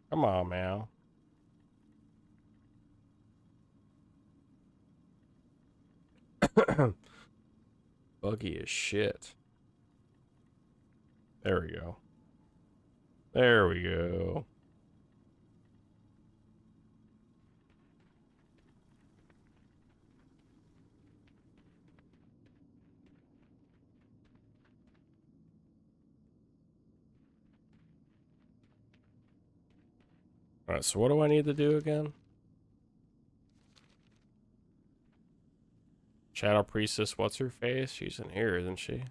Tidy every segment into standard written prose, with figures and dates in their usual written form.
Come on, man. Buggy as shit. There we go. There we go. Alright, so what do I need to do again? Shadow Priestess, what's her face? She's in here, isn't she?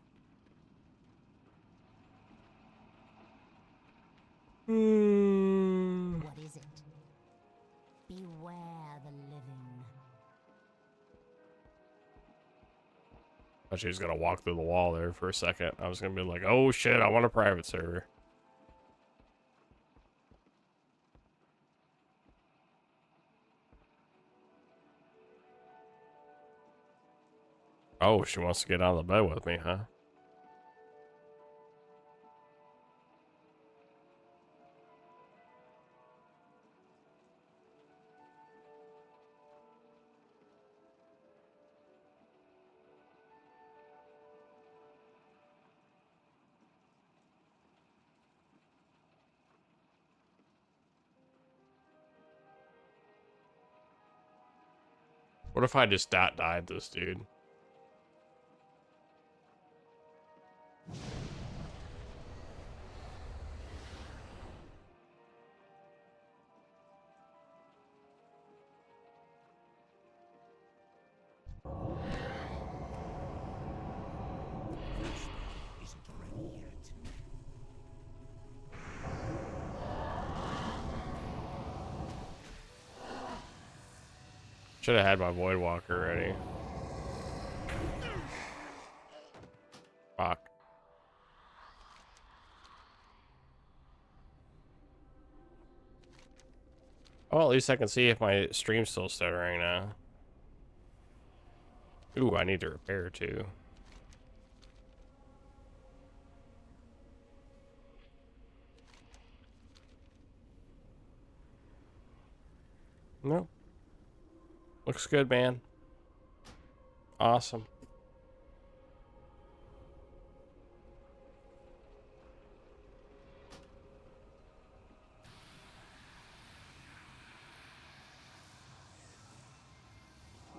What is it? Beware the living. I thought she was gonna walk through the wall there for a second. I was gonna be like, oh shit, I want a private server. Oh, she wants to get out of the bed with me, huh? What if I just died this dude? Should have had my Void Walker ready. Fuck. Oh, at least I can see if my stream's still stuttering now. Ooh, I need to repair too. Nope. Looks good, man. Awesome.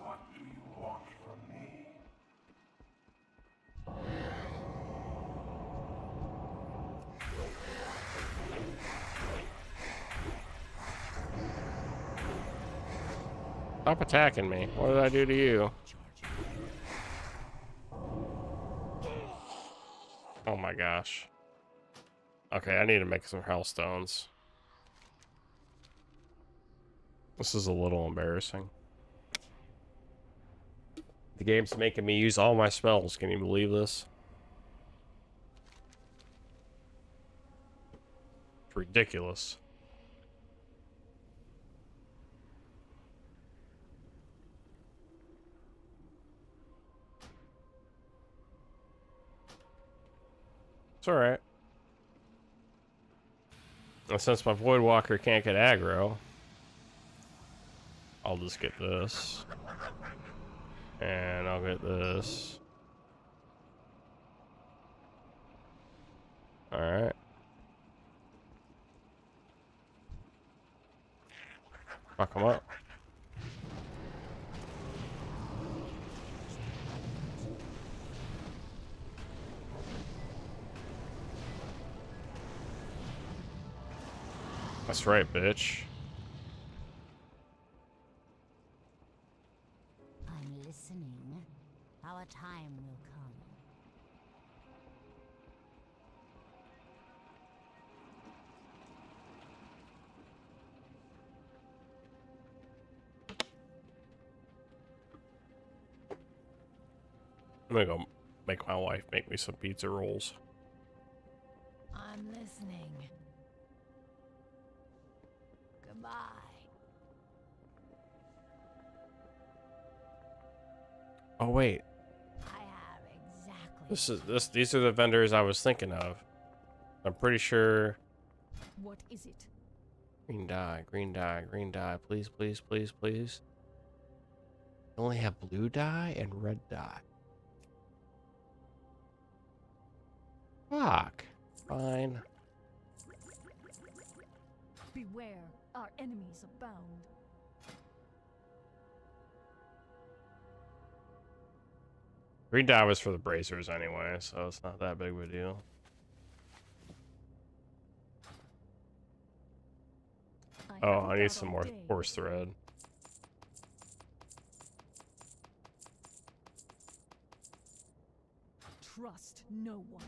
What do you want from me? Stop attacking me. What did I do to you? Oh my gosh. Okay, I need to make some hellstones. This is a little embarrassing. The game's making me use all my spells. Can you believe this? It's ridiculous. It's alright. And since my Void Walker can't get aggro, I'll just get this. And I'll get this. Alright. Fuck him up. That's right, bitch. I'm listening. Our time will come. I'm gonna go make my wife make me some pizza rolls. I'm listening. Goodbye. Oh wait, I have exactly. these are the vendors I was thinking of. I'm pretty sure What is it? Green dye, green dye, green dye. Please, please, please, please. I only have blue dye and red dye. Fuck. Fine. Beware, our enemies abound. Green dye was for the bracers anyway, so it's not that big of a deal. Oh, I need some more horse thread. Trust no one.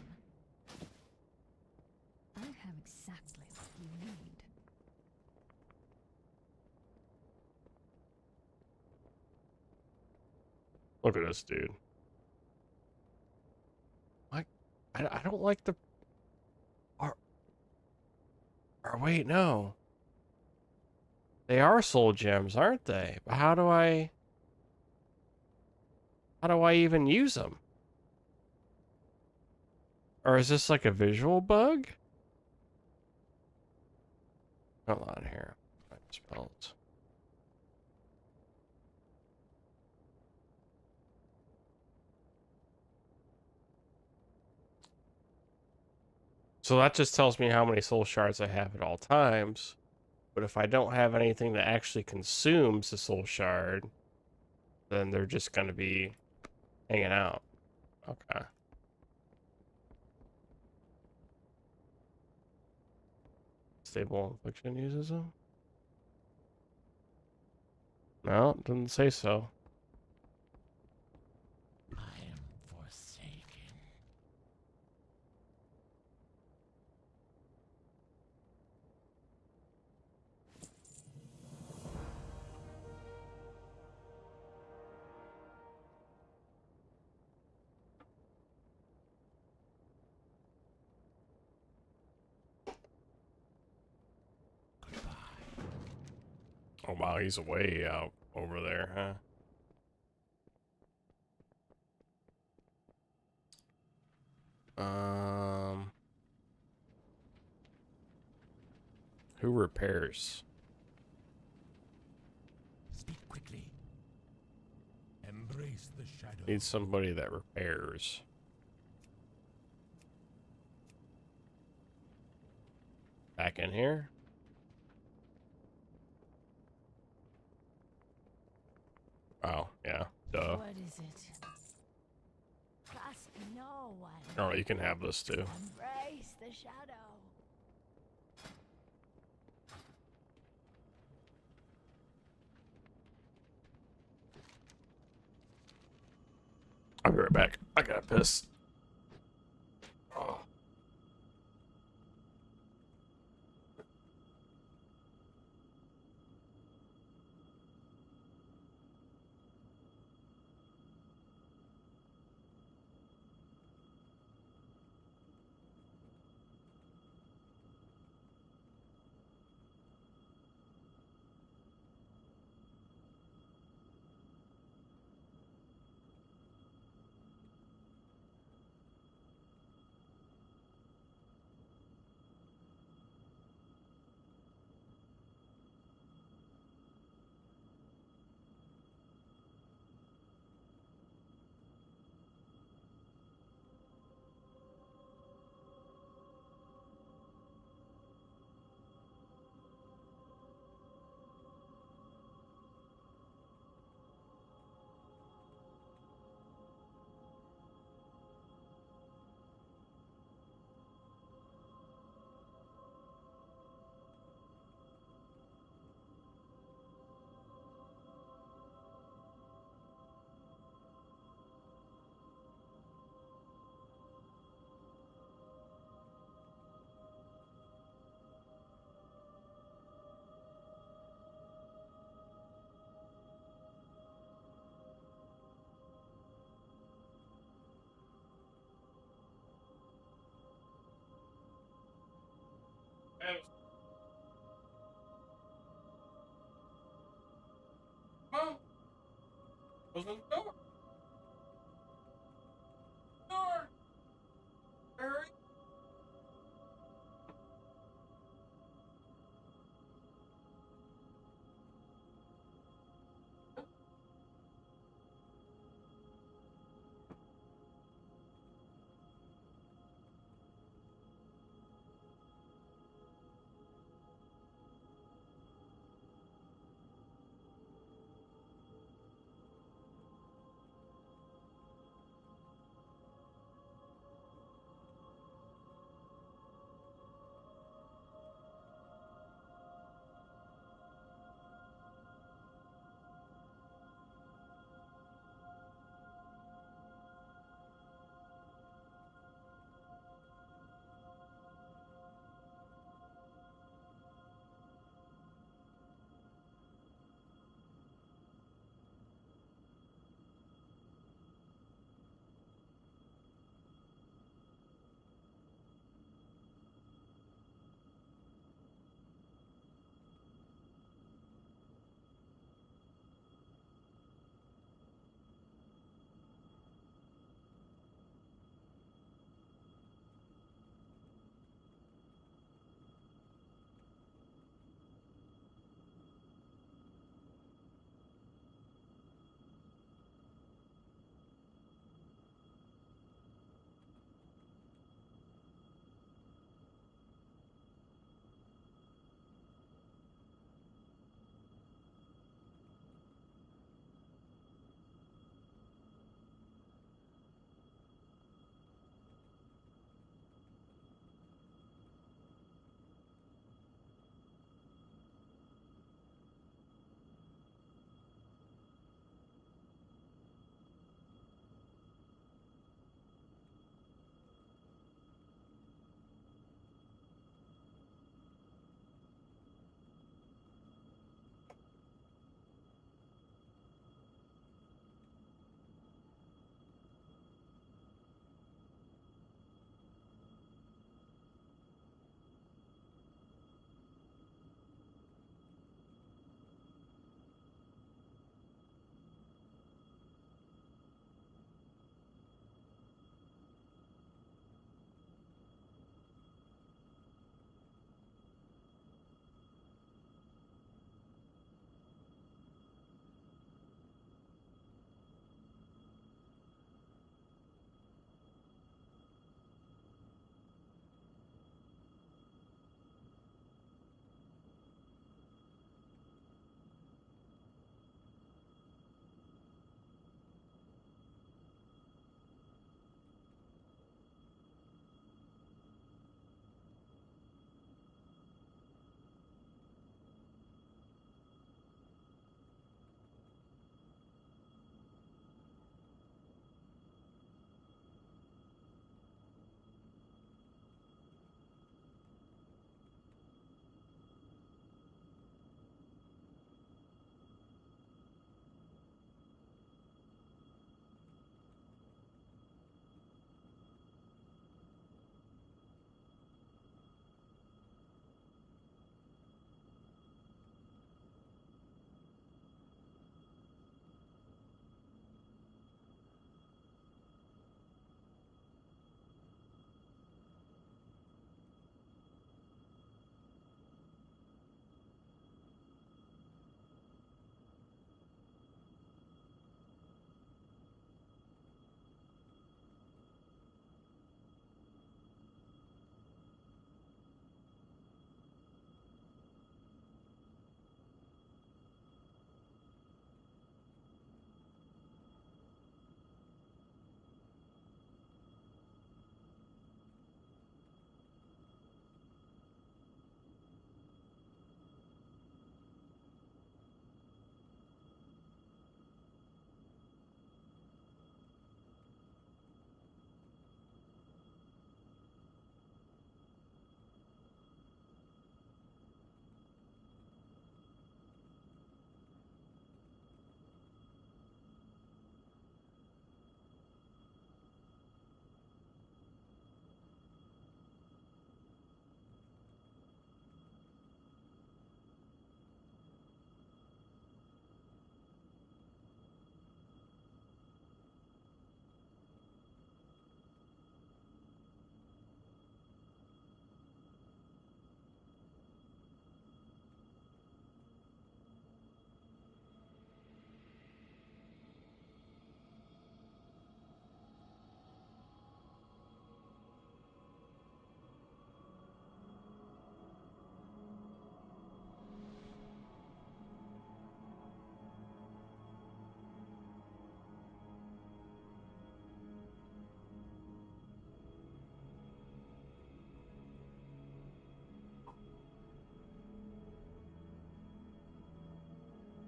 I have exactly what you need. Look at this dude. I don't like the... Or wait, no. They are soul gems, aren't they? But how do I even use them? Or is this like a visual bug? Hold on here. Spells. So that just tells me how many soul shards I have at all times. But if I don't have anything that actually consumes the soul shard, then they're just going to be hanging out. Okay. Stable infliction uses them? No, it doesn't say so. I am forsaken. Oh wow, he's way out over there, huh? Who repairs? Speak quickly. Embrace the shadow. Need somebody that repairs. Back in here? Oh, yeah. Duh. What is it? Trust no one. Alright, you can have this too. Embrace the shadow. I'll be right back. I gotta piss. Oh. Mom, open the door. Door. Hurry.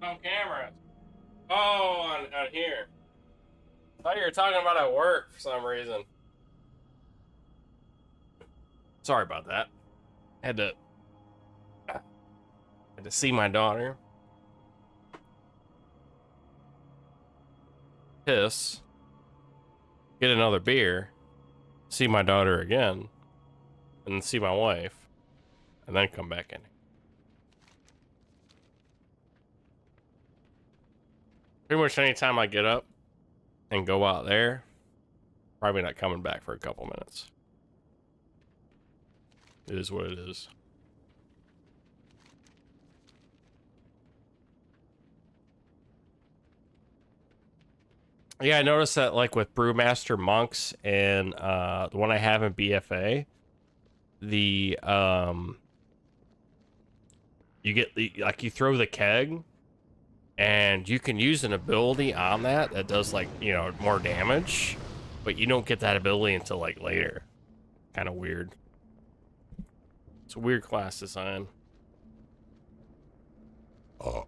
On camera. Oh, on here. I thought you were talking about at work for some reason. Sorry about that. Had to see my daughter. Piss. Get another beer. See my daughter again. And then see my wife. And then come back in. Pretty much anytime I get up and go out there, probably not coming back for a couple minutes. It is what it is. Yeah, I noticed that like with Brewmaster Monks and the one I have in BFA, the you get the like you throw the keg and you can use an ability on that does like, you know, more damage, but you don't get that ability until like later. Kind of weird. It's a weird class design. Oh.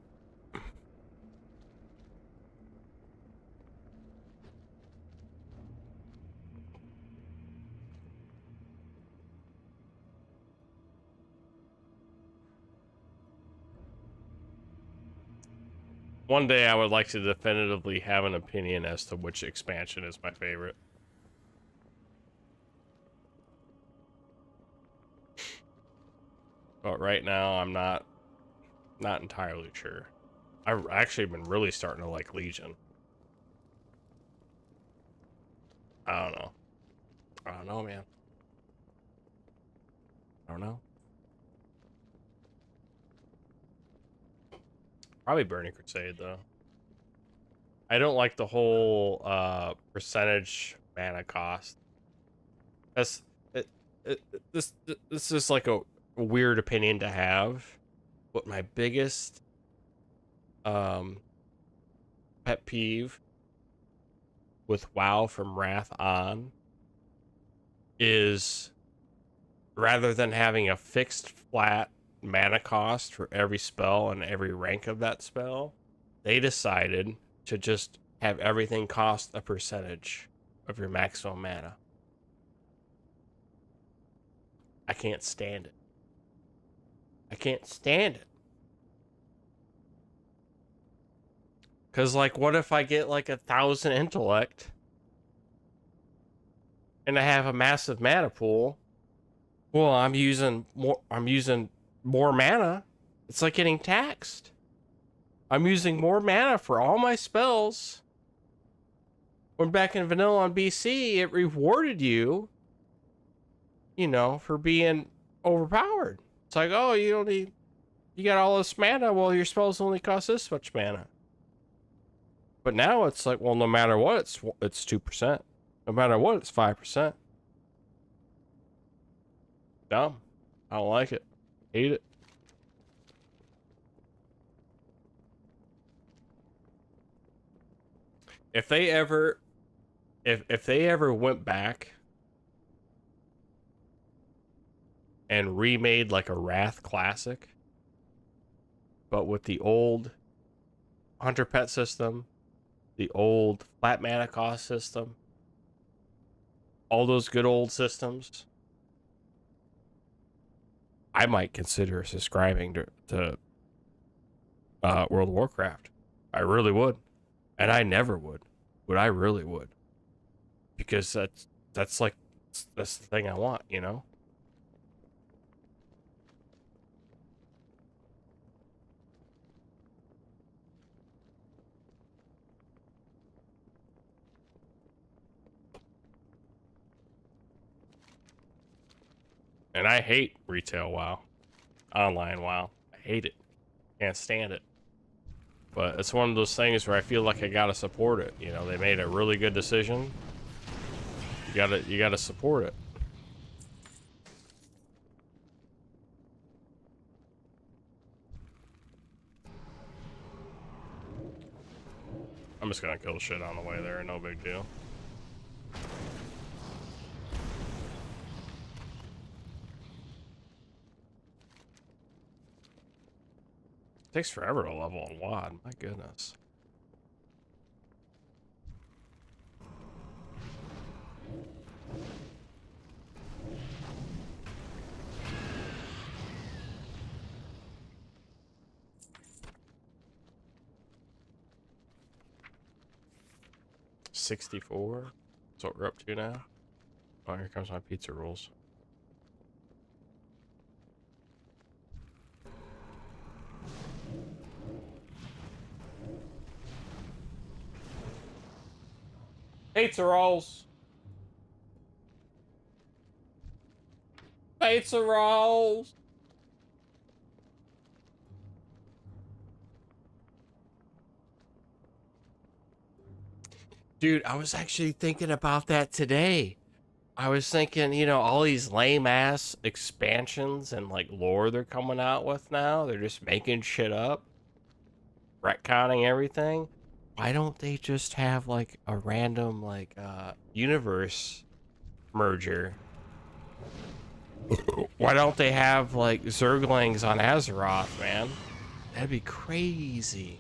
One day I would like to definitively have an opinion as to which expansion is my favorite. But right now I'm not entirely sure. I've actually been really starting to like Legion. I don't know. I don't know, man. I don't know. Probably Burning Crusade, though. I don't like the whole percentage mana cost. This is like a weird opinion to have, but my biggest pet peeve with WoW from Wrath on is rather than having a fixed flat mana cost for every spell and every rank of that spell, they decided to just have everything cost a percentage of your maximum mana. I can't stand it. I can't stand it. Cause like, what if I get like 1,000 intellect and I have a massive mana pool? Well, I'm using more mana. It's like getting taxed. I'm using more mana for all my spells. When back in vanilla on BC, it rewarded you, you know, for being overpowered. It's like, oh, you got all this mana. Well, your spells only cost this much mana. But now it's like, well, no matter what, it's 2%. No matter what, it's 5%. Dumb. I don't like it. Hate it. If they ever went back and remade like a Wrath classic, but with the old hunter pet system, the old flat mana cost system, all those good old systems, I might consider subscribing to World of Warcraft. I really would. And I never would. But I really would. Because that's the thing I want, you know? And I hate retail WoW. Online WoW. I hate it. Can't stand it. But it's one of those things where I feel like I gotta support it. You know, they made a really good decision. You gotta support it. I'm just gonna kill shit on the way there, no big deal. Takes forever to level on WoD. My goodness. $64. That's what we're up to now. Oh, here comes my pizza rolls. Pizza rolls. Pizza rolls. Dude, I was actually thinking about that today. I was thinking, you know, all these lame ass expansions and like lore they're coming out with now, they're just making shit up, retconning everything. Why don't they just have like a random like universe merger? Why don't they have like Zerglings on Azeroth, man? That'd be crazy.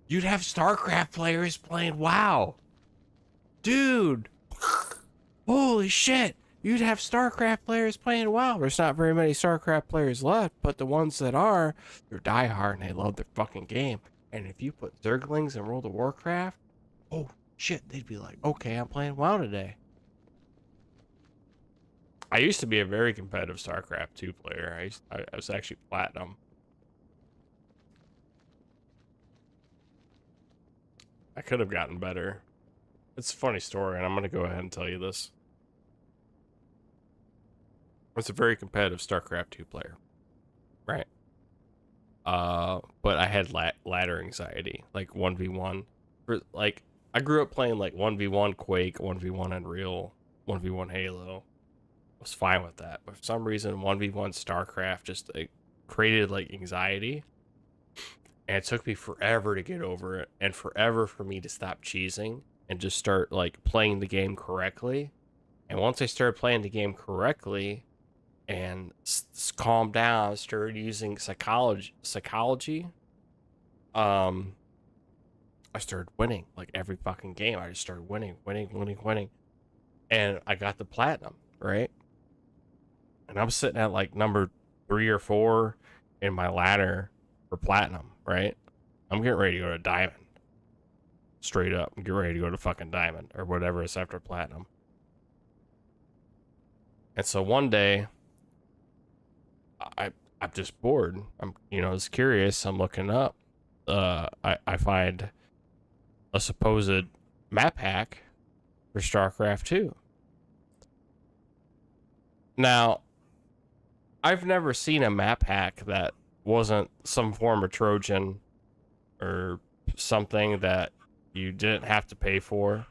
You'd have StarCraft players playing WoW. Dude. Holy shit. You'd have StarCraft players playing WoW. There's not very many StarCraft players left, but the ones that are, they're diehard and they love their fucking game. And if you put Zerglings in World of Warcraft, oh shit, they'd be like, okay, I'm playing WoW today. I used to be a very competitive StarCraft 2 player. I was actually platinum. I could have gotten better. It's a funny story, and I'm going to go ahead and tell you this. I was a very competitive StarCraft 2 player, right? But I had ladder anxiety, like 1v1. Like, I grew up playing like 1v1 Quake, 1v1 Unreal, 1v1 Halo. I was fine with that, but for some reason 1v1 StarCraft just like, created like anxiety. And it took me forever to get over it, and forever for me to stop cheesing and just start like playing the game correctly. And once I started playing the game correctly and calmed down, started using psychology, I started winning like every fucking game. I just started winning. And I got the platinum, right? And I'm sitting at like number 3 or 4 in my ladder for platinum, right? I'm getting ready to go to diamond. Straight up. I'm getting ready to go to fucking diamond or whatever is after platinum. And so one day, I'm just bored. I'm, you know, just curious. I'm looking up. I find a supposed map hack for StarCraft 2. Now, I've never seen a map hack that wasn't some form of Trojan or something that you didn't have to pay for.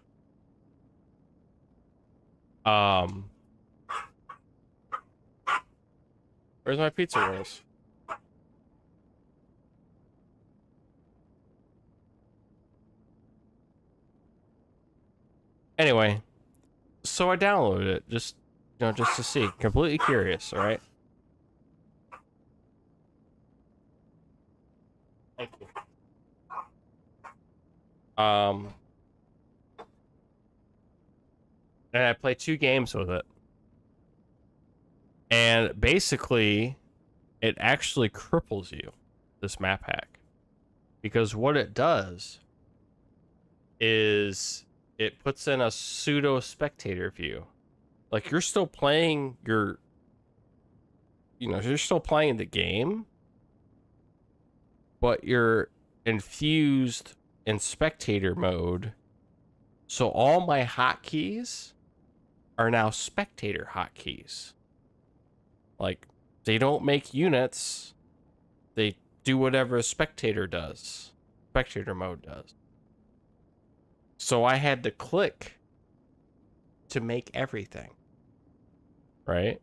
Where's my pizza rolls? Anyway, so I downloaded it just, you know, just to see. Completely curious, all right? Thank you. And I played 2 games with it. And basically, it actually cripples you, this map hack. Because what it does is it puts in a pseudo spectator view. Like you're still playing you're still playing the game, but you're infused in spectator mode. So all my hotkeys are now spectator hotkeys. Like, they don't make units. They do whatever a spectator does. Spectator mode does. So I had to click to make everything. Right?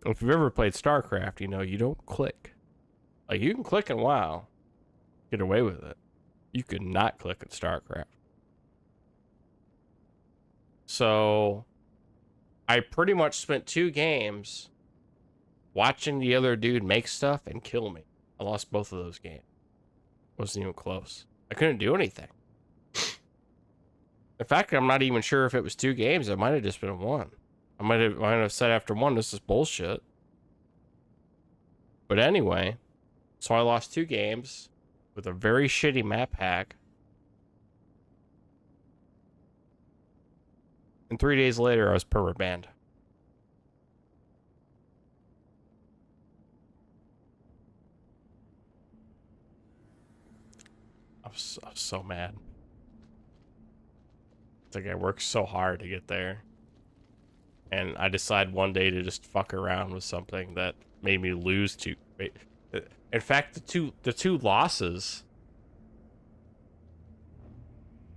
If you've ever played StarCraft, you know you don't click. Like, you can click in WoW. Get away with it. You could not click in StarCraft. So I pretty much spent 2 games watching the other dude make stuff and kill me. I lost both of those games. Wasn't even close. I couldn't do anything. In fact, I'm not even sure if it was 2 games. It might have just been 1. I might have said after 1, this is bullshit. But anyway, so I lost 2 games with a very shitty map hack. And 3 days later, I was perma banned. I was so mad. It's like I worked so hard to get there. And I decided one day to just fuck around with something that made me lose 2. In fact, the two losses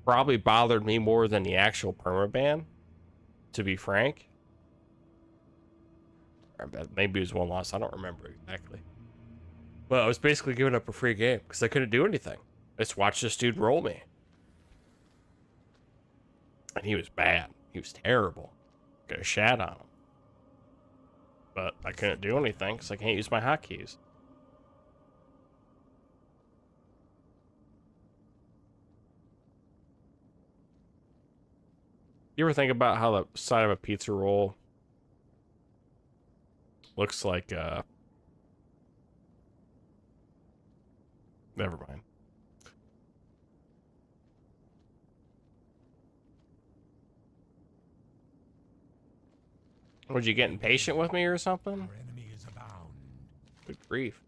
probably bothered me more than the actual permaban, to be frank. Or maybe it was 1 loss, I don't remember exactly. But I was basically giving up a free game because I couldn't do anything. I just watched this dude roll me. And he was bad. He was terrible. Could have shat on him. But I couldn't do anything because I can't use my hotkeys. You ever think about how the side of a pizza roll looks like, never mind. Was you getting patient with me or something? Our enemy is abound. Good grief.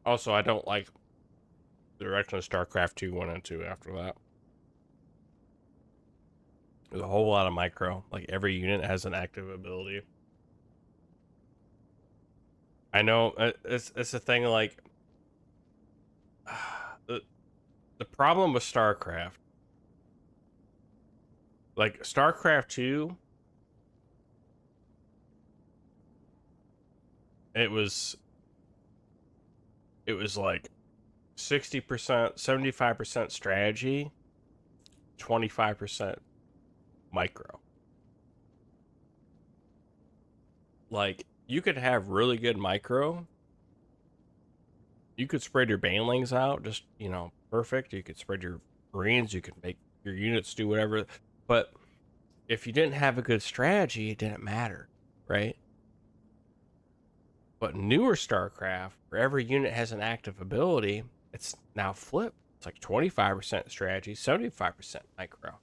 Also, I don't like the direction of StarCraft 2 went into after that. There's a whole lot of micro. Like, every unit has an active ability. I know, it's a thing, like... The problem with StarCraft... Like, StarCraft 2... It was like 60%, 75% strategy, 25% micro. Like, you could have really good micro. You could spread your banelings out just, you know, perfect. You could spread your Marines. You could make your units do whatever. But if you didn't have a good strategy, it didn't matter, right? But newer StarCraft, where every unit has an active ability, it's now flipped. It's like 25% strategy, 75% micro.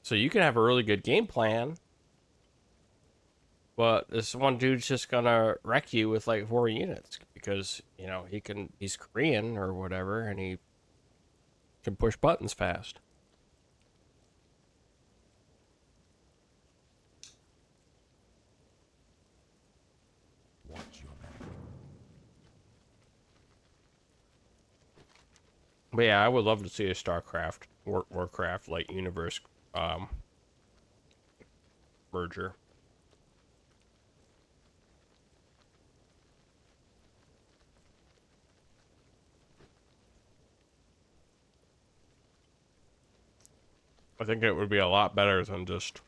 So you can have a really good game plan, but this one dude's just gonna wreck you with like 4 units because, you know, he's Korean or whatever, and he can push buttons fast. Watch your back. But yeah, I would love to see a StarCraft, Warcraft like universe merger. I think it would be a lot better than just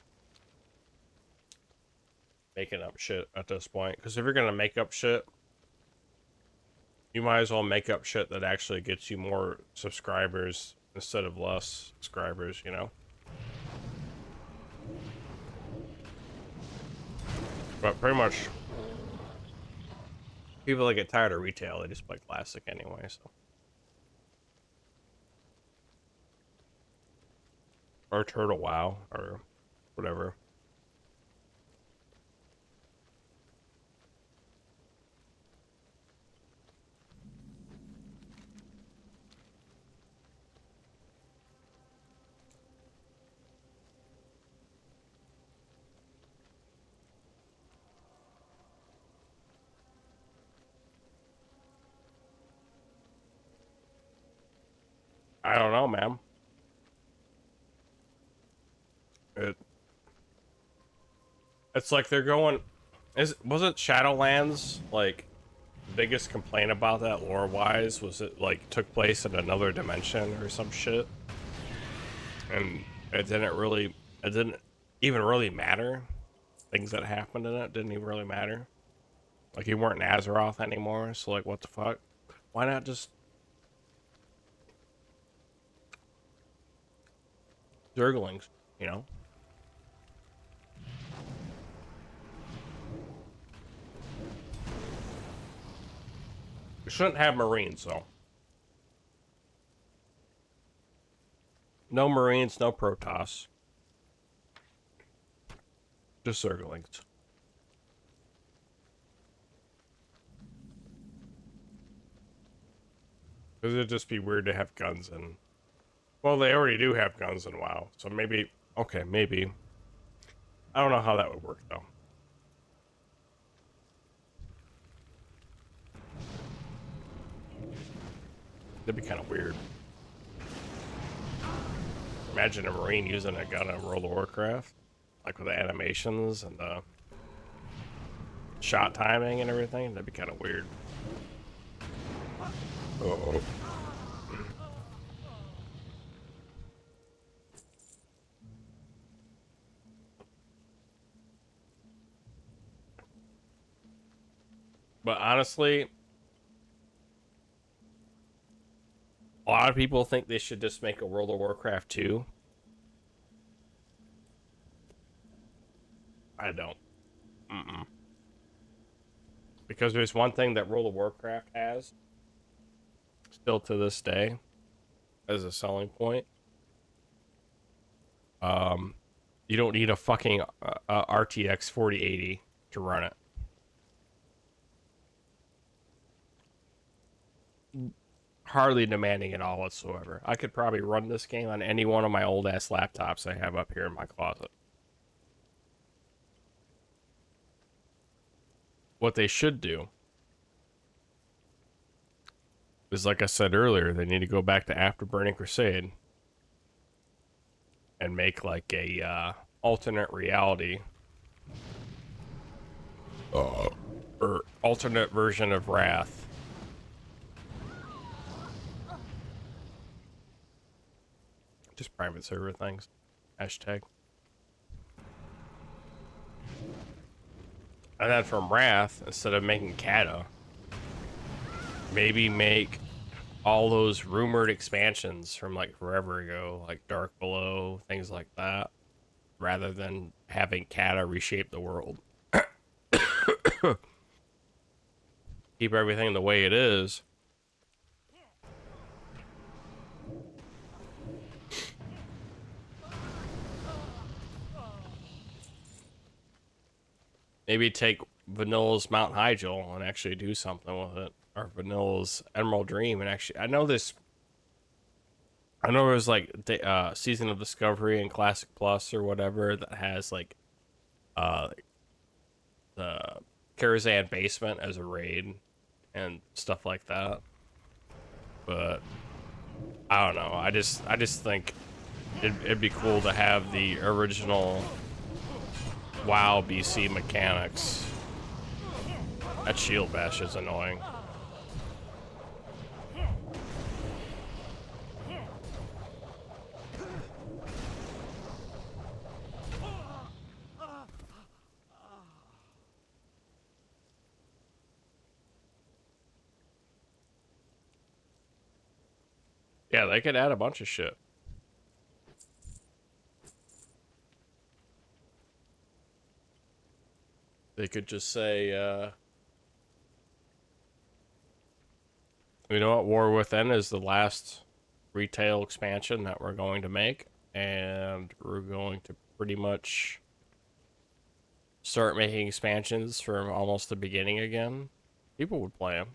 making up shit at this point. Because if you're gonna make up shit, you might as well make up shit that actually gets you more subscribers instead of less subscribers, you know? But pretty much, people that get tired of retail, they just play classic anyway, so. Or Turtle WoW, or whatever. I don't know, man. It's like they're going. Wasn't Shadowlands like the biggest complaint about that lore wise? Was it like took place in another dimension or some shit? And it didn't even really matter. Things that happened in it didn't even really matter. Like you weren't in Azeroth anymore, so like what the fuck? Why not just Zerglings, you know? We shouldn't have Marines though. No Marines, no Protoss. Just Zerglings. Because it'd just be weird to have guns in. Well, they already do have guns in WoW, so maybe. Okay, maybe. I don't know how that would work though. That'd be kind of weird. Imagine a Marine using a gun in World of Warcraft, like with the animations and the shot timing and everything. That'd be kind of weird. Uh-oh. But honestly, a lot of people think they should just make a World of Warcraft 2. I don't. Because there's one thing that World of Warcraft has, still to this day, as a selling point. You don't need a fucking RTX 4080 to run it. Hardly demanding at all whatsoever. I could probably run this game on any one of my old ass laptops I have up here in my closet. What they should do is, like I said earlier, they need to go back to after Burning Crusade and make like a alternate reality or alternate version of Wrath. Just private server things. Hashtag. And then from Wrath, instead of making Kata, maybe make all those rumored expansions from like forever ago, like Dark Below, things like that, rather than having Kata reshape the world. Keep everything the way it is. Maybe take Vanilla's Mount Hyjal and actually do something with it. Or Vanilla's Emerald Dream and actually... I know there's like the Season of Discovery and Classic Plus or whatever that has like the Karazhan basement as a raid and stuff like that. But I don't know. I just think it'd be cool to have the original WoW BC mechanics. That shield bash is annoying. Yeah, they could add a bunch of shit. They could just say, you know what, War Within is the last retail expansion that we're going to make, and we're going to pretty much start making expansions from almost the beginning again. People would play them.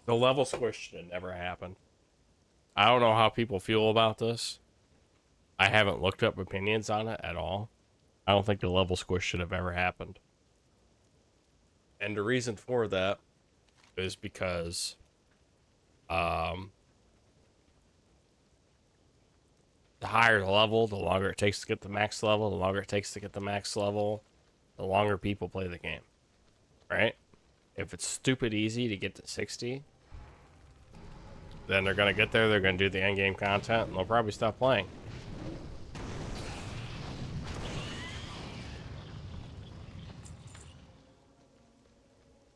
The level squish should never happen. I don't know how people feel about this. I haven't looked up opinions on it at all. I don't think the level squish should have ever happened. And the reason for that is because the higher the level, the longer it takes to get the max level, the longer it takes to get the max level, the longer people play the game, right? If it's stupid easy to get to 60, then they're going to get there, they're going to do the end game content, and they'll probably stop playing.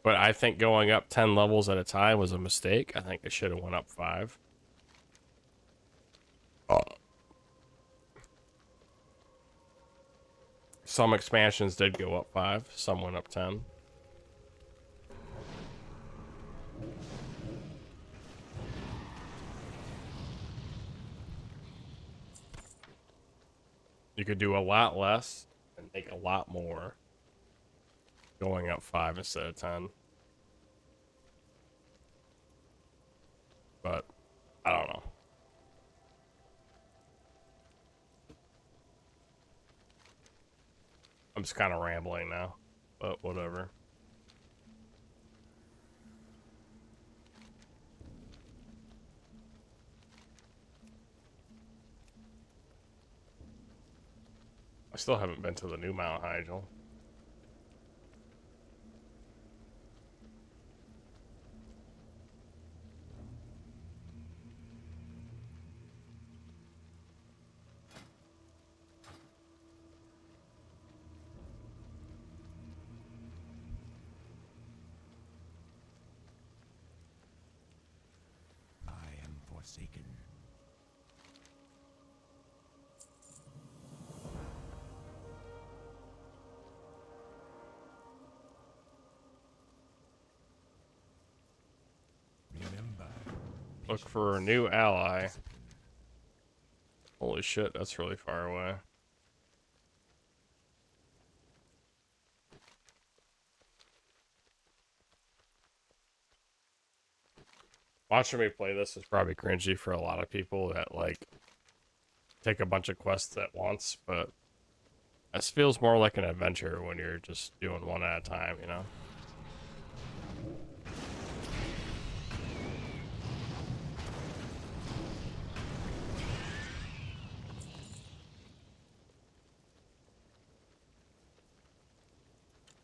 But I think going up 10 levels at a time was a mistake. I think it should have went up 5. Some expansions did go up 5, some went up 10. You could do a lot less and make a lot more going up 5 instead of 10. But I don't know. I'm just kind of rambling now, but whatever. I still haven't been to the new Mount Hyjal. I am forsaken. Remember, Look for a new ally. Holy shit, that's really far away. Watching me play this is probably cringy for a lot of people that like take a bunch of quests at once, but this feels more like an adventure when you're just doing one at a time, you know?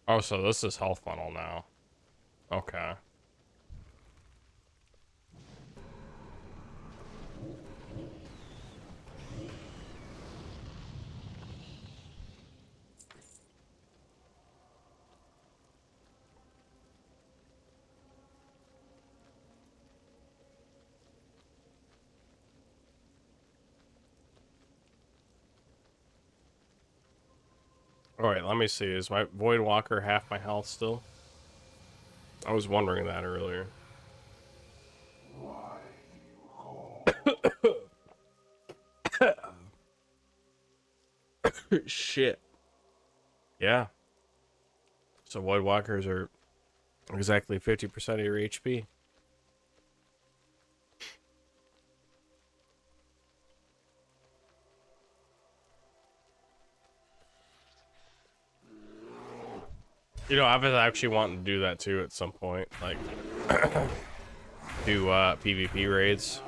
Oh, so this is health funnel now. Okay. Alright, let me see. Is my Void Walker half my health still? I was wondering that earlier. Shit. Yeah. So Void Walkers are exactly 50% of your HP. You know, I was actually wanting to do that too at some point, like do PvP raids.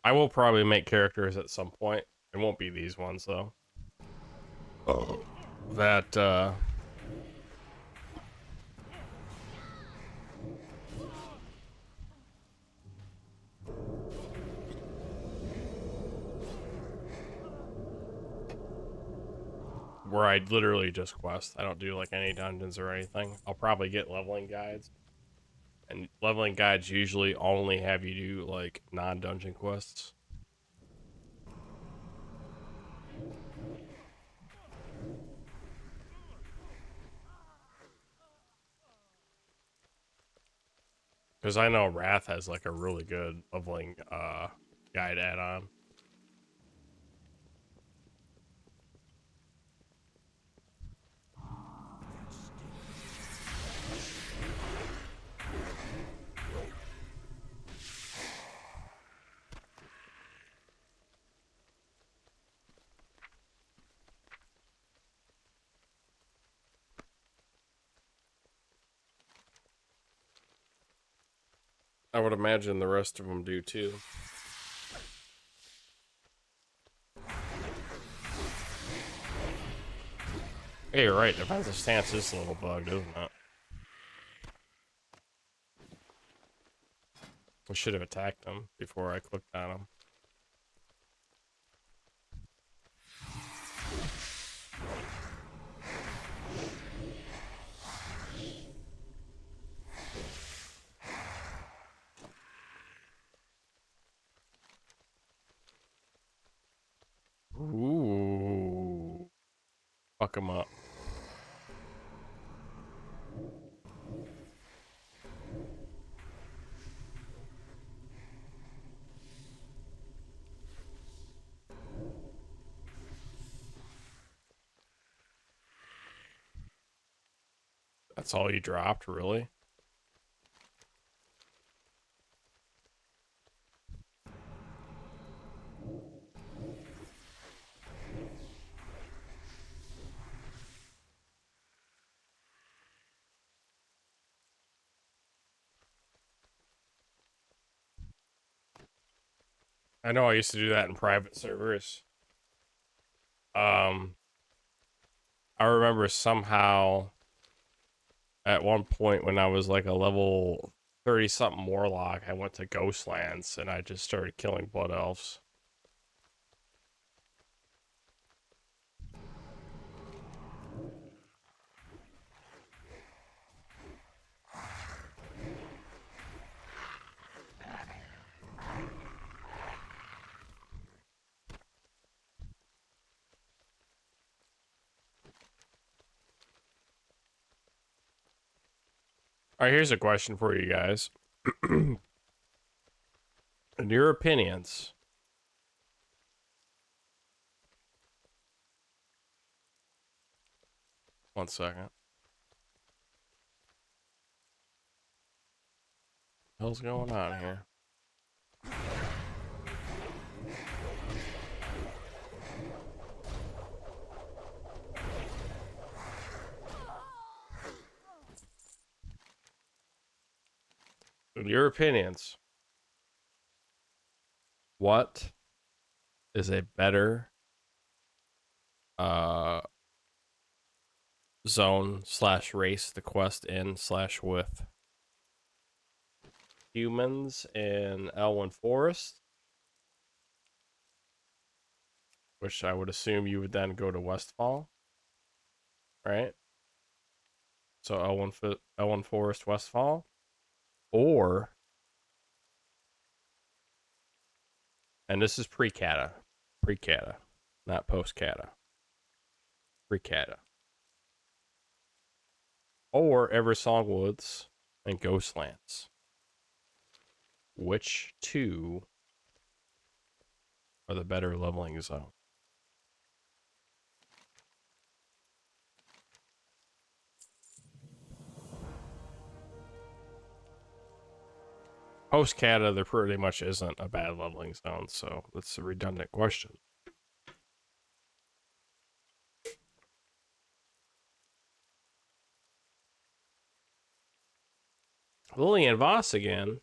I will probably make characters at some point. It won't be these ones though. That where I literally just quest. I don't do like any dungeons or anything. I'll probably get leveling guides. And leveling guides usually only have you do like non-dungeon quests. Because I know Wrath has like a really good leveling guide add-on. I would imagine the rest of them do too. Hey, you're right. Defensive stance is a little bugged, isn't it? I should have attacked them before I clicked on them. Ooh. Fuck them up. That's all you dropped, really? I know I used to do that in private servers. I remember somehow at one point when I was like a level 30 something warlock, I went to Ghostlands and I just started killing blood elves. All right, here's a question for you guys. In your opinions, one second. What the hell's going on here? In your opinions, what is a better zone slash race the quest in slash with? Humans in Elwyn Forest, which I would assume you would then go to Westfall, right? So Elwyn Forest, Westfall, or, and this is pre-Cata, not post-Cata, pre-Cata, or Eversong Woods and Ghostlands. Which two are the better leveling zone? Post Cata, there pretty much isn't a bad leveling zone, so that's a redundant question. Lillian Voss again.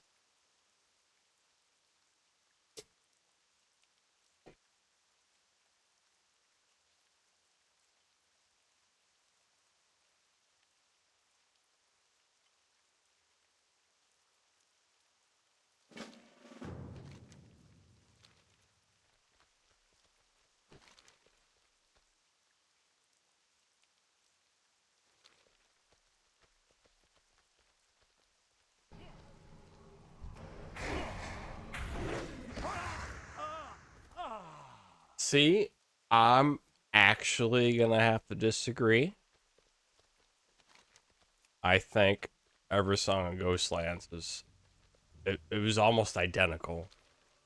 See, I'm actually gonna have to disagree. I think Eversong and Ghostlands is it was almost identical,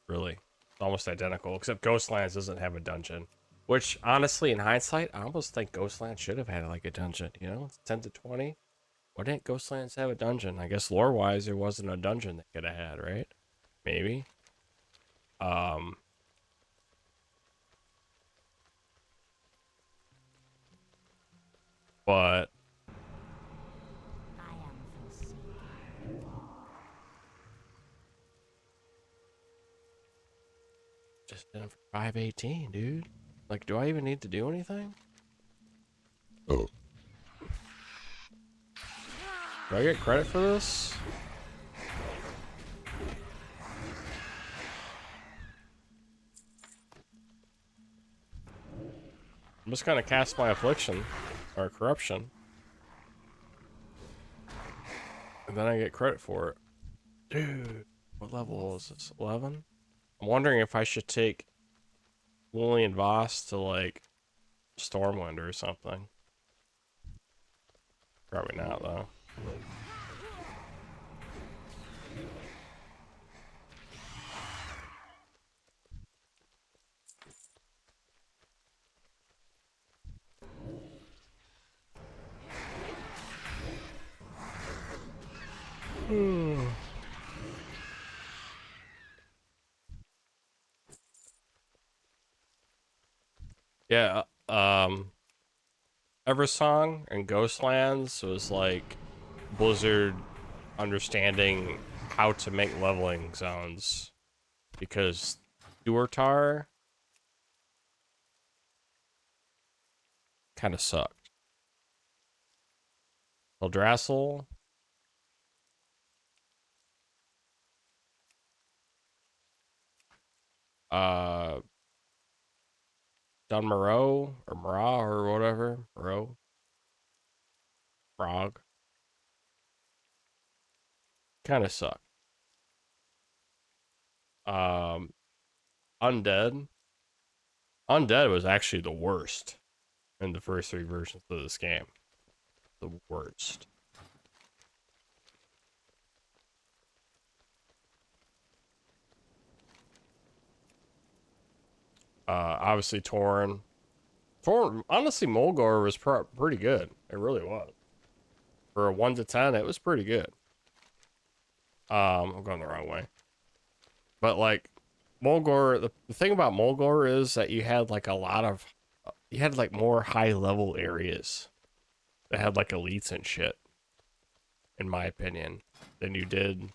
really. Almost identical, except Ghostlands doesn't have a dungeon. Which honestly, in hindsight, I almost think Ghostlands should have had like a dungeon, you know? It's 10 to 20. Why didn't Ghostlands have a dungeon? I guess lore wise there wasn't a dungeon they could have had, right? Maybe. Um but I am forsaken. just did it for 518, dude. Like, do I even need to do anything? Oh. Do I get credit for this? I'm just gonna cast my affliction or corruption, and then I get credit for it. Dude, what level is this? 11? I'm wondering if I should take Lillian Voss to like Stormwind or something. Probably not though. Yeah, Eversong and Ghostlands was like Blizzard understanding how to make leveling zones, because Duertar kind of sucked. Eldrassil, uh, Dunmoreau or Mara or whatever, Moreau, Frog, kind of sucked. Um, Undead, Undead was actually the worst in the first 3 versions of this game. The worst. Obviously Tauren. Honestly, Mulgore was pretty good. It really was. For a 1 to 10, it was pretty good. I'm going the wrong way. But like Mulgore, the thing about Mulgore is that you had like a lot of, you had like more high level areas that had like elites and shit, in my opinion, than you did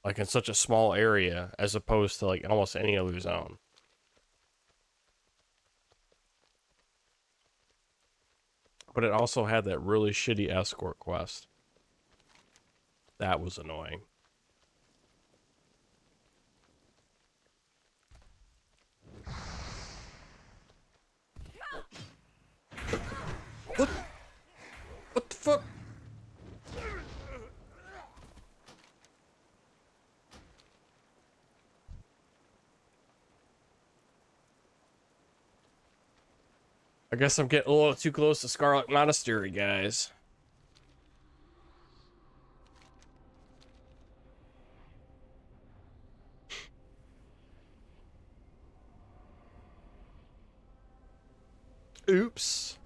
like in such a small area as opposed to like almost any other zone. But it also had that really shitty escort quest. That was annoying. What? What the fuck? I guess I'm getting a little too close to Scarlet Monastery, guys. Oops.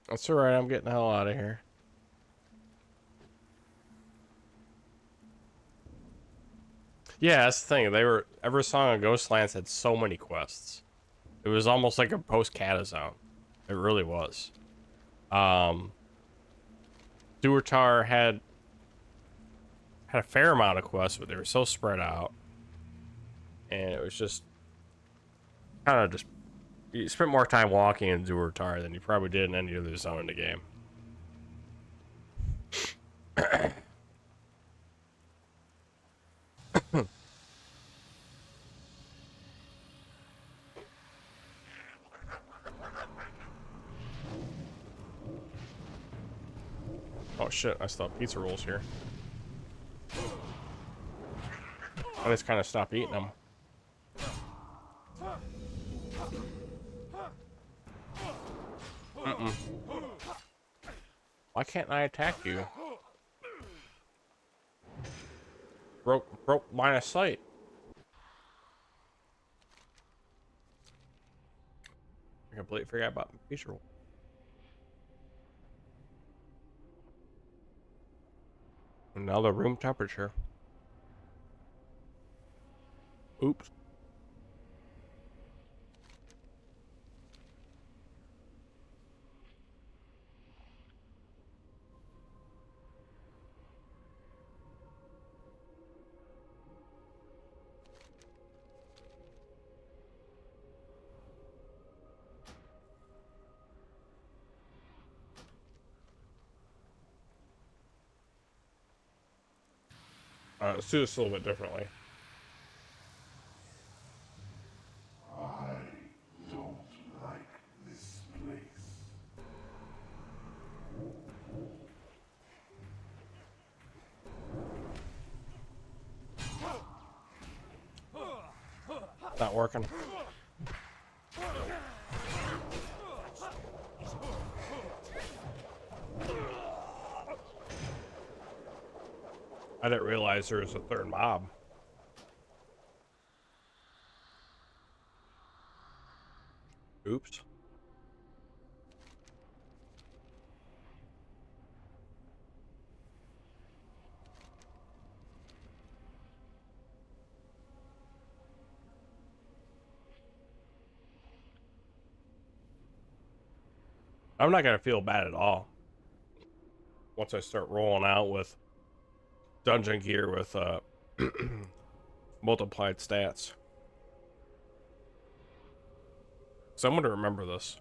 That's alright, I'm getting the hell out of here. Yeah, that's the thing. Eversong and Ghostlands had so many quests. It was almost like a post-Cata zone. It really was. Duertar had a fair amount of quests, but they were so spread out. And it was just kind of just, you spent more time walking in Duertar than you probably did in any other zone in the game. Oh shit, I still have pizza rolls here. I just kind of stopped eating them. Why can't I attack you? Broke line of sight. I completely forgot about the pizza roll. Now the room temperature. Oops. Let's do this a little bit differently. Not working. I didn't realize there was a third mob. Oops. I'm not gonna feel bad at all once I start rolling out with dungeon gear with multiplied stats. So I'm gonna remember this.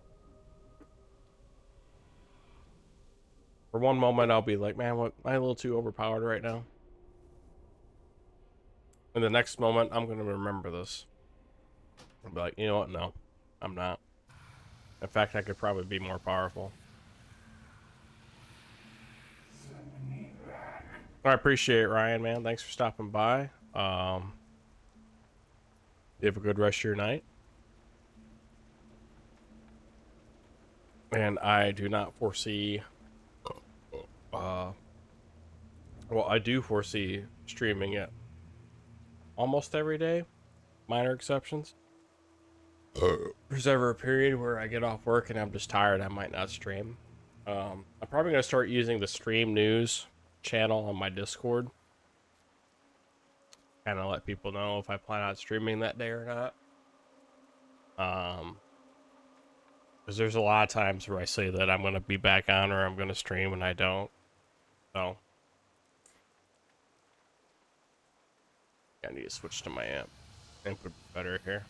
For one moment, I'll be like, "Man, what? Am I a little too overpowered right now?" And the next moment, I'm gonna remember this. I'll be like, "You know what? No, I'm not. In fact, I could probably be more powerful." I appreciate it, Ryan, man. Thanks for stopping by. You have a good rest of your night. And I do not foresee, well, I do foresee streaming it almost every day, minor exceptions. There's ever a period where I get off work and I'm just tired, I might not stream. I'm probably going to start using the stream news channel on my Discord. Kind of let people know if I plan on streaming that day or not. Because there's a lot of times where I say that I'm going to be back on or I'm going to stream and I don't. So I need to switch to my amp. Amp would be better here.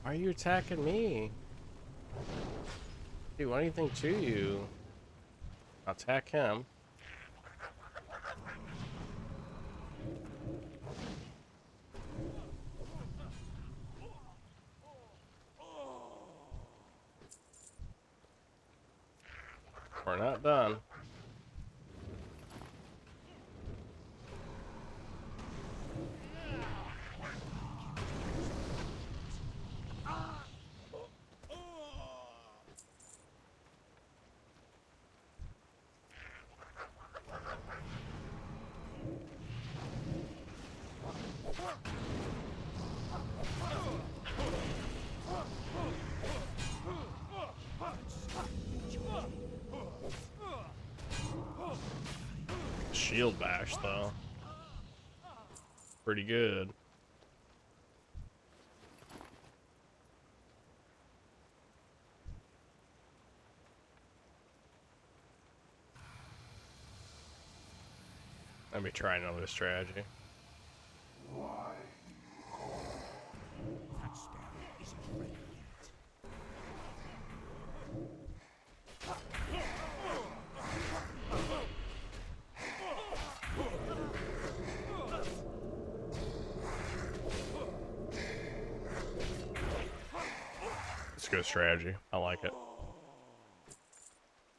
Why are you attacking me? Do anything to you? Attack him. We're not done. Shield bash though. Pretty good. Let me try another strategy. That spell isn't ready yet. It's a good strategy. I like it.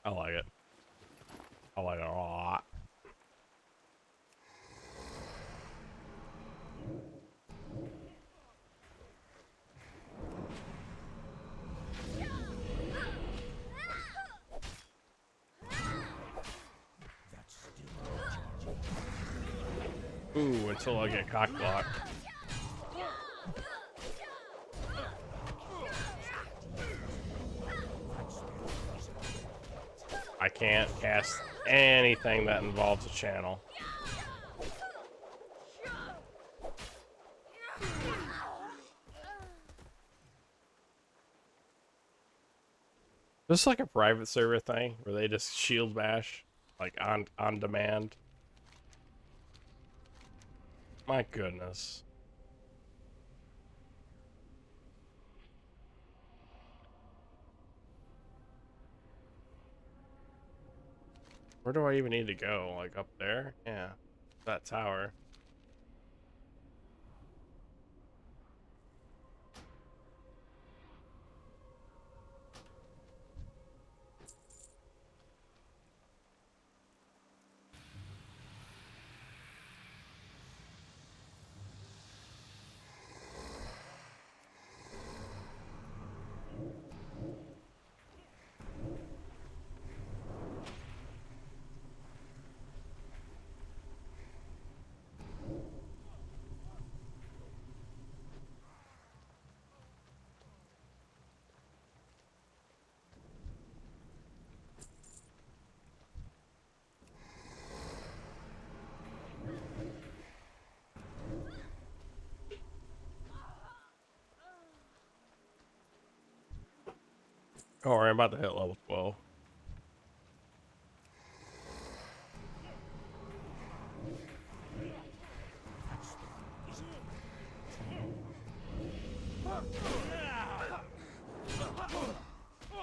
I like it. I like it a lot. That's still Ooh, until I get cock blocked. I can't cast anything that involves a channel. This is like a private server thing where they just shield bash like on demand. My goodness. Where do I even need to go? Like up there? Yeah. That tower. Oh, I'm about to hit level 12.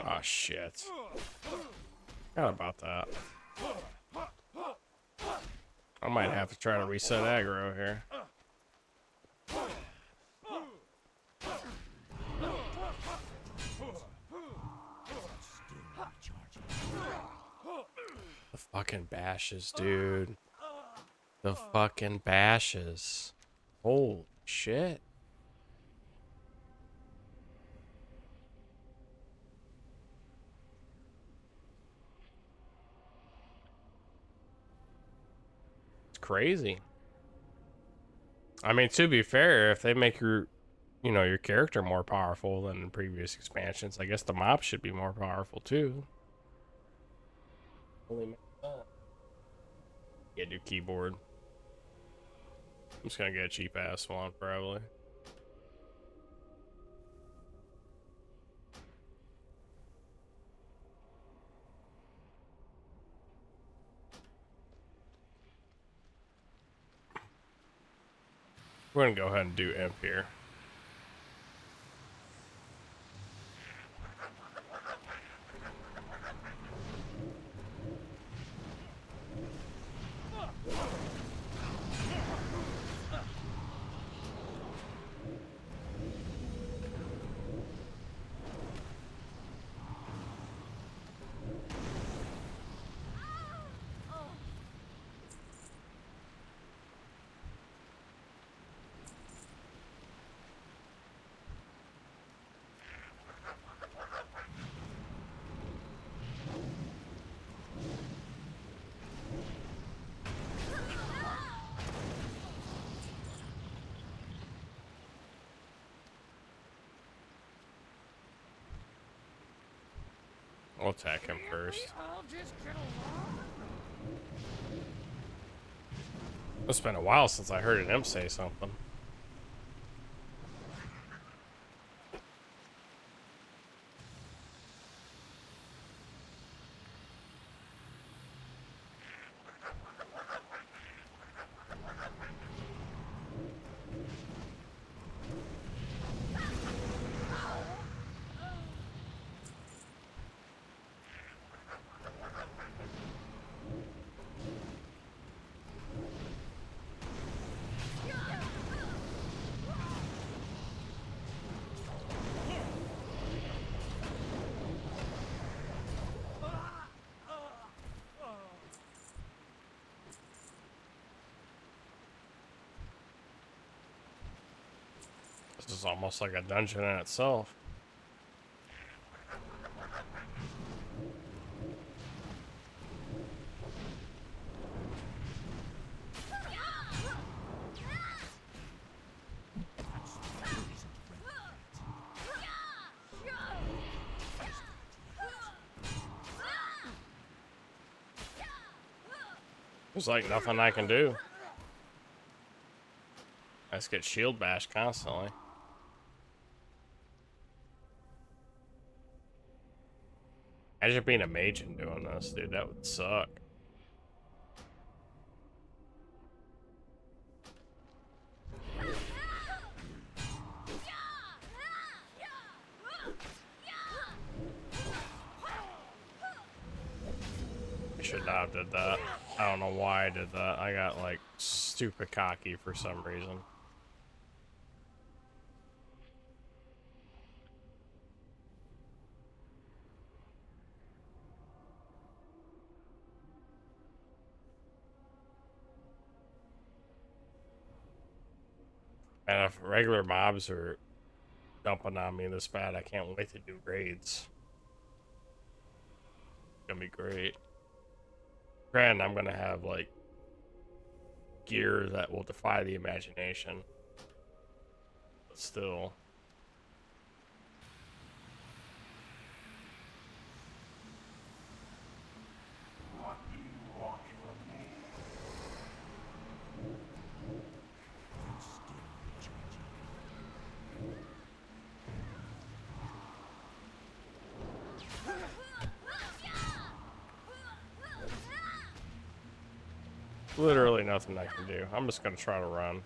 Oh shit. Forgot about that. I might have to try to reset aggro here. The fucking bashes, dude. The fucking bashes. Holy shit. It's crazy. I mean, to be fair, if they make your, you know, your character more powerful than in previous expansions, I guess the mobs should be more powerful too. Only makes sense. Yeah, do keyboard. I'm just gonna get a cheap ass one, probably. We're gonna go ahead and do imp here. We'll attack him first. It's been a while since I heard an imp say something. This is almost like a dungeon in itself. There's like nothing I can do. I just get shield bashed constantly. Imagine being a mage and doing this, dude. That would suck. should not have did that. I don't know why I did that. I got like stupid cocky for some reason. And if regular mobs are dumping on me this bad, I can't wait to do raids. It's gonna be great. Granted, I'm gonna have like gear that will defy the imagination. But still. Literally nothing I can do. I'm just gonna try to run.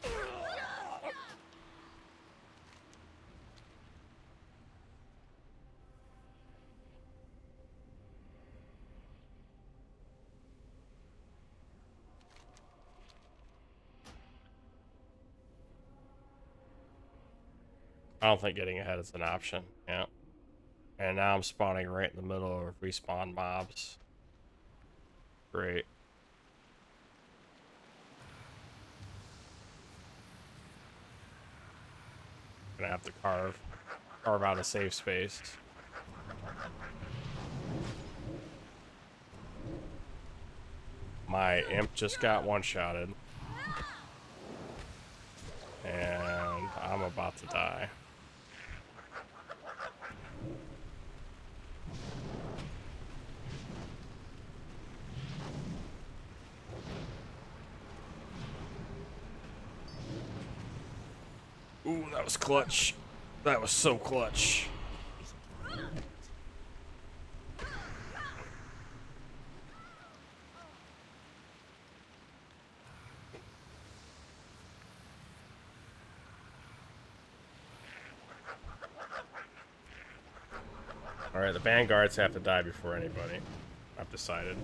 I don't think getting ahead is an option. Yeah. And now I'm spawning right in the middle of respawn mobs. Great. Gonna have to carve out a safe space. My imp just got one-shotted. And I'm about to die. Ooh, that was clutch. That was so clutch. Alright, the vanguards have to die before anybody. I've decided.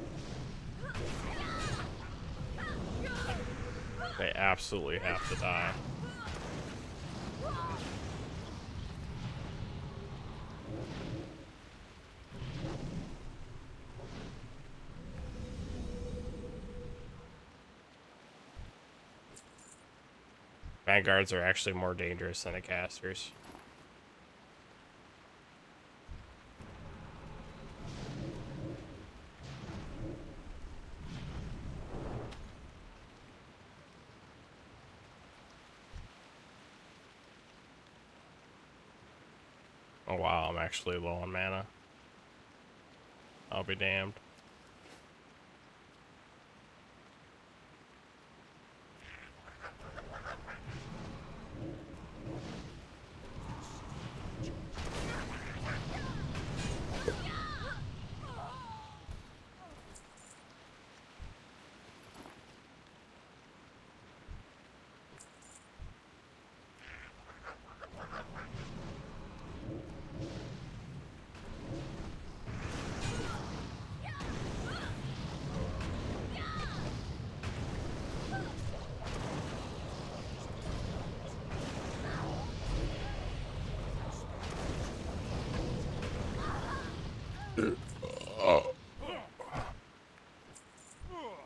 They absolutely have to die. Vanguards are actually more dangerous than the casters. Oh wow, I'm actually low on mana. I'll be damned. Where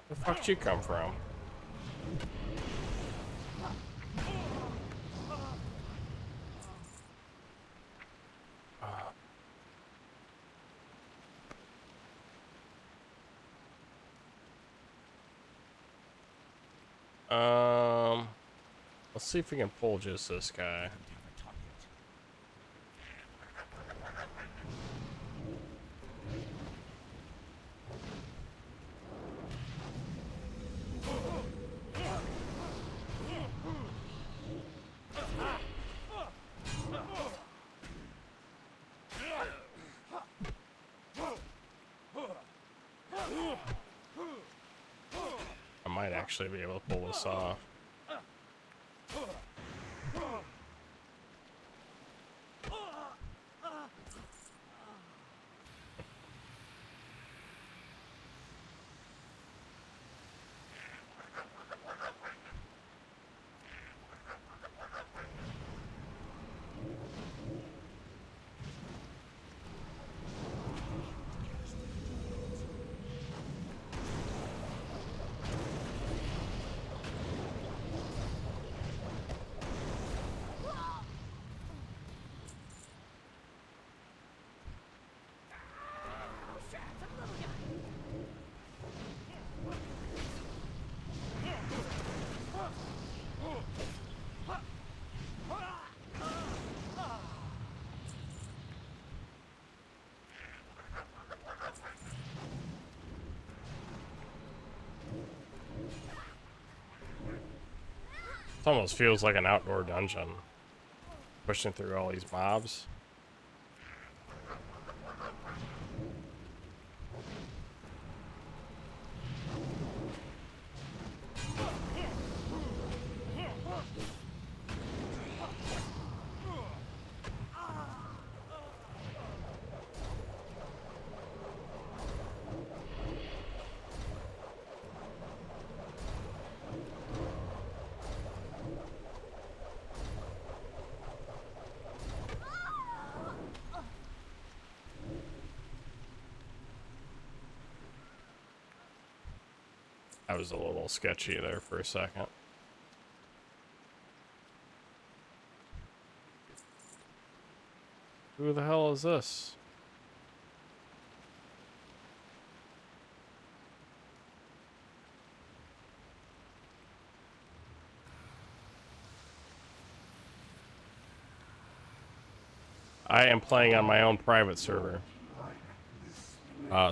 the fuck did you come from? Let's see if we can pull just this guy. I might actually be able to pull this off. It almost feels like an outdoor dungeon. Pushing through all these mobs. That was a little sketchy there for a second. Who the hell is this? I am playing on my own private server.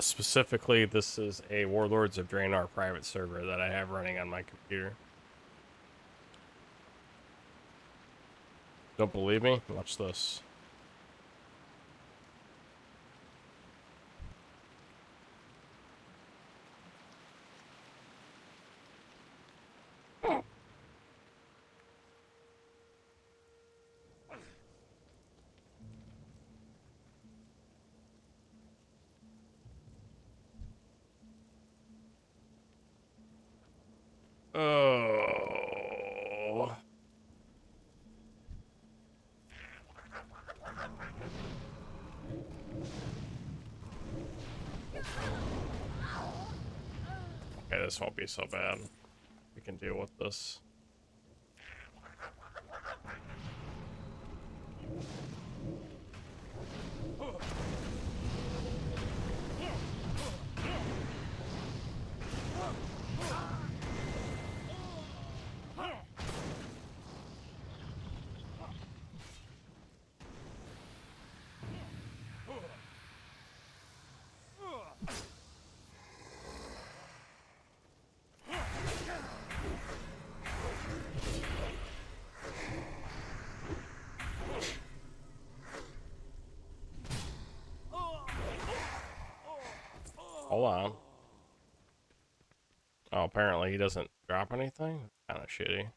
Specifically, this is a Warlords of Draenor private server that I have running on my computer. Don't believe me? Watch this. Oh. Okay, this won't be so bad. We can deal with this. Hold on. Oh, apparently he doesn't drop anything? Kind of shitty.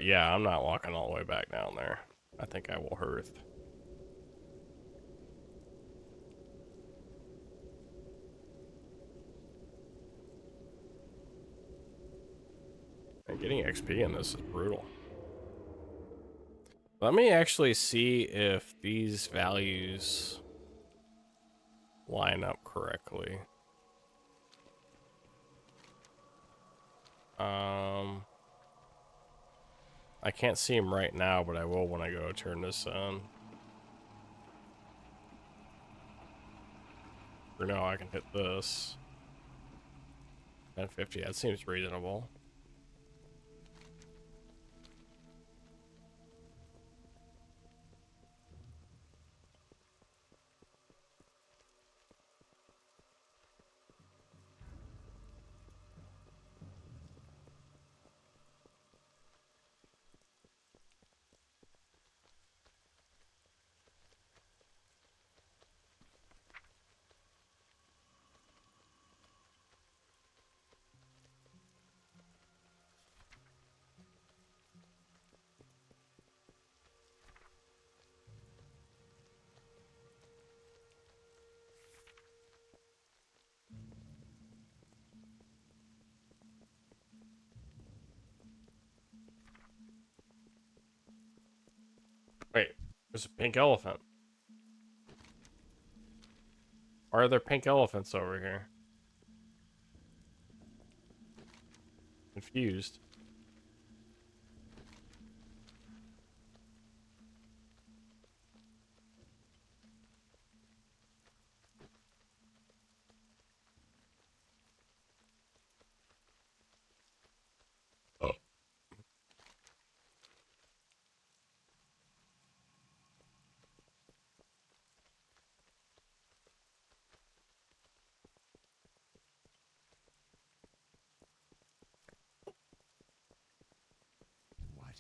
Yeah, I'm not walking all the way back down there. I think I will hearth. And getting XP in this is brutal. Let me actually see if these values line up correctly. I can't see them right now, but I will when I go turn this on. For now, I can hit this. 1050, that seems reasonable. Wait, there's a pink elephant. Why are there pink elephants over here? Confused. Oh.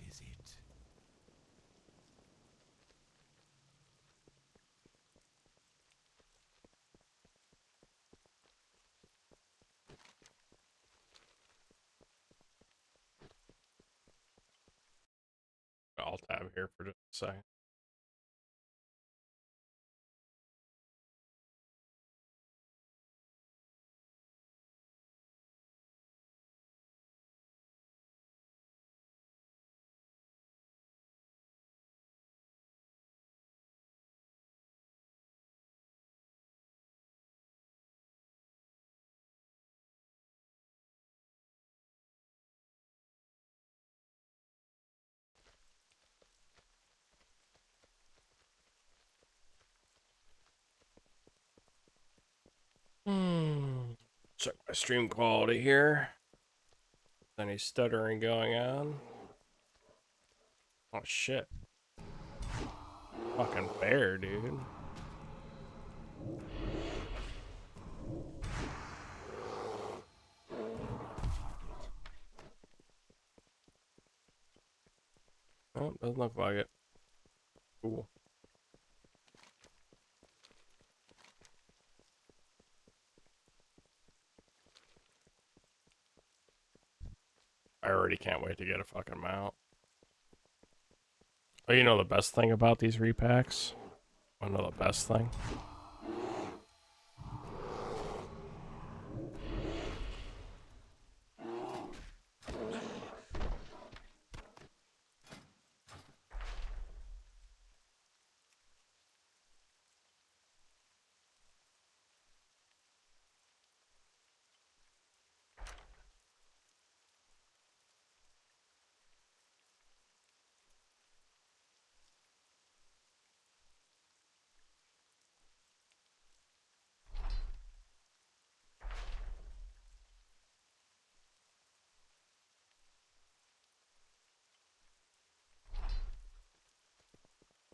is it? I'll tab here for just a second. Check my stream quality here. Any stuttering going on? Oh shit. Fucking bear, dude. Oh, doesn't look like it. Cool. I already can't wait to get a fucking mount. Oh, you know the best thing about these repacks? I know the best thing?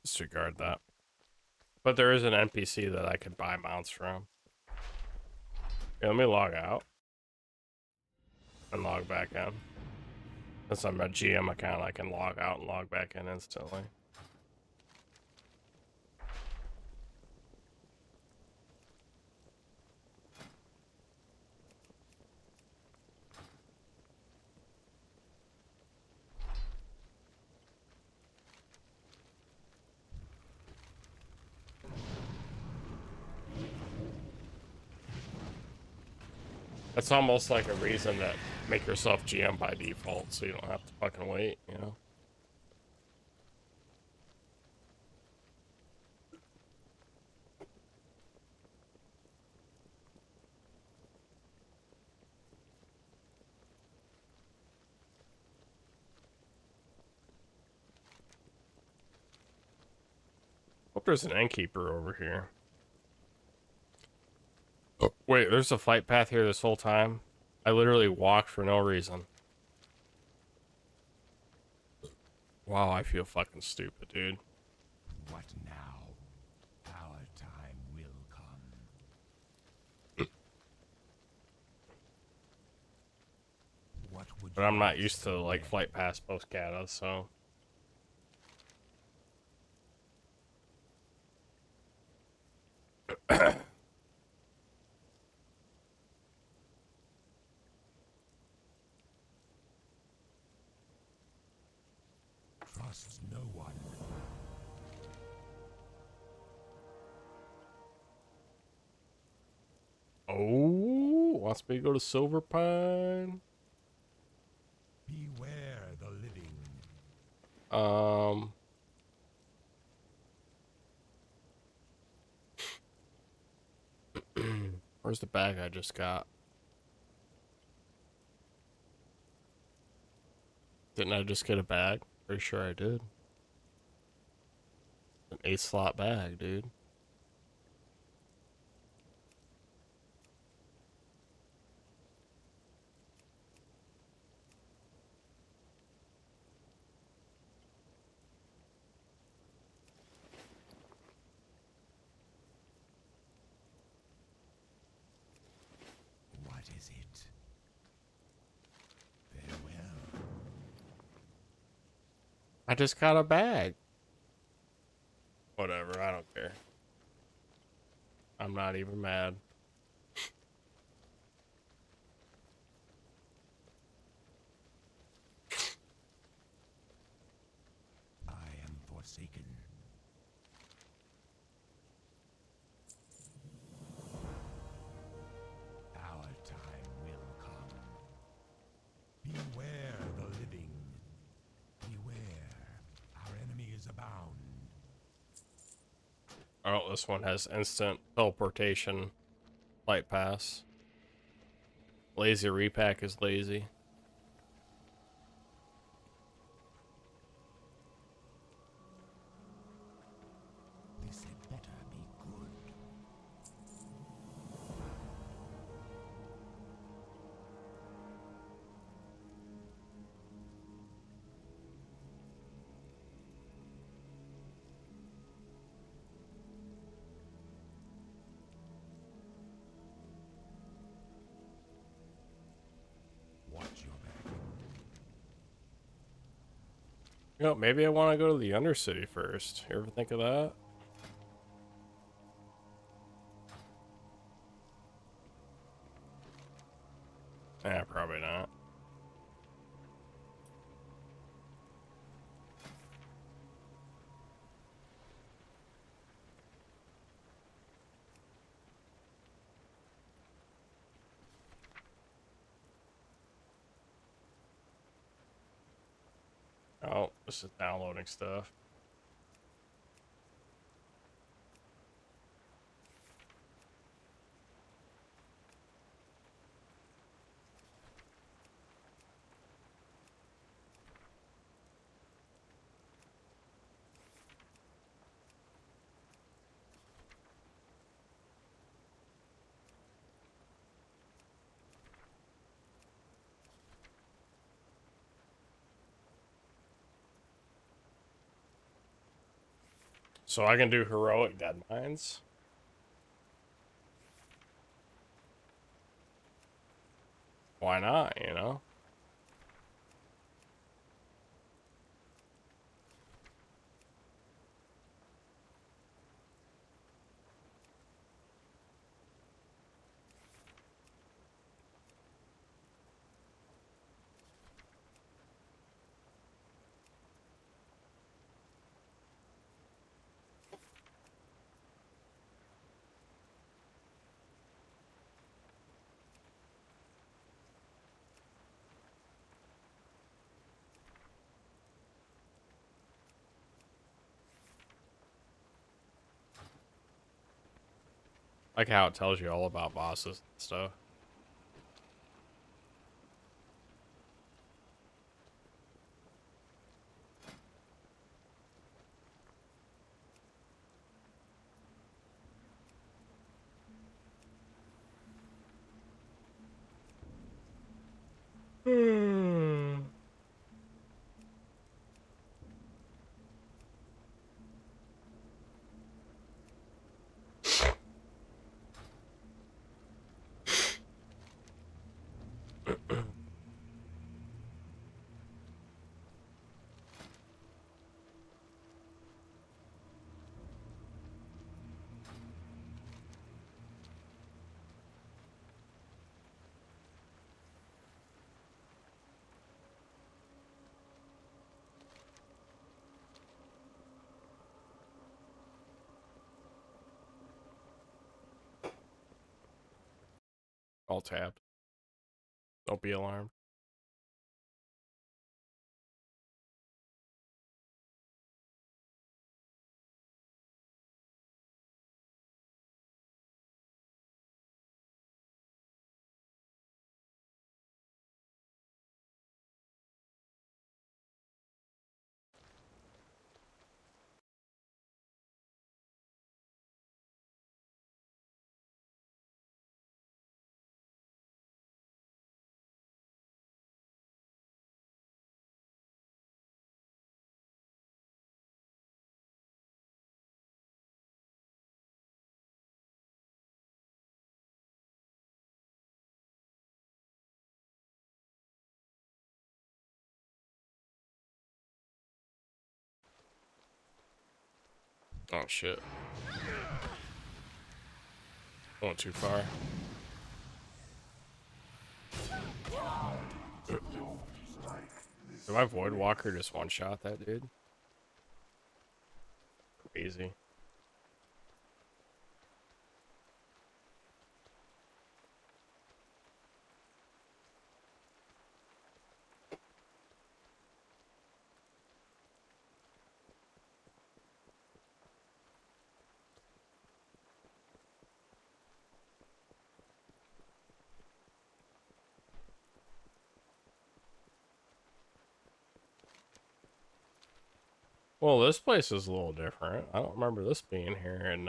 Disregard that. But there is an NPC that I could buy mounts from. Yeah, let me log out. And log back in. Since I'm a GM account, I can log out and log back in instantly. It's almost like a reason to make yourself GM by default, so you don't have to fucking wait, you know? Hope there's an innkeeper over here. Oh, wait, there's a flight path here this whole time? I literally walked for no reason. Wow, I feel fucking stupid, dude. What now? Our time will come. What would But you I'm not have used to, said like, then? flight past post cata, so... Trust no one. Oh, wants me to go to Silver Pine? Beware the living. Um... Where's the bag I just got? Didn't I just get a bag? Pretty sure I did. An 8-slot bag, dude. What is it? Farewell. I just got a bag. Whatever, I don't care. I'm not even mad. I am forsaken. Our time will come. Beware the living. Beware. Our enemies abound. Oh, this one has instant teleportation light pass. Lazy repack is lazy. This had better be good. Watch your back. You know, maybe I want to go to the Undercity first. You ever think of that? Probably not. Oh, this is downloading stuff. So I can do heroic dead mines. Why not, you know? Like how it tells you all about bosses and stuff. All tapped. Don't be alarmed. Oh shit. Went too far. Did my Void Walker just one-shot that dude? Crazy. Well, this place is a little different. I don't remember this being here in,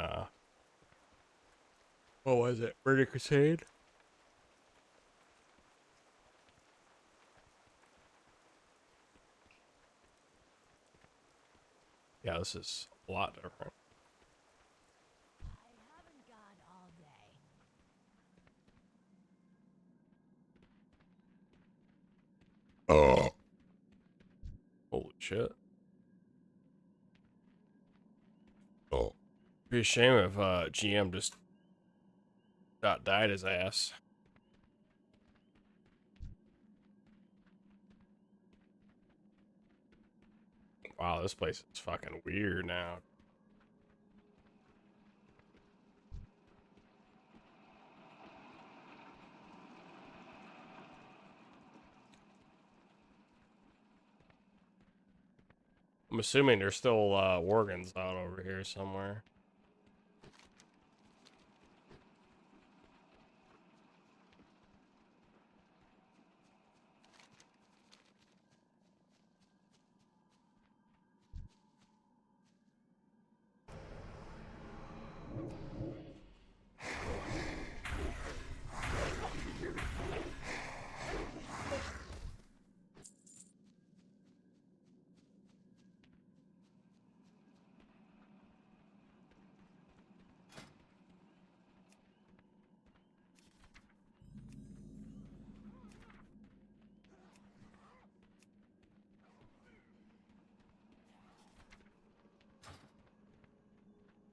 what was it? Murder Crusade? Yeah, this is a lot different. I haven't got all day. Oh. Holy shit. Oh. Be a shame if GM just died his ass. Wow, this place is fucking weird now. I'm assuming there's still Worgans out over here somewhere.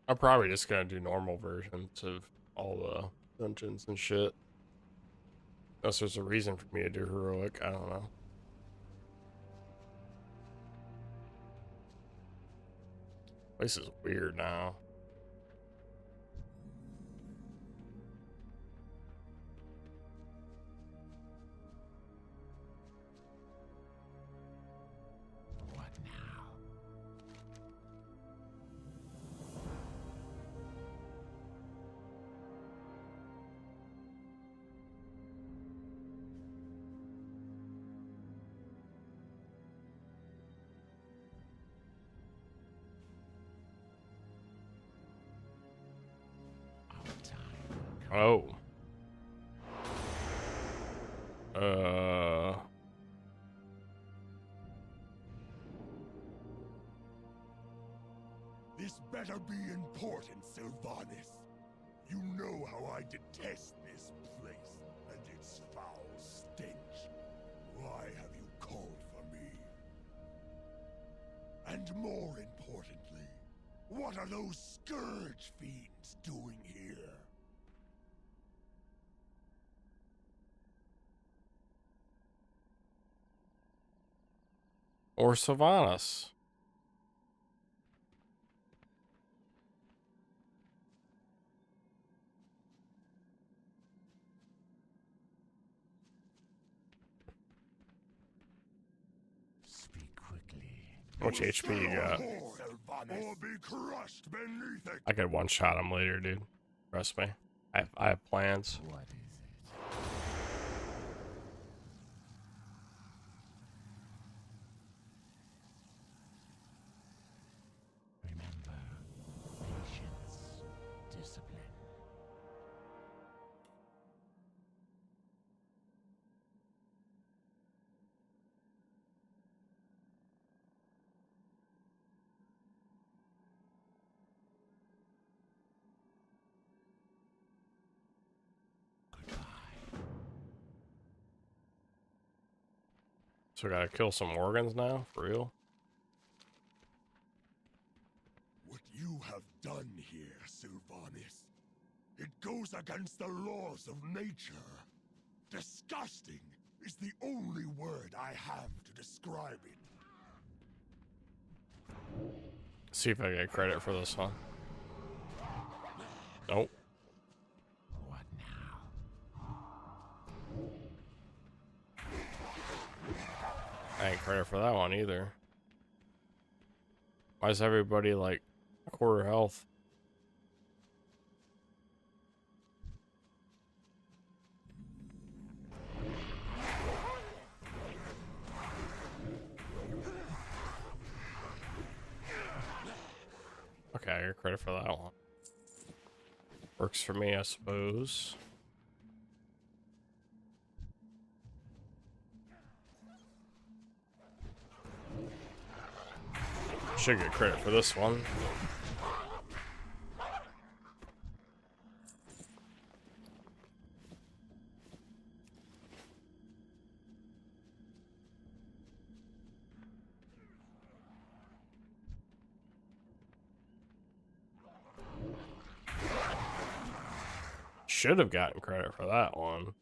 I'm probably just gonna do normal versions of all the dungeons and shit. Unless there's a reason for me to do heroic, I don't know. This is weird now. What now? Our time. Oh. This better be important, Sylvanas. You know how I detest this place and its foul stench. Why have you called for me? And more importantly, what are those scourge fiends doing here? Or Sylvanas. Speak quickly. How much HP you got? Or be crushed beneath it. I could one-shot him later, dude. Trust me. I have plans. What is it? Remember, patience, discipline. So I gotta kill some organs now? For real? What you have done here, Sylvanas? It goes against the laws of nature. Disgusting is the only word I have to describe it. See if I get credit for this one. Nope. What now? I ain't credit for that one either. Why is everybody like a quarter health? Okay, I get credit for that one. Works for me, I suppose. Should get credit for this one. Should have gotten credit for that one.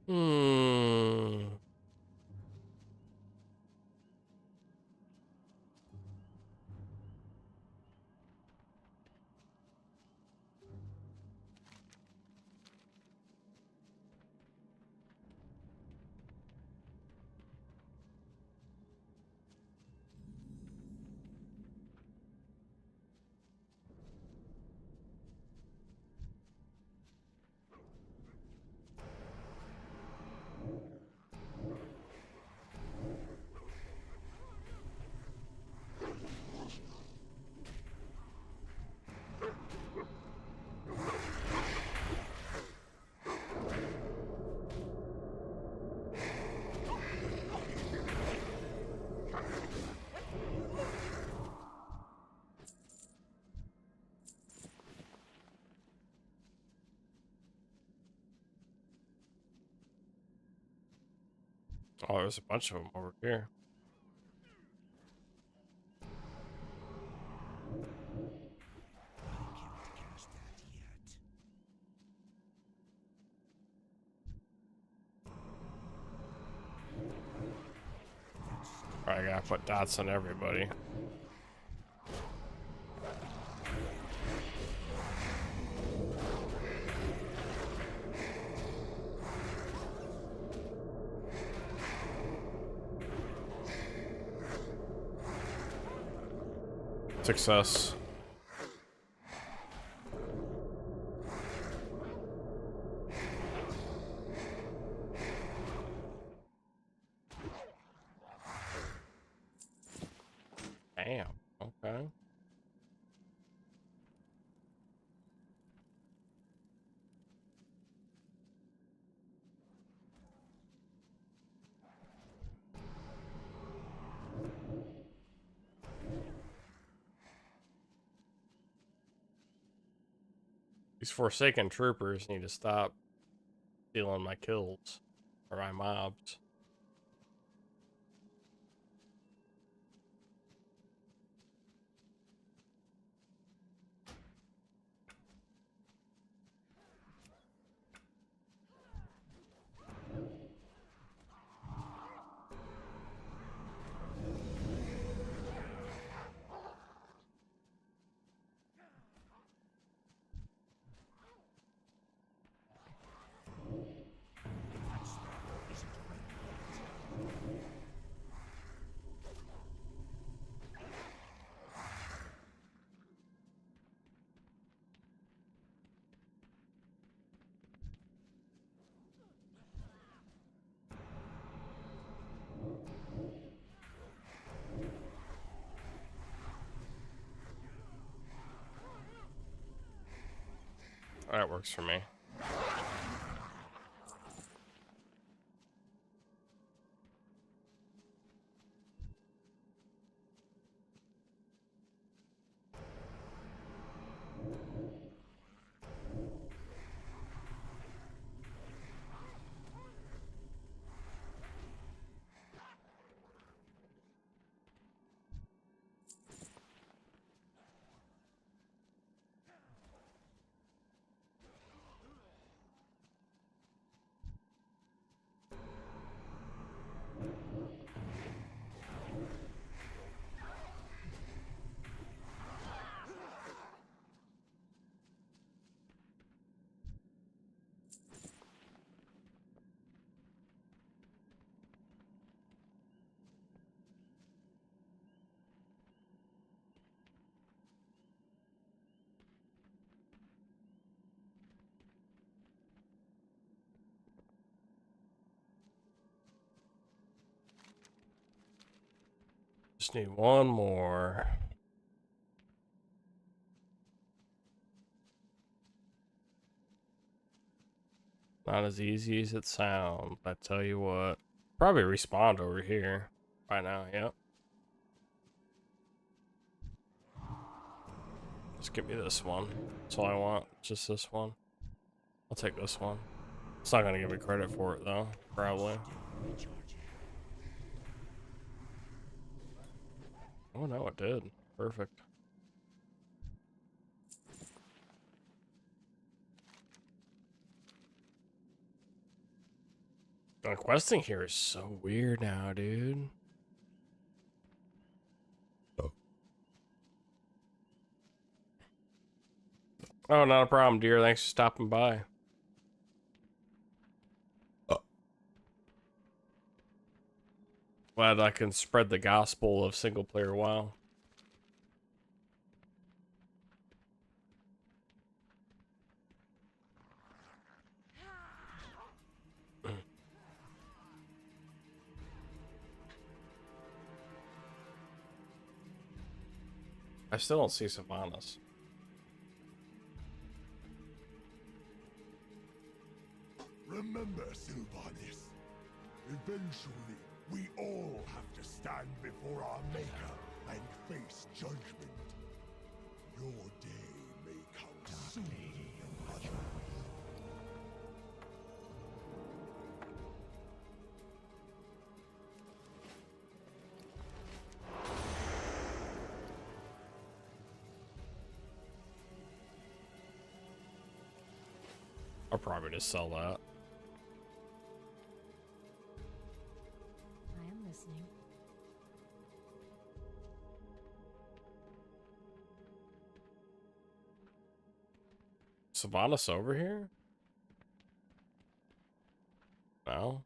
Hmm. Oh, there's a bunch of them over here. I can't cast that yet. Alright, I gotta put dots on everybody. Success. Damn. Okay. These Forsaken troopers need to stop stealing my kills or my mobs. That works for me. Just need one more. Not as easy as it sounds, I tell you what. Probably respawned over here by now, yep. Just give me this one. That's all I want, just this one. I'll take this one. It's not gonna give me credit for it though, probably. Oh no, it did. Perfect. The questing here is so weird now, dude. Oh, not a problem, dear. Thanks for stopping by. Glad I can spread the gospel of single player WoW. I still don't see Sylvanas. Remember, Sylvanas, eventually we all have to stand before our Maker and face judgment. Your day may come soon, others. I'll probably just sell that. I am listening. Sylvanas over here? No.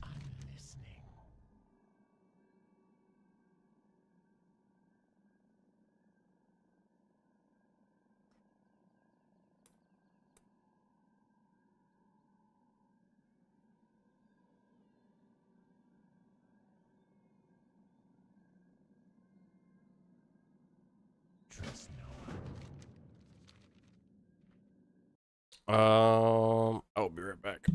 I'm listening. Trust no one. I'll be right back.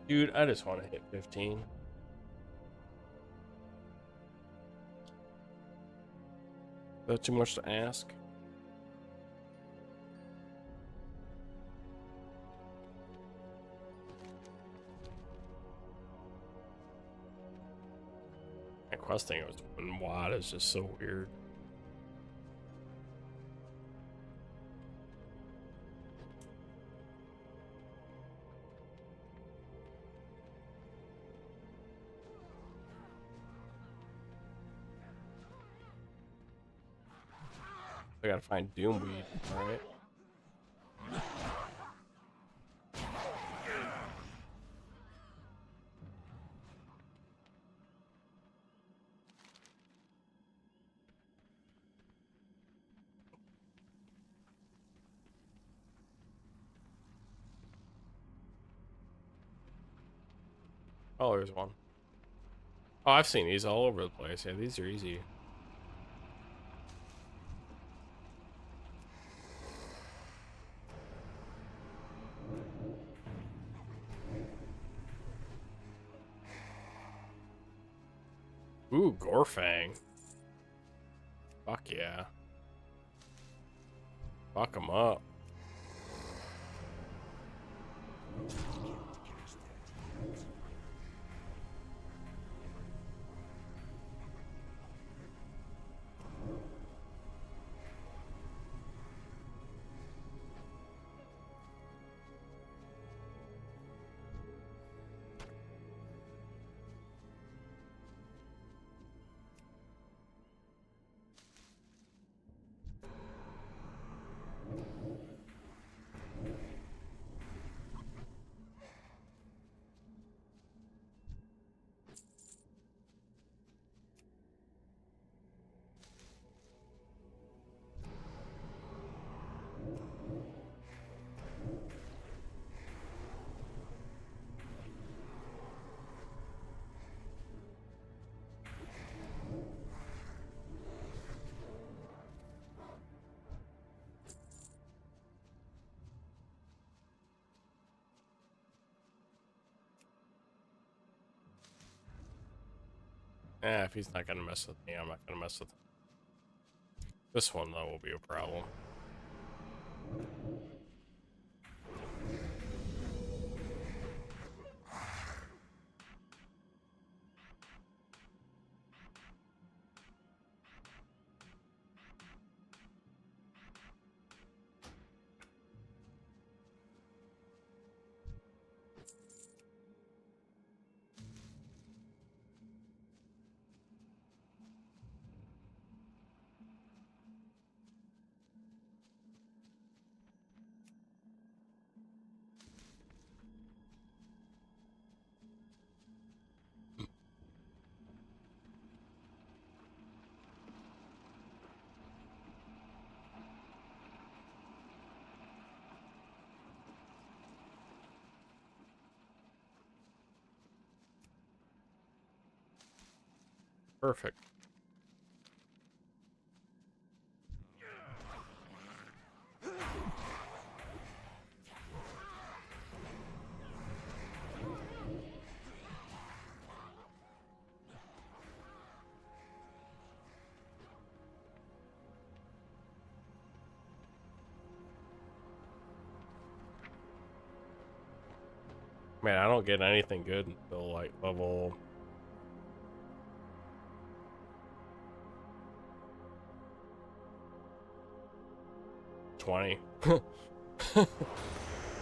Dude, I just want to hit 15. Is that too much to ask? That quest thing was in WAD is just so weird. I gotta find Doomweed. Alright. Oh, there's one. Oh, I've seen these all over the place. Yeah, these are easy. Ooh, Gorfang. Fuck yeah. Fuck him up. Eh, if he's not gonna mess with me, I'm not gonna mess with him. This one, though, will be a problem. Perfect. Man, I don't get anything good until like level 20.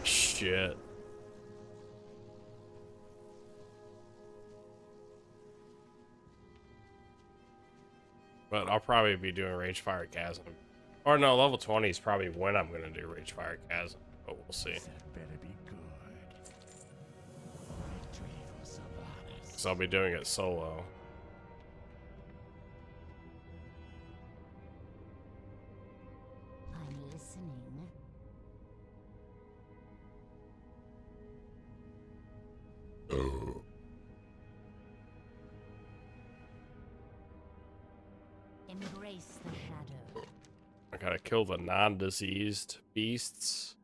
Shit. But I'll probably be doing Ragefire Chasm. Or no, level 20 is probably when I'm gonna do Ragefire Chasm, but we'll see. That better be good. Victory for Sylvanas. So I'll be doing it solo. I'm listening. Embrace the shadow. I gotta kill the non-diseased beasts.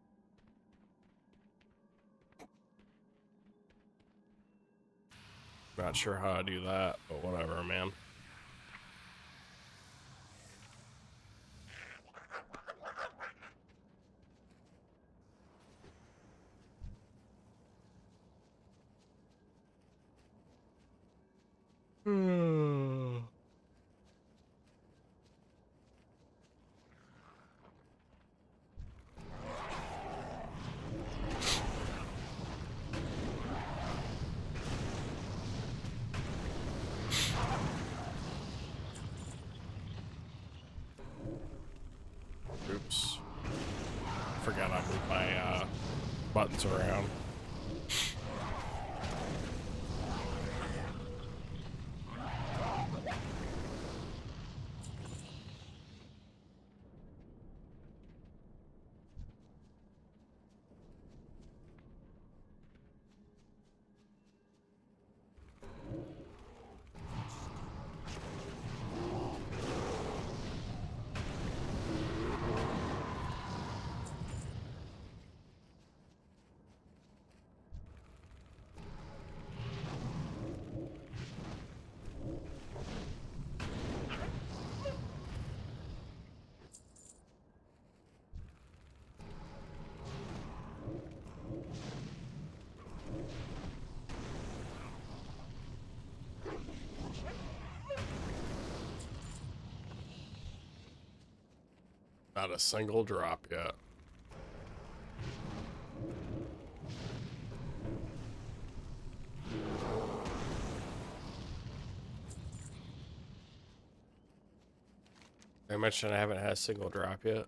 Not sure how to do that, but whatever, man. Oops. Forgot I moved my buttons around. Not a single drop yet. I mentioned I haven't had a single drop yet.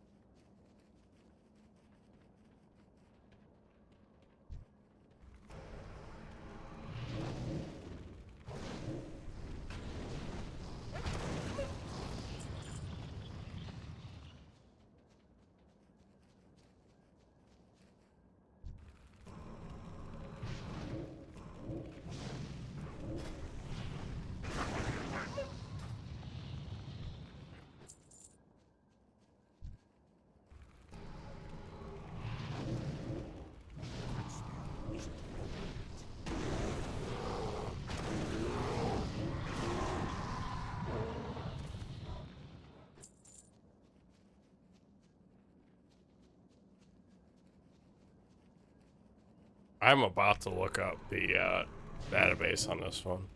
I'm about to look up the database on this one.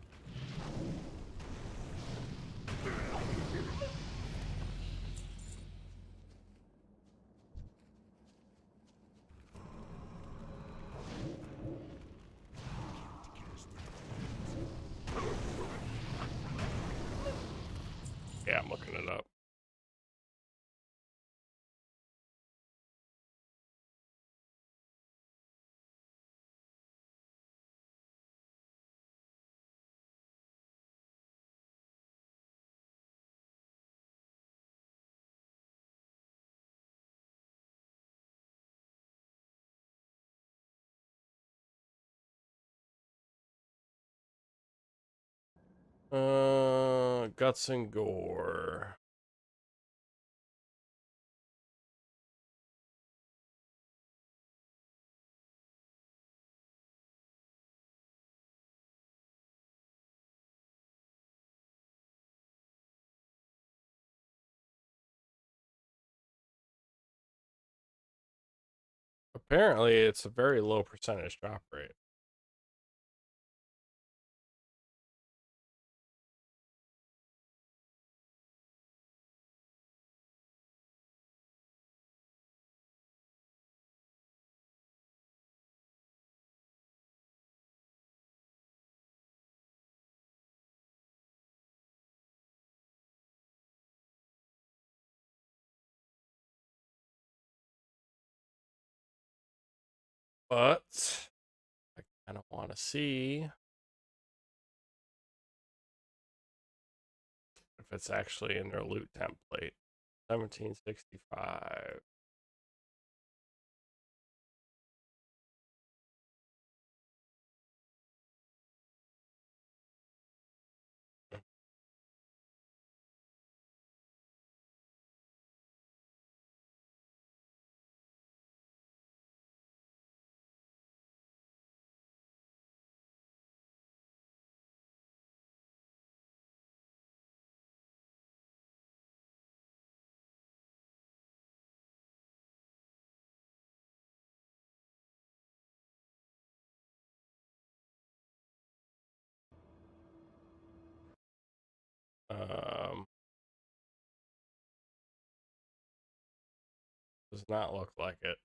Yeah, I'm looking it up. Guts and gore. Apparently, it's a very low percentage drop rate. But I kind of want to see if it's actually in their loot template. 1765. not look like it.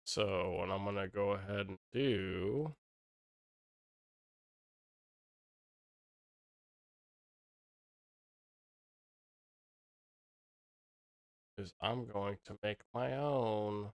So what I'm gonna go ahead and do is I'm going to make my own.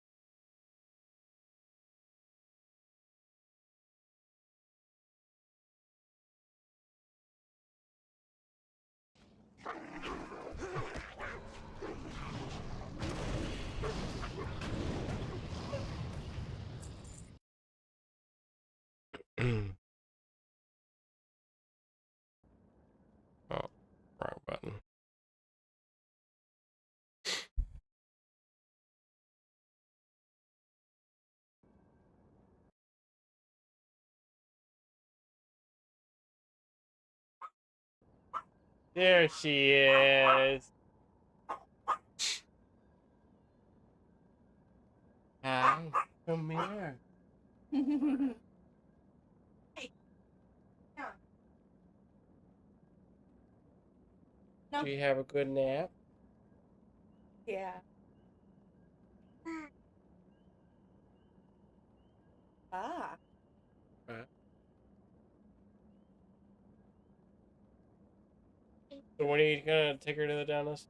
Oh, wrong button. There she is. Hi, come here. No. Do you have a good nap? Yeah. Ah. So when are you gonna take her to the dentist?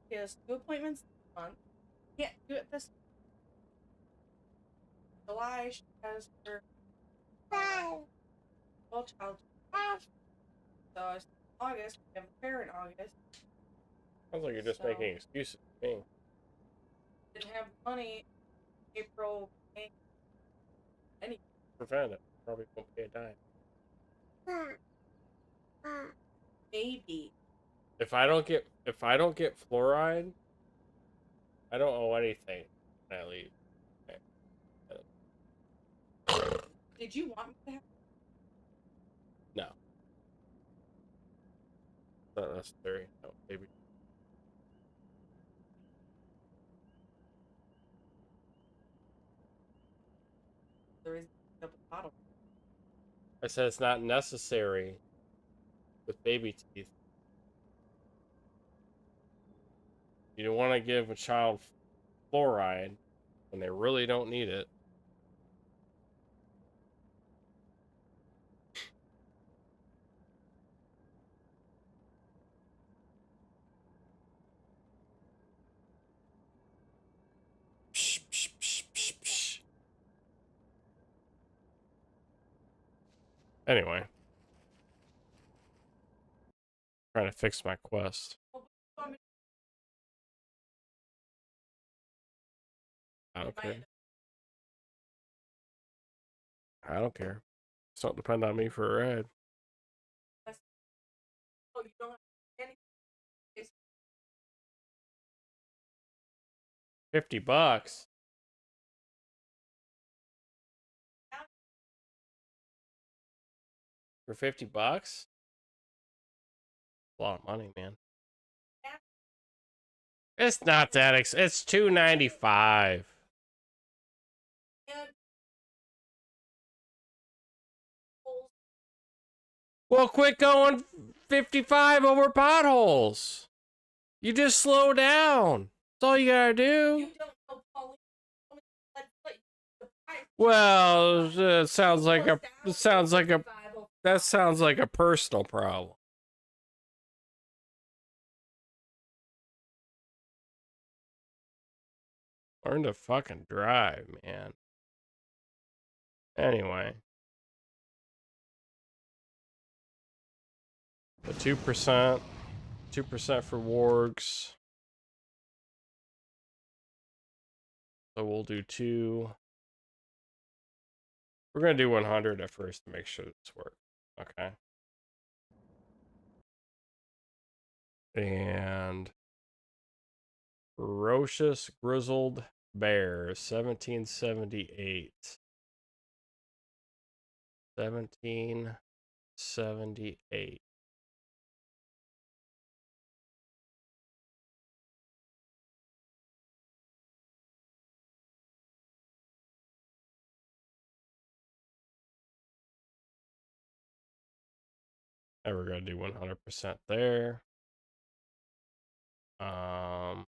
She has 2 appointments this month. Can't do it this July. She has her full child off. So it's August. We have a fair in August. Sounds like you're just So- making excuses for me. Didn't have money. April, May, any Prevent it. Probably won't pay a dime. maybe. If I don't get fluoride, I don't owe anything when I leave. Did you want me to have? No. Not necessary. No, maybe. The reason I picked up a bottle. I said it's not necessary with baby teeth. You don't want to give a child fluoride when they really don't need it. Psh, psh, psh, psh, psh. Anyway, trying to fix my quest. I don't care. I don't care. Just don't depend on me for a ride. Oh, you don't have any. $50 for $50. A lot of money, man. It's not that it's $2.95. Well, quit going 55 over potholes. You just slow down. That's all you gotta do. You don't know Pauline. Well, it sounds like that sounds like a personal problem. Learn to fucking drive, man. Anyway. The 2%. 2% for wargs. So we'll do 2. We're gonna do 100 at first to make sure this works. Okay. And ferocious grizzled bear, 1778. 1778. And we're gonna do 100% there. Um,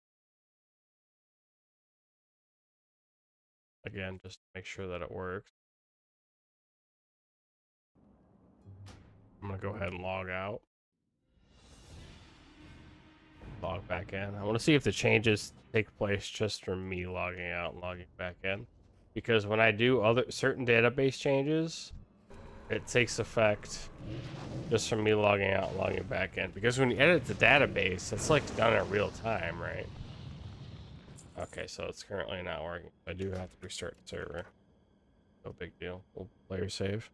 Again, just to make sure that it works. I'm gonna go ahead and log out. Log back in. I want to see if the changes take place just from me logging out and logging back in. Because when I do other certain database changes, it takes effect just from me logging out and logging back in. Because when you edit the database, it's like done in real time, right? Okay, so it's currently not working. I do have to restart the server. No big deal. We'll player save.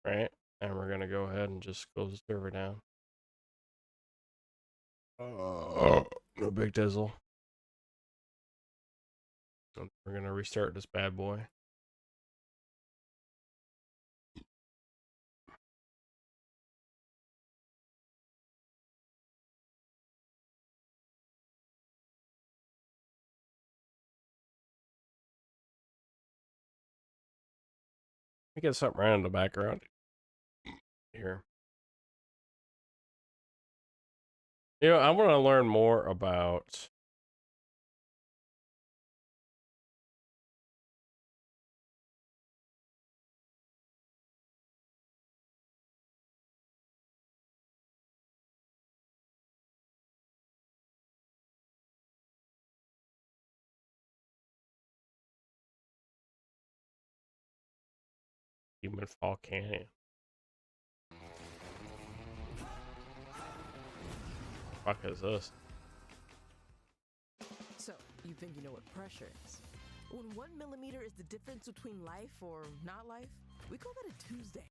Right? And we're gonna go ahead and just close the server down. No big dizzle. We're gonna restart this bad boy. Let me get something running in the background here. You know, I want to learn more about Human Fall Canyon. Fuck is this? So, you think you know what pressure is? When 1 millimeter is the difference between life or not life, we call that a Tuesday.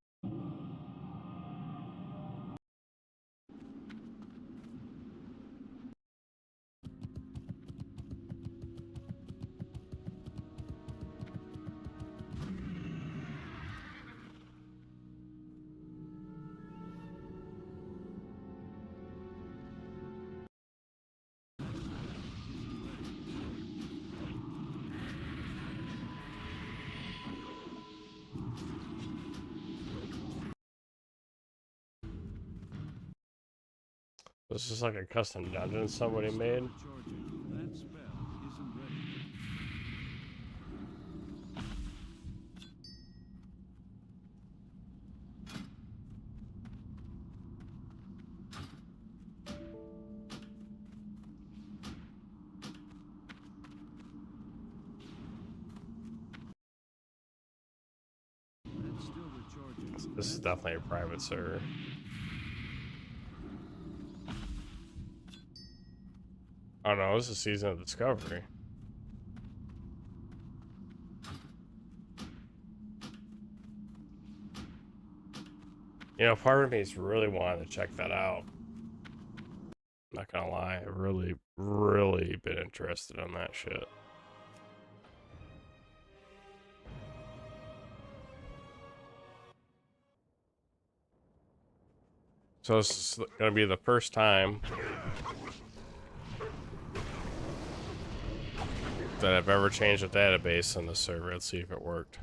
This is like a custom dungeon somebody made. That spell isn't ready. That's still recharging. This is definitely a private server. Oh no, this is Season of Discovery. You know, part of me's really wanted to check that out. Not gonna lie, I've really been interested in that shit. So this is gonna be the first time that I've ever changed a database on the server. Let's see if it worked.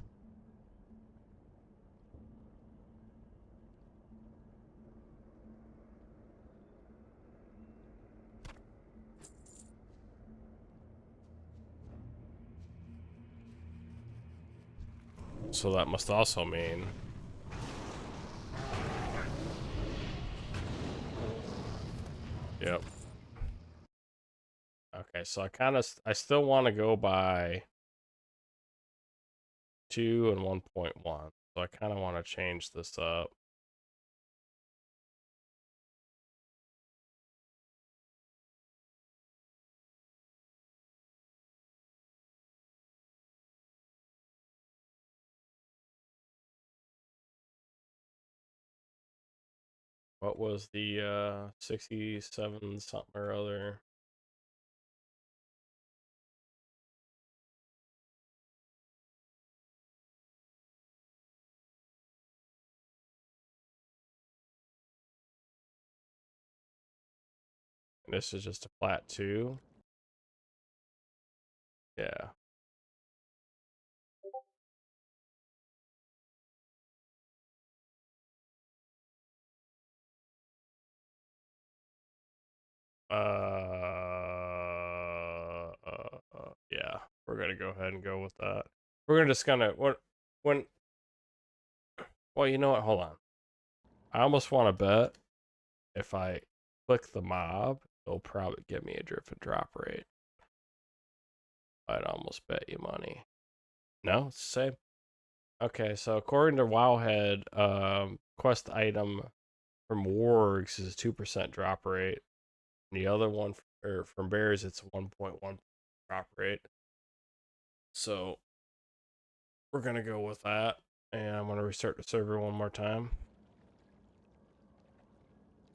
So that must also mean yep. Okay, so I still want to go by 2 and 1.1. So I kind of want to change this up. What was the 67 something or other? And this is just a plat 2. Yeah. Yeah, we're gonna go ahead and go with that. We're gonna just gonna when. Well, you know what? Hold on. I almost want to bet if I click the mob, it'll probably give me a drift and drop rate. I'd almost bet you money. No, it's the same. Okay, so according to Wowhead, quest item from Wargs is 2% drop rate. And the other one from Bears, it's 1.1 drop rate. So we're gonna go with that, and I'm gonna restart the server one more time.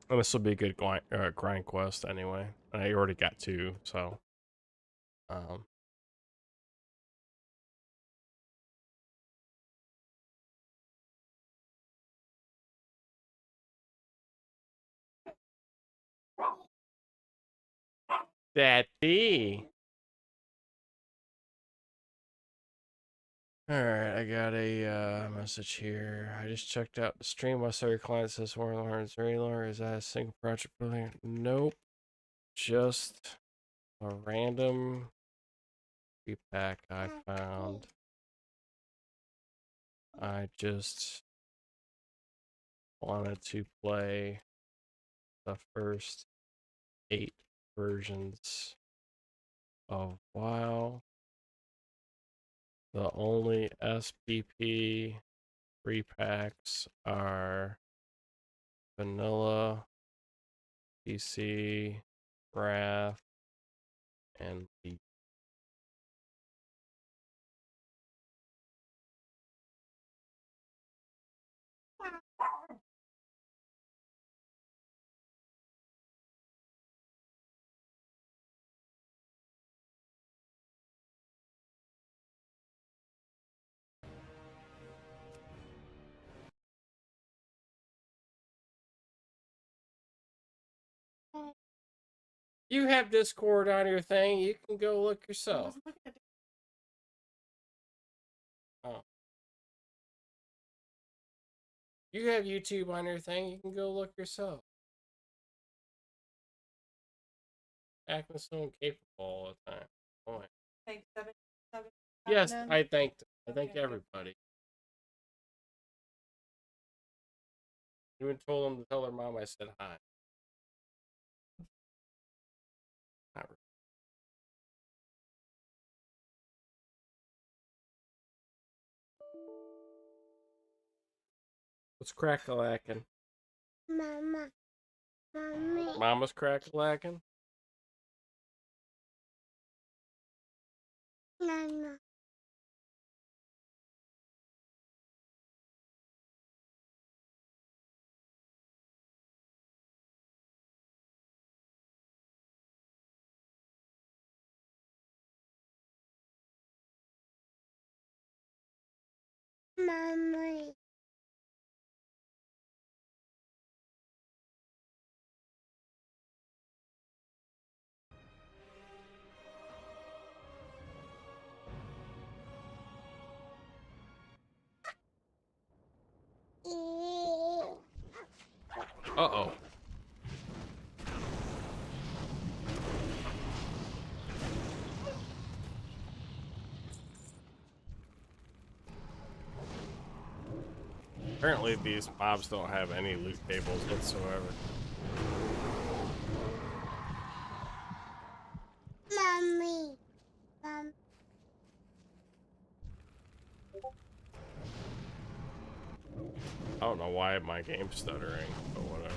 And this will be a good grind quest anyway. I already got 2, so um. Daddy. Alright, I got a message here. I just checked out the stream. West every client says Warlords Raylor. Is that a single project building? Nope. Just a random repack I found. I just wanted to play the first 8 versions of WoW. The only SPP repacks are Vanilla, PC, Wrath, and Leap. You have Discord on your thing. You can go look yourself. Oh. You have YouTube on your thing. You can go look yourself. Acting so incapable all the time. Boy. Thank 7. Yes, I thanked everybody. Even told them to tell their mom I said hi. Not really. What's crack-a-lackin'? Mama. Mommy. Mama's crack-a-lackin'? Nana. Mommy. Uh-oh. Apparently these mobs don't have any loot tables whatsoever. Mommy. I don't know why my game's stuttering, but whatever.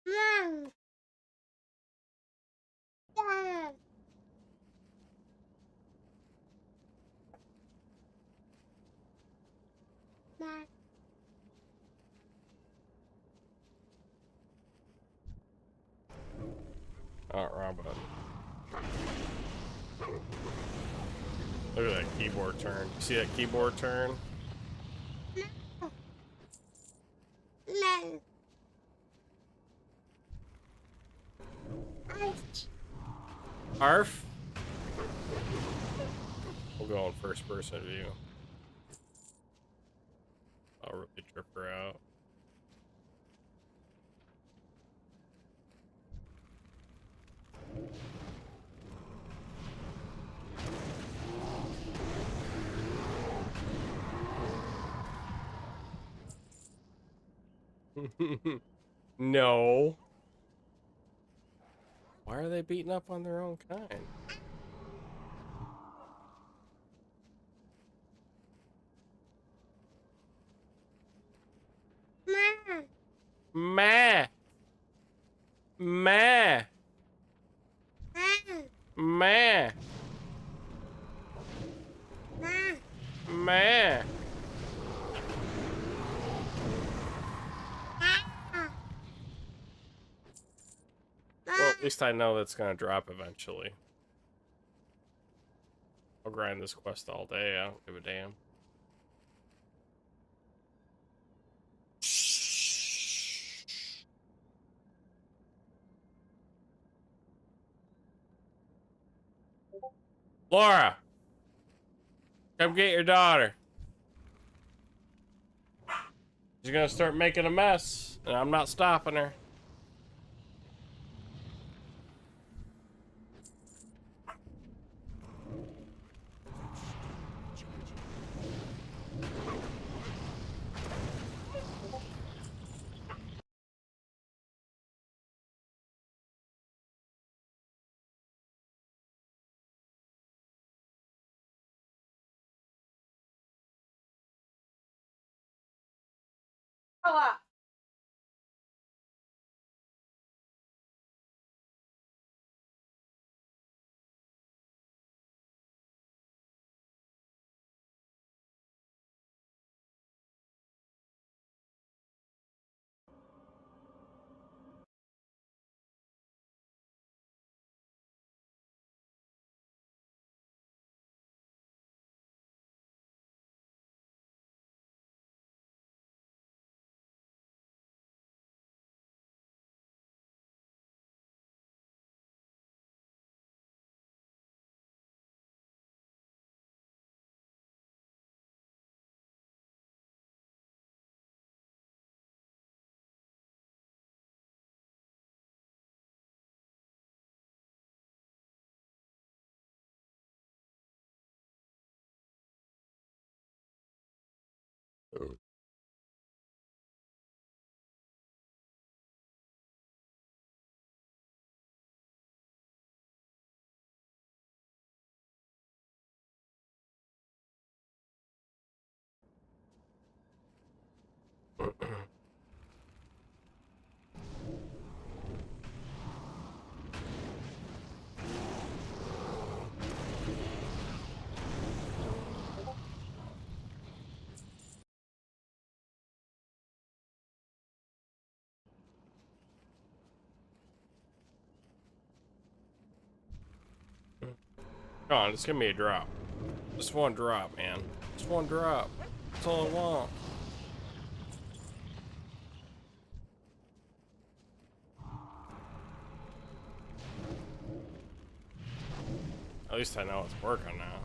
Mom. Dad. Dad. Oh, wrong button. Look at that keyboard turn. See that keyboard turn? No. Arf? We'll go on first person view. I'll really trip her out. No. Why are they beating up on their own kind? Ma. Meh. Meh. Ma. Meh. Ma. Meh. Well, at least I know that's gonna drop eventually. I'll grind this quest all day. I don't give a damn. Laura, come get your daughter. She's gonna start making a mess, and I'm not stopping her. Ah, Come on, just give me a drop. Just one drop, man. Just one drop. That's all I want. At least I know it's working now.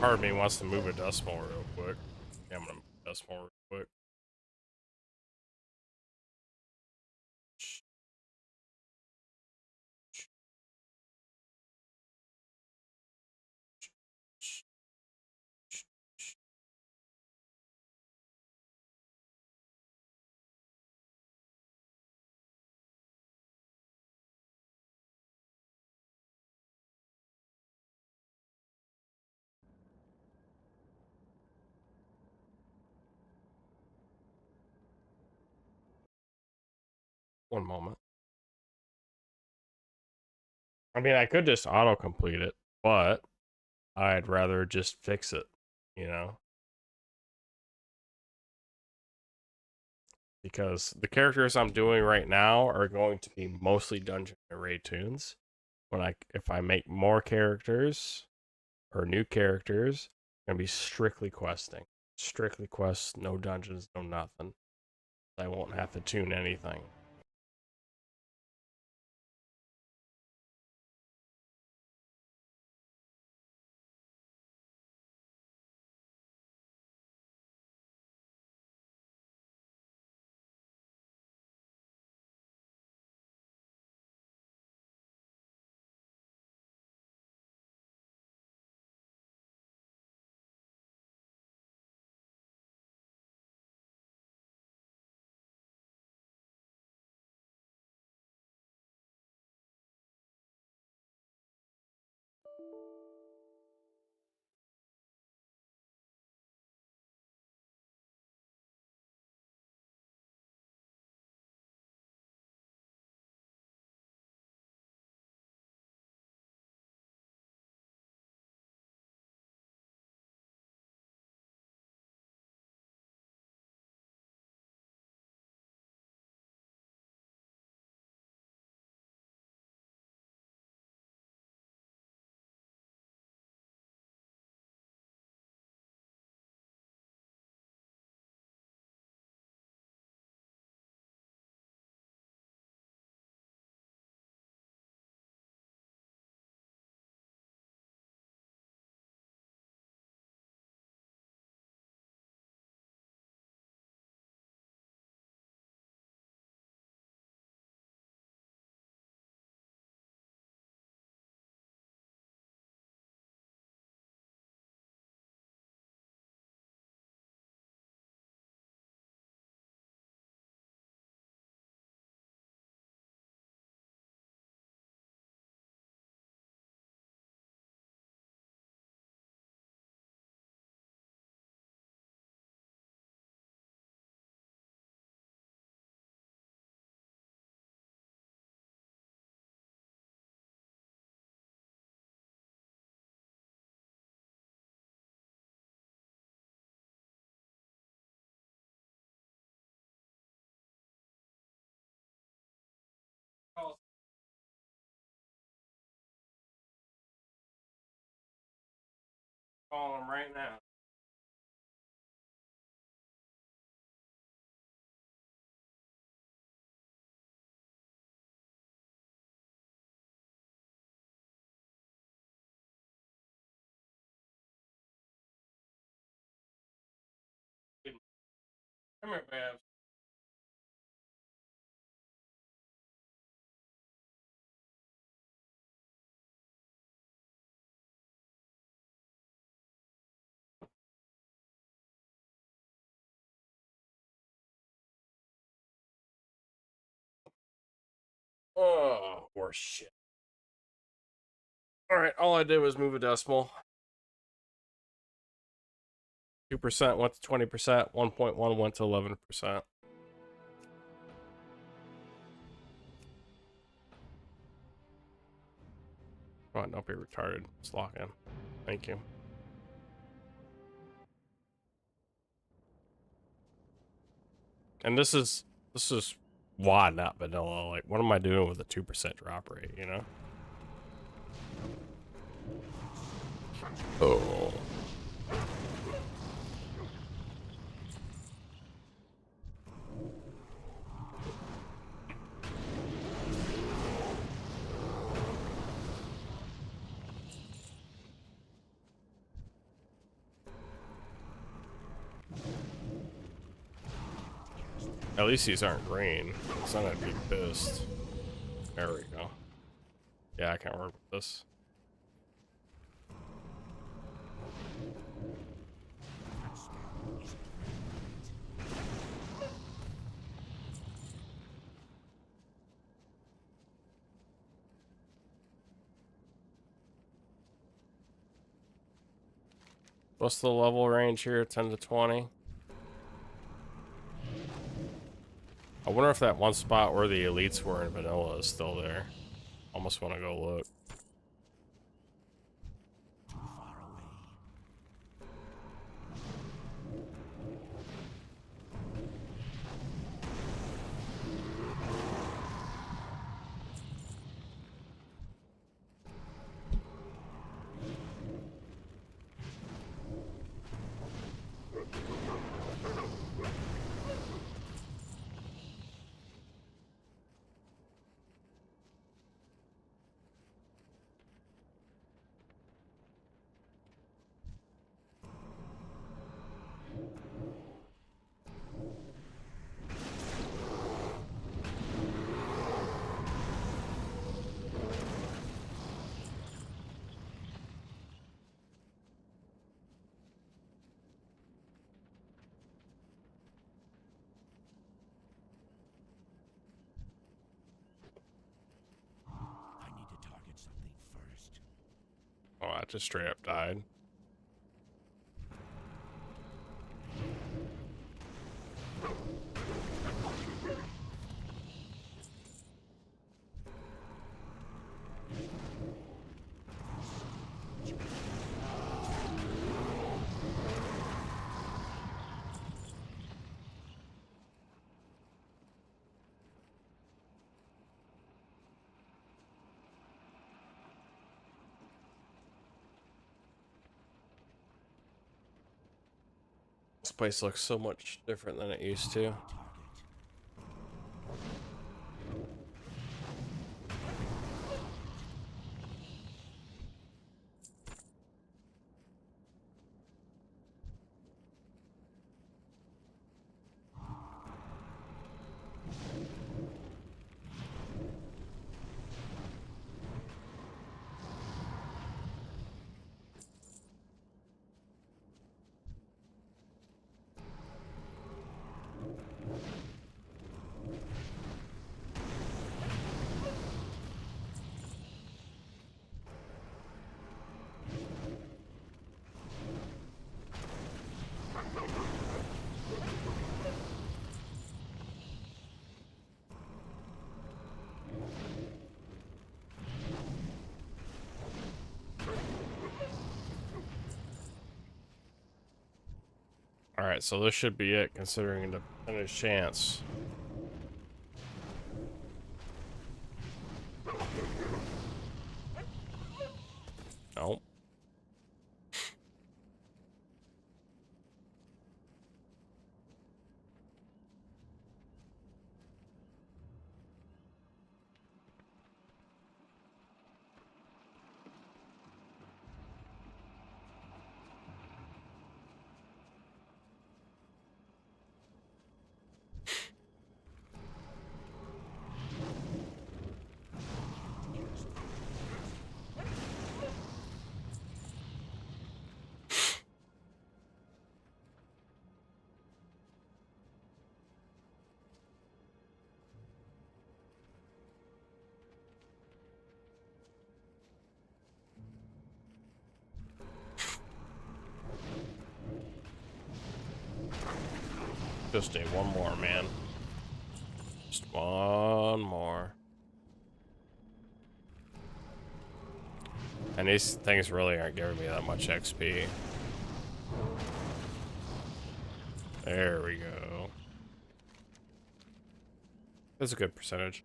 Part of me wants to move a decimal real quick. Yeah, I'm gonna move a decimal real quick. One moment. I mean, I could just auto-complete it, but I'd rather just fix it, you know? Because the characters I'm doing right now are going to be mostly dungeon and raid tunes. If I make more characters or new characters, gonna be strictly questing. Strictly quests, no dungeons, no nothing. I won't have to tune anything. Call him right now. Come here, Babs. Oh, horse shit. All right, all I did was move a decimal. 2% went to 20%. 1.1 went to 11%. Come on, don't be retarded. Let's lock in. Thank you. And this is WOD, not vanilla. Like, what am I doing with a 2% drop rate, you know? Oh. At least these aren't green. So I'm gonna be pissed. There we go. Yeah, I can't work with this. What's the level range here? 10 to 20? I wonder if that one spot where the elites were in vanilla is still there. Almost want to go look. Too far away. I need to target something first. Oh, I just straight up died. This place looks so much different than it used to. Target. Alright, so this should be it, considering the percentage chance. Nope. Just need one more, man. Just one more. And these things really aren't giving me that much XP. There we go. That's a good percentage.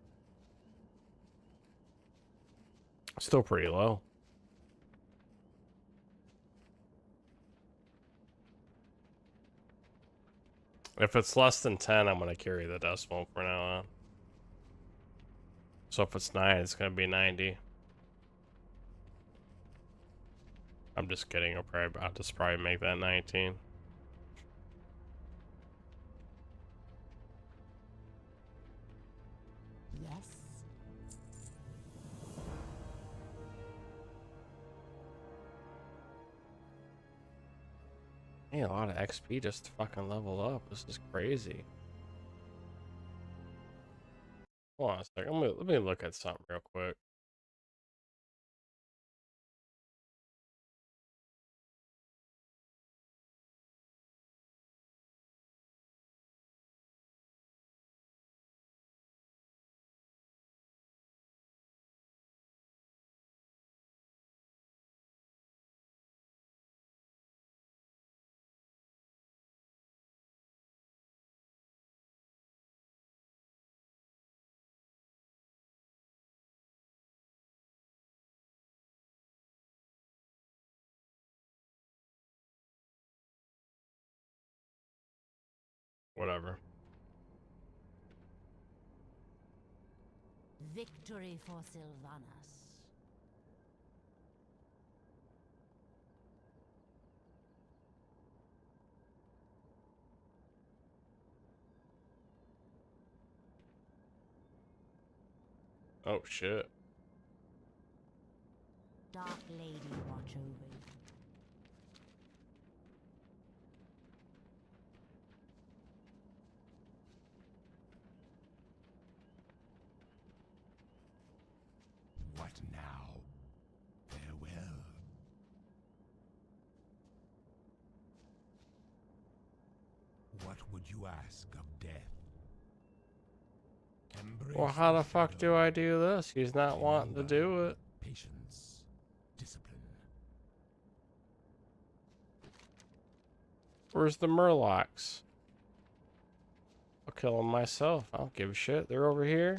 Still pretty low. If it's less than 10, I'm going to carry the decimal for now on. So if it's 9, it's going to be 90. I'm just kidding. I'll just probably make that 19. Yes. Hey, a lot of XP just to fucking level up. This is crazy. Hold on a second. Let me look at something real quick. Whatever. Victory for Sylvanas. Oh shit. Dark Lady watch over you. What now? Farewell. What would you ask of death? Well, Embrace how the the fuck do shadow. I do this? He's not wanting to do it. Patience, discipline. Where's the Murlocs? I'll kill them myself. I don't give a shit. They're over here.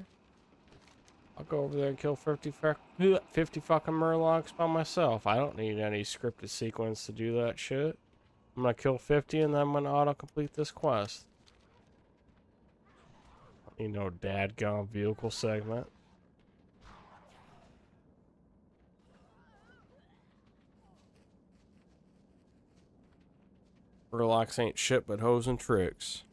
I'll go over there and kill 50 fucking Murlocs by myself. I don't need any scripted sequence to do that shit. I'm gonna kill 50 and then I'm gonna auto-complete this quest. You know, dadgum vehicle segment. Murlocs ain't shit but hoes and tricks.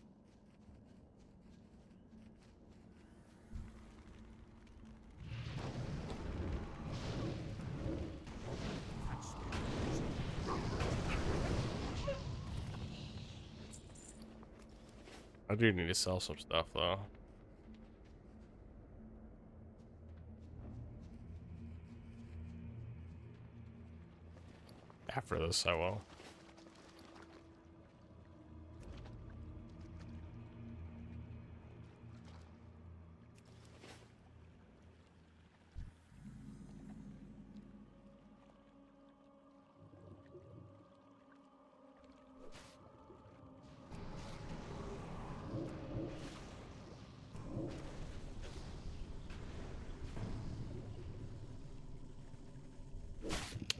I do need to sell some stuff though. After this, I will.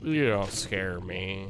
You don't scare me.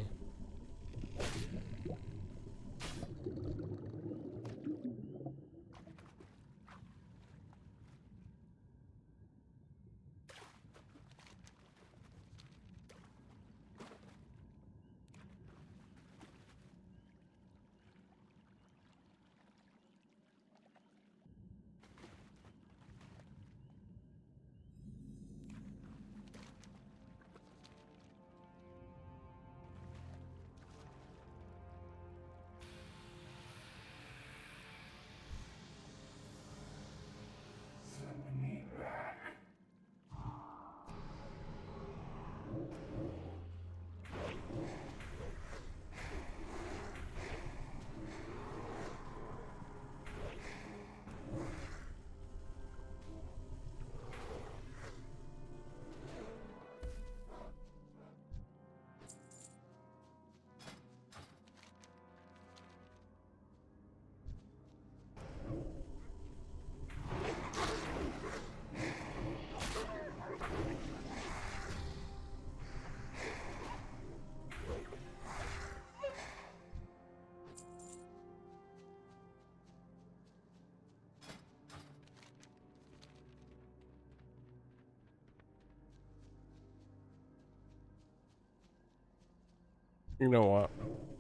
You know what?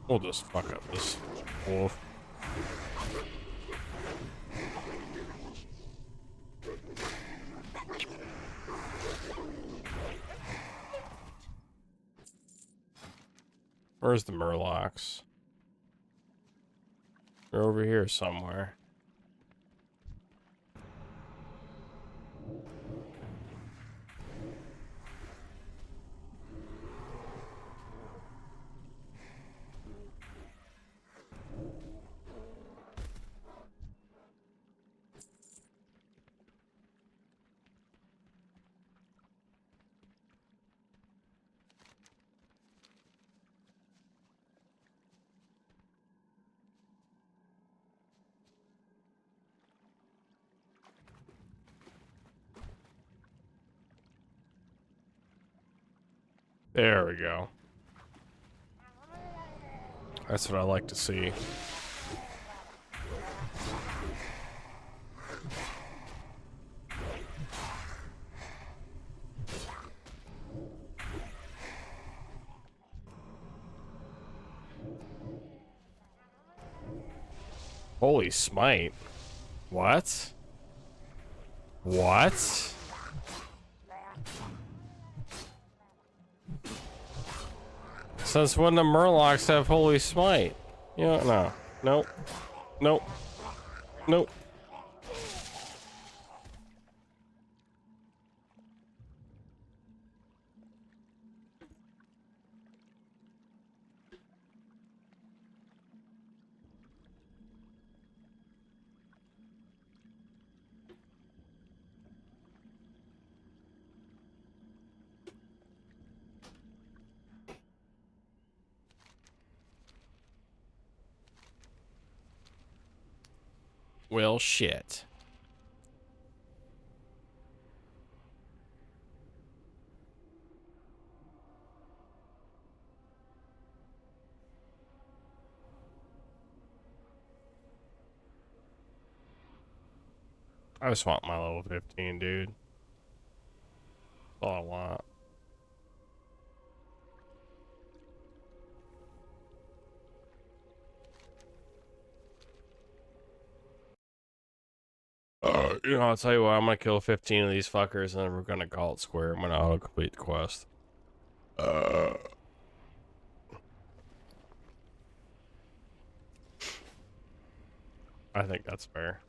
We'll just fuck up this wolf. Where's the Murlocs? They're over here somewhere. There we go. That's what I like to see. Holy smite. What? What? Since when the Murlocs have Holy Smite? You know, no. Nope. Nope. Nope. Well, shit. I just want my level 15, dude. That's all I want. You know, I'll tell you what, I'm gonna kill 15 of these fuckers and then we're gonna call it square. I'm gonna auto-complete the quest. I think that's fair.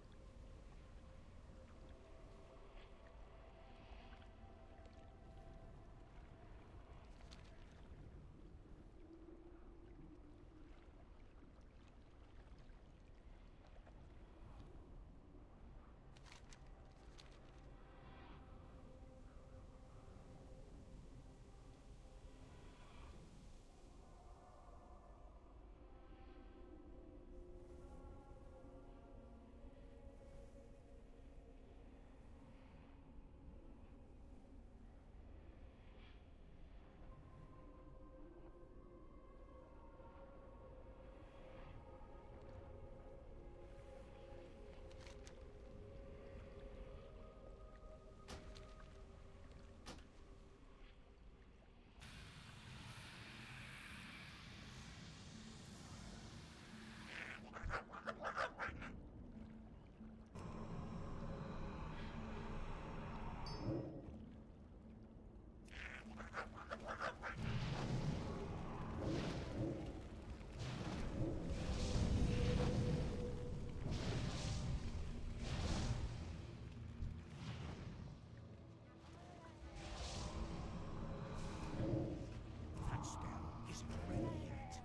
That spell isn't ready yet.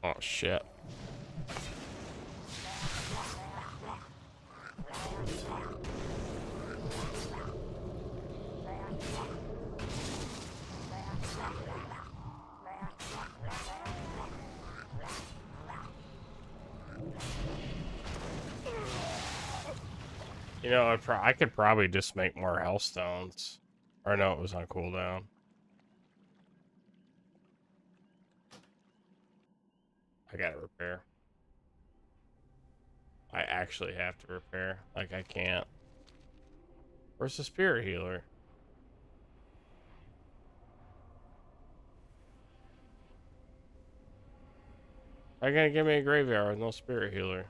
Oh, shit. You know, I could probably just make more health stones. Or no, it was on cooldown. I gotta repair. I actually have to repair. Like, I can't. Where's the spirit healer? How you gonna give me a graveyard with no spirit healer?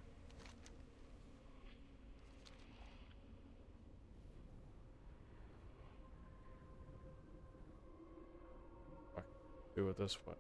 Fuck, do it this way.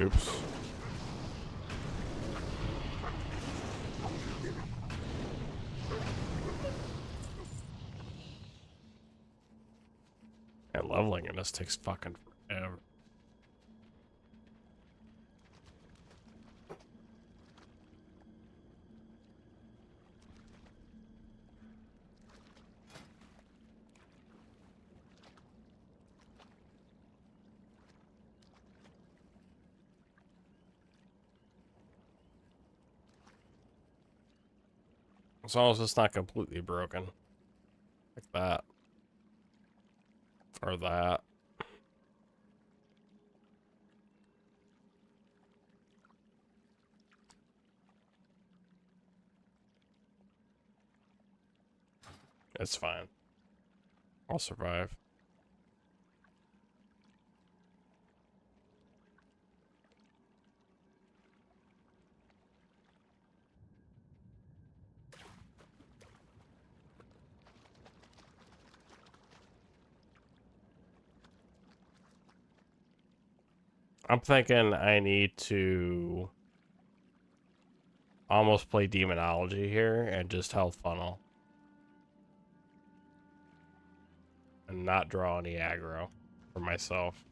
Oops. And leveling in this takes fucking forever. As long as it's not completely broken. Like that. Or that. It's fine. I'll survive. I'm thinking I need to almost play Demonology here and just health funnel. And not draw any aggro for myself.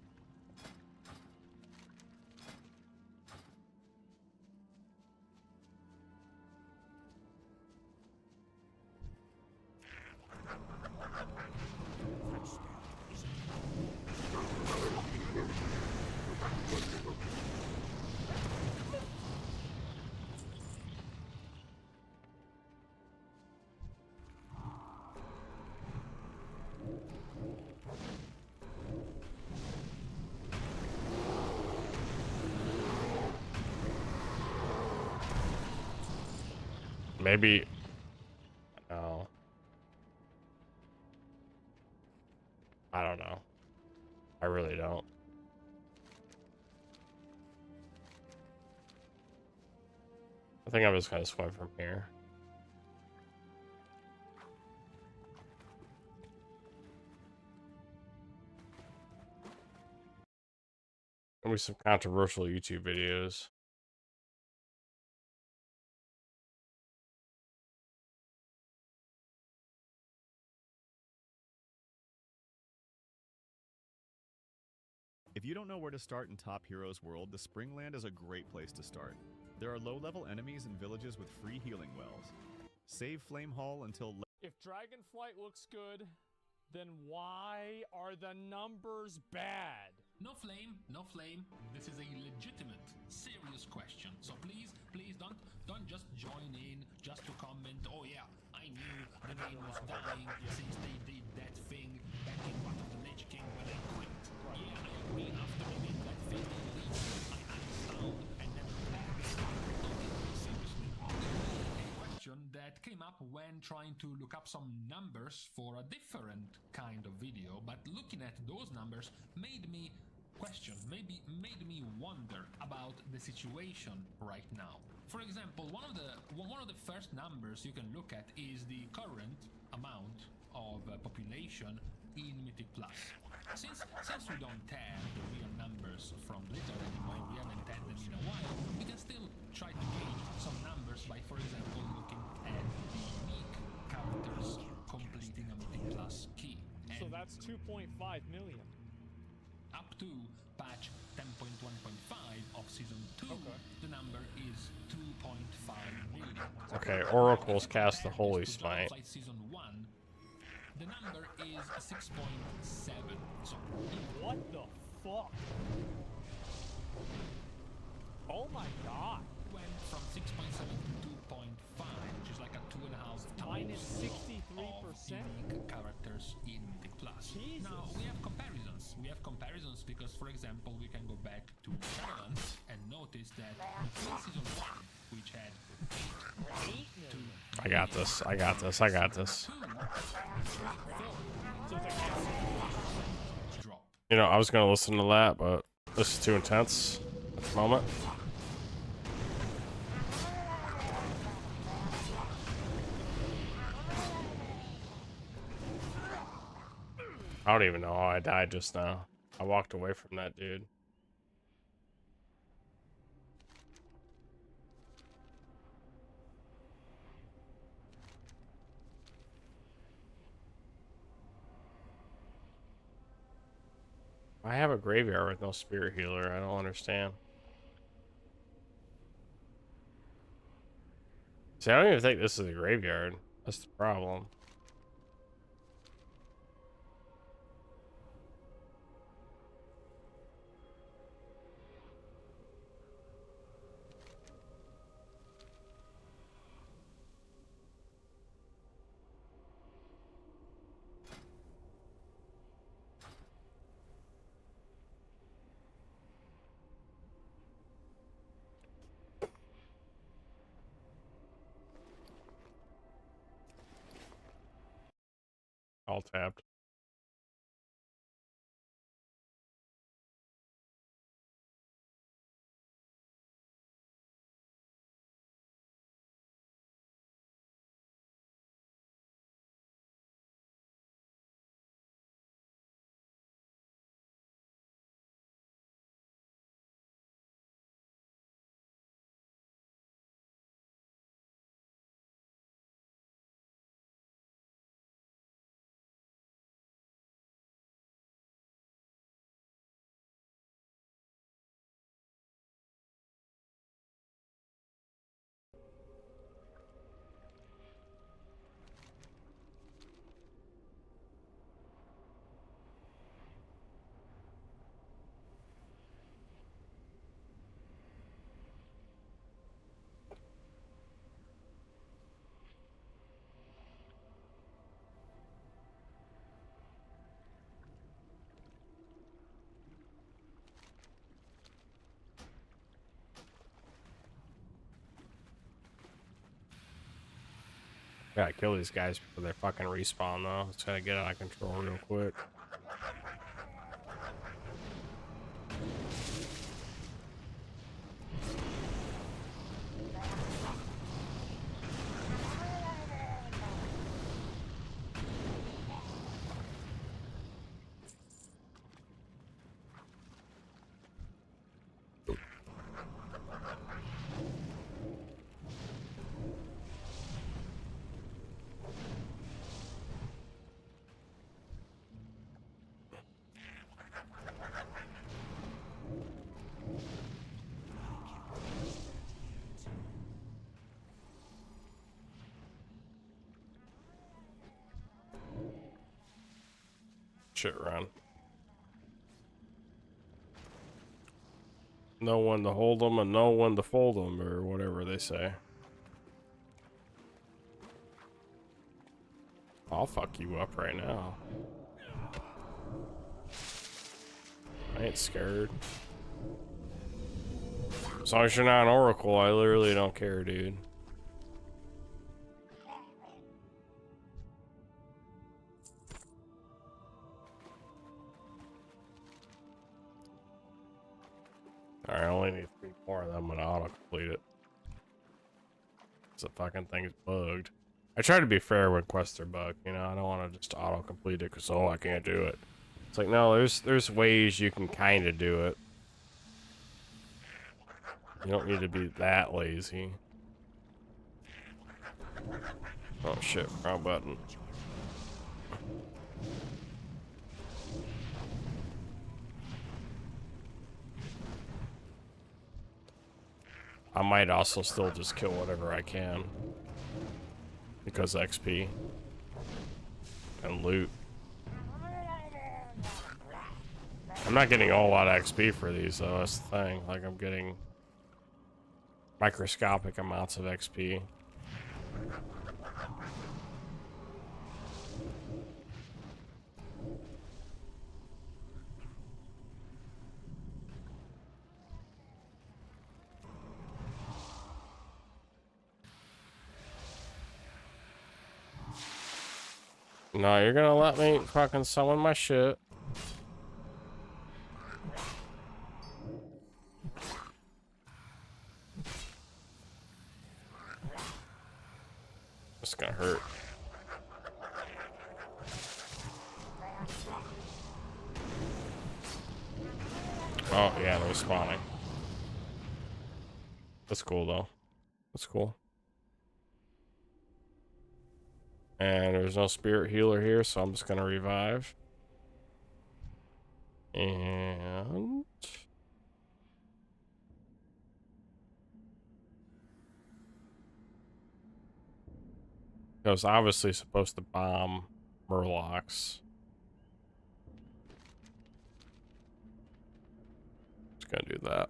Maybe. No. I don't know. I really don't. I think I'm just gonna swim from here. Maybe some controversial YouTube videos. If you don't know where to start in Top Heroes World, the Springland is a great place to start. There are low-level enemies and villages with free healing wells. Save Flame Hall until... If Dragonflight looks good, then why are the numbers bad? No flame, no flame. This is a legitimate, serious question. So please, please don't just join in just to comment, oh yeah, I knew the game was dying since they did that thing back in Wrath of the Lich King when I quit. Yeah, I agree, after we did that thing in Leaf, I uninstalled and then back. Seriously. A question that came up when trying to look up some numbers for a different kind of video, but looking at those numbers made me question, made me wonder about the situation right now. For example, one of the first numbers you can look at is the current amount of population in Mythic Plus. Since we don't have the real numbers from Blizzard anymore, we haven't had them in a while, we can still try to gauge some numbers by, for example, looking at the unique characters completing a Mythic Plus key. So that's 2.5 million. Up to patch 10.1.5 of Season 2, the number is 2.5 million. Okay, Oracle's cast the Holy Smite. Season 1, the number is 6.7. So, what the fuck? Oh my god. Went from 6.7 to 2.5, which is like a 2.5 times -63% unique characters in Mythic Plus. Jesus. Now we have comparisons. We have comparisons because, for example, we can go back to Shadowlands and notice that between Season 1, which had 8 I got this. I got this. I got this. You know, I was gonna listen to that, but this is too intense at the moment. I don't even know how I died just now. I walked away from that dude. I have a graveyard with no spirit healer. I don't understand. See, I don't even think this is a graveyard. That's the problem. all tapped. Gotta kill these guys before they fucking respawn, though. It's gonna get out of control real quick. Shit, run. Know when to hold them and know when to fold them, or whatever they say. I'll fuck you up right now. I ain't scared. As long as you're not an oracle, I literally don't care, dude. Alright, I only need 3 more of them and auto complete it. The fucking thing's bugged. I try to be fair when quests are bugged, you know. I don't want to just auto complete it because I can't do it. It's like, no, there's ways you can kind of do it. You don't need to be that lazy. Oh shit, wrong button. I might also still just kill whatever I can. Because XP. And loot. I'm not getting a whole lot of XP for these though, that's the thing. Like, I'm getting microscopic amounts of XP. No, you're gonna let me fucking summon my shit. It's gonna hurt. Oh, yeah, they're spawning. That's cool, though. That's cool. And there's no spirit healer here, so I'm just gonna revive. And... I was obviously supposed to bomb Murlocs. Just gonna do that.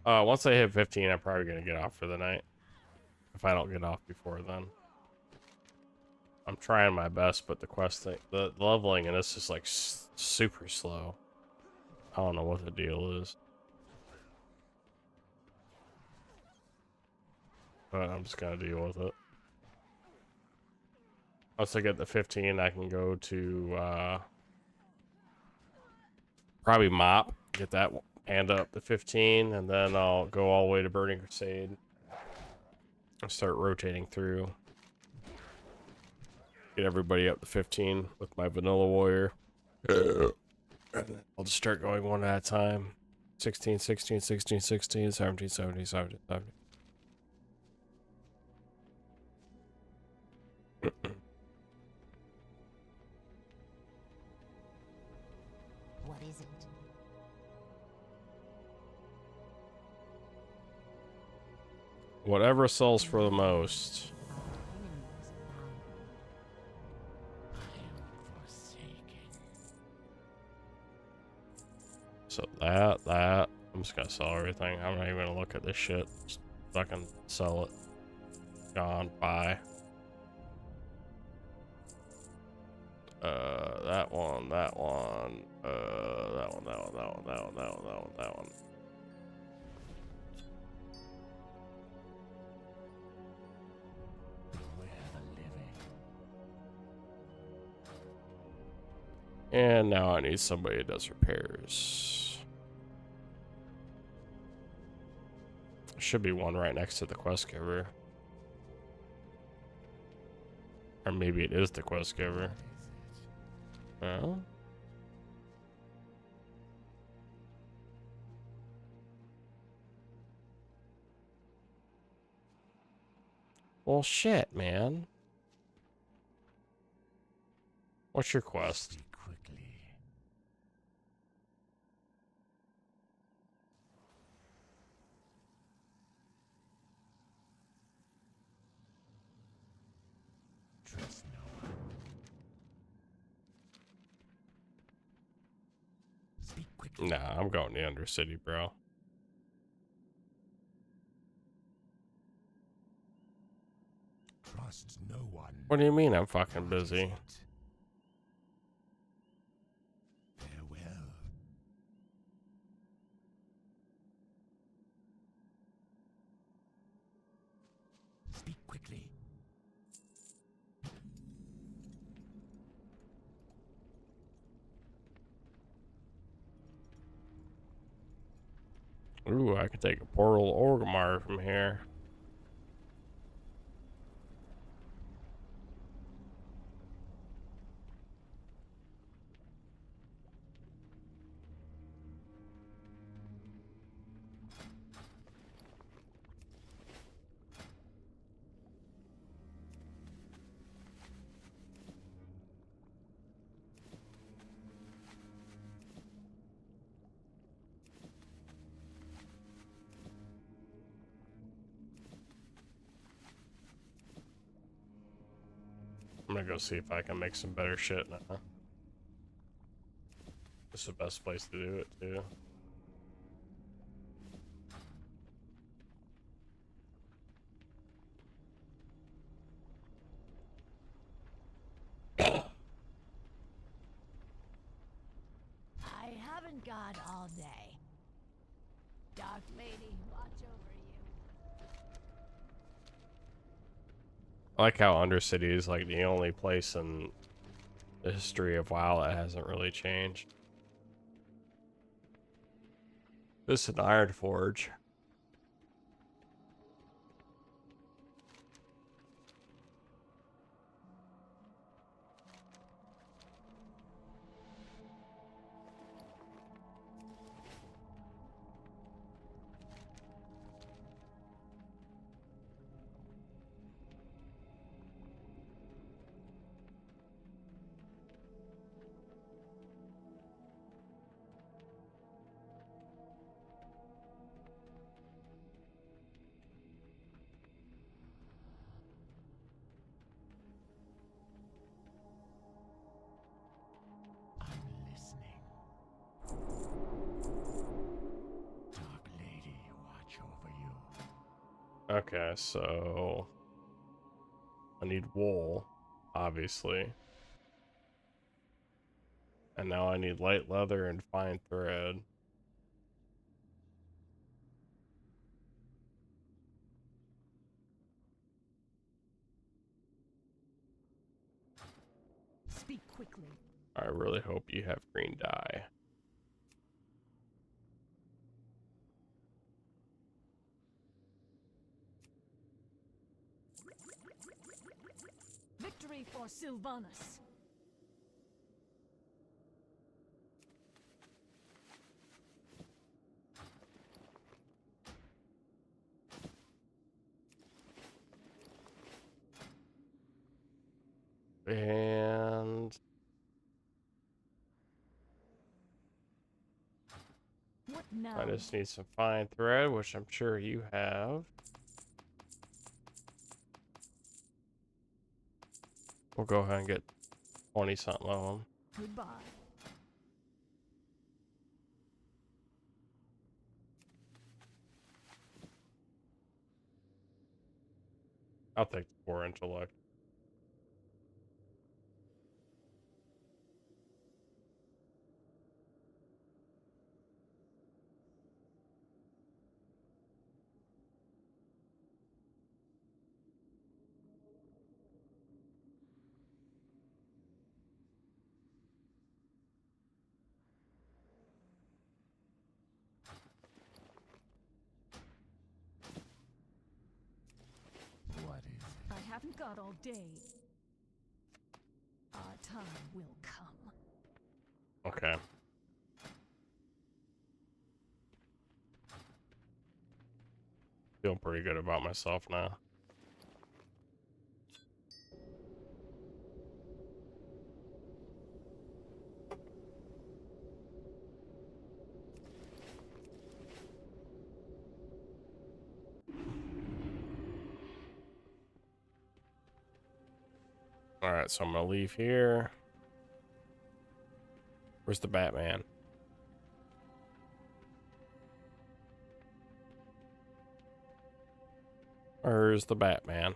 Once I hit 15, I'm probably gonna get off for the night. If I don't get off before then. I'm trying my best, but the quest thing, the leveling in this is like super slow. I don't know what the deal is. But I'm just gonna deal with it. Once I get the 15, I can go to probably mop, get that hand up to 15, and then I'll go all the way to Burning Crusade and start rotating through. Get everybody up to 15 with my vanilla warrior. I'll just start going one at a time. 16, 16, 16, 16, 17, 17, 17, 17. What is it? Whatever sells for the most. So that. I'm just gonna sell everything. I'm not even gonna look at this shit. Just fucking sell it. Gone. Bye. That one, that one, that one, that one, that one, that one, that one, that one, that one. And now I need somebody that does repairs. There should be one right next to the quest giver. Or maybe it is the quest giver. Well. Well, shit, man. What's your quest? Trust no one. Speak quickly. Nah, I'm going to Undercity, bro. Trust no one. What do you mean I'm fucking busy? Farewell. Speak quickly. Ooh, I could take a portal Orgrimmar from here. I'm gonna go see if I can make some better shit now. This is the best place to do it, too. I haven't got all day. Dark Lady, watch over you. I like how Undercity is like the only place in the history of WoW that hasn't really changed. This is an Iron Forge. Okay, so I need wool. obviously. And now I need light leather and fine thread. Speak quickly. I really hope you have green dye. Victory for Sylvanas. And What now? I just need some fine thread, which I'm sure you have. We'll go ahead and get 20 something of them. Goodbye. I'll take the 4 intellect. What is it? I haven't got all day. Our time will come. Okay. Feel pretty good about myself now. Alright, so I'm gonna leave here. Where's the Batman? Where's the Batman?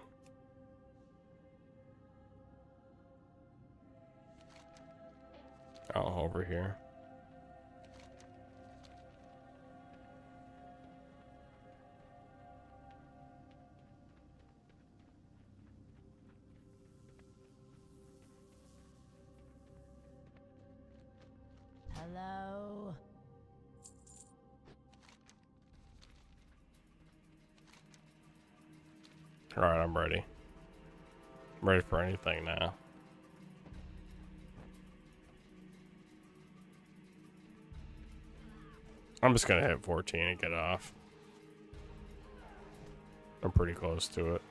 Oh, over here. Hello? Alright, I'm ready. I'm ready for anything now. I'm just gonna hit 14 and get off. I'm pretty close to it.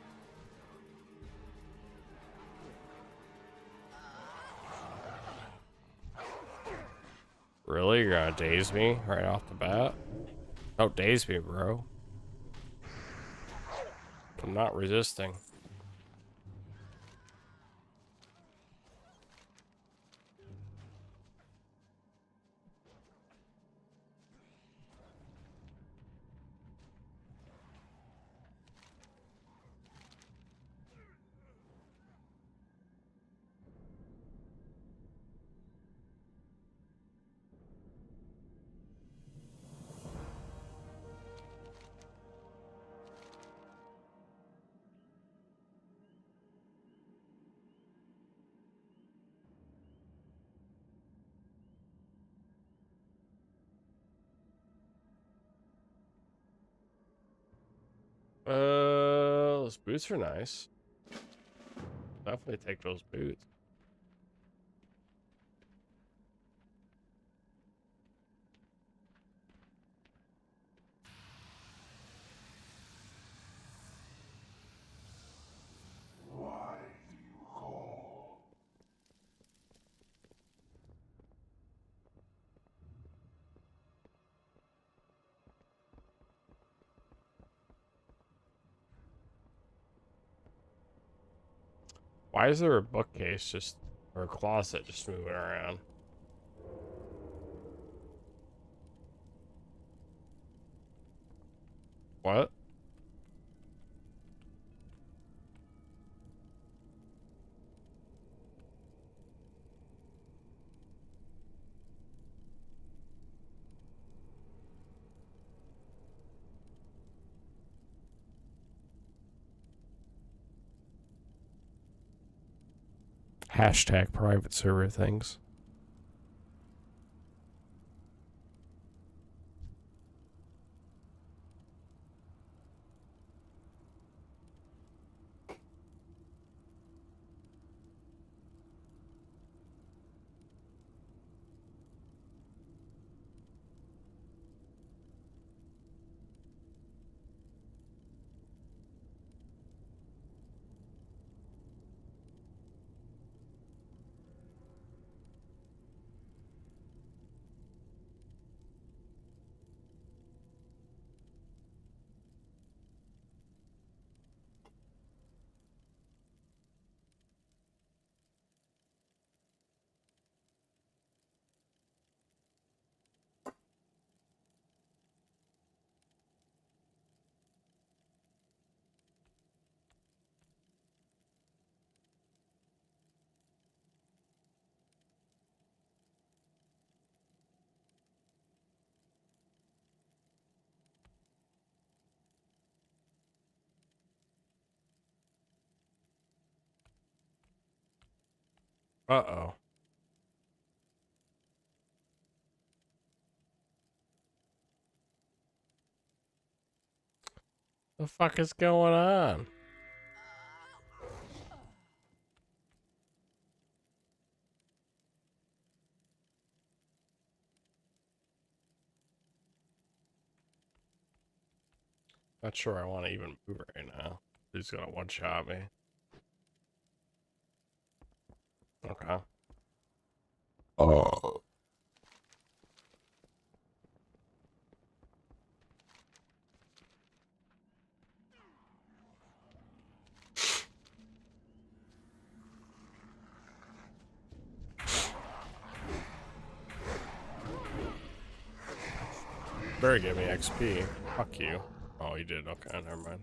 Really? You're gonna daze me right off the bat? Don't daze me, bro. I'm not resisting. Those boots are nice. Definitely take those boots. Why do you call? Why is there a bookcase just, or a closet just moving around? What? Hashtag private server things. Uh-oh. The fuck is going on? Not sure I want to even move right now. He's gonna one-shot me. Okay. Oh. Better give me XP. Fuck you. Oh, he did. Okay, never mind.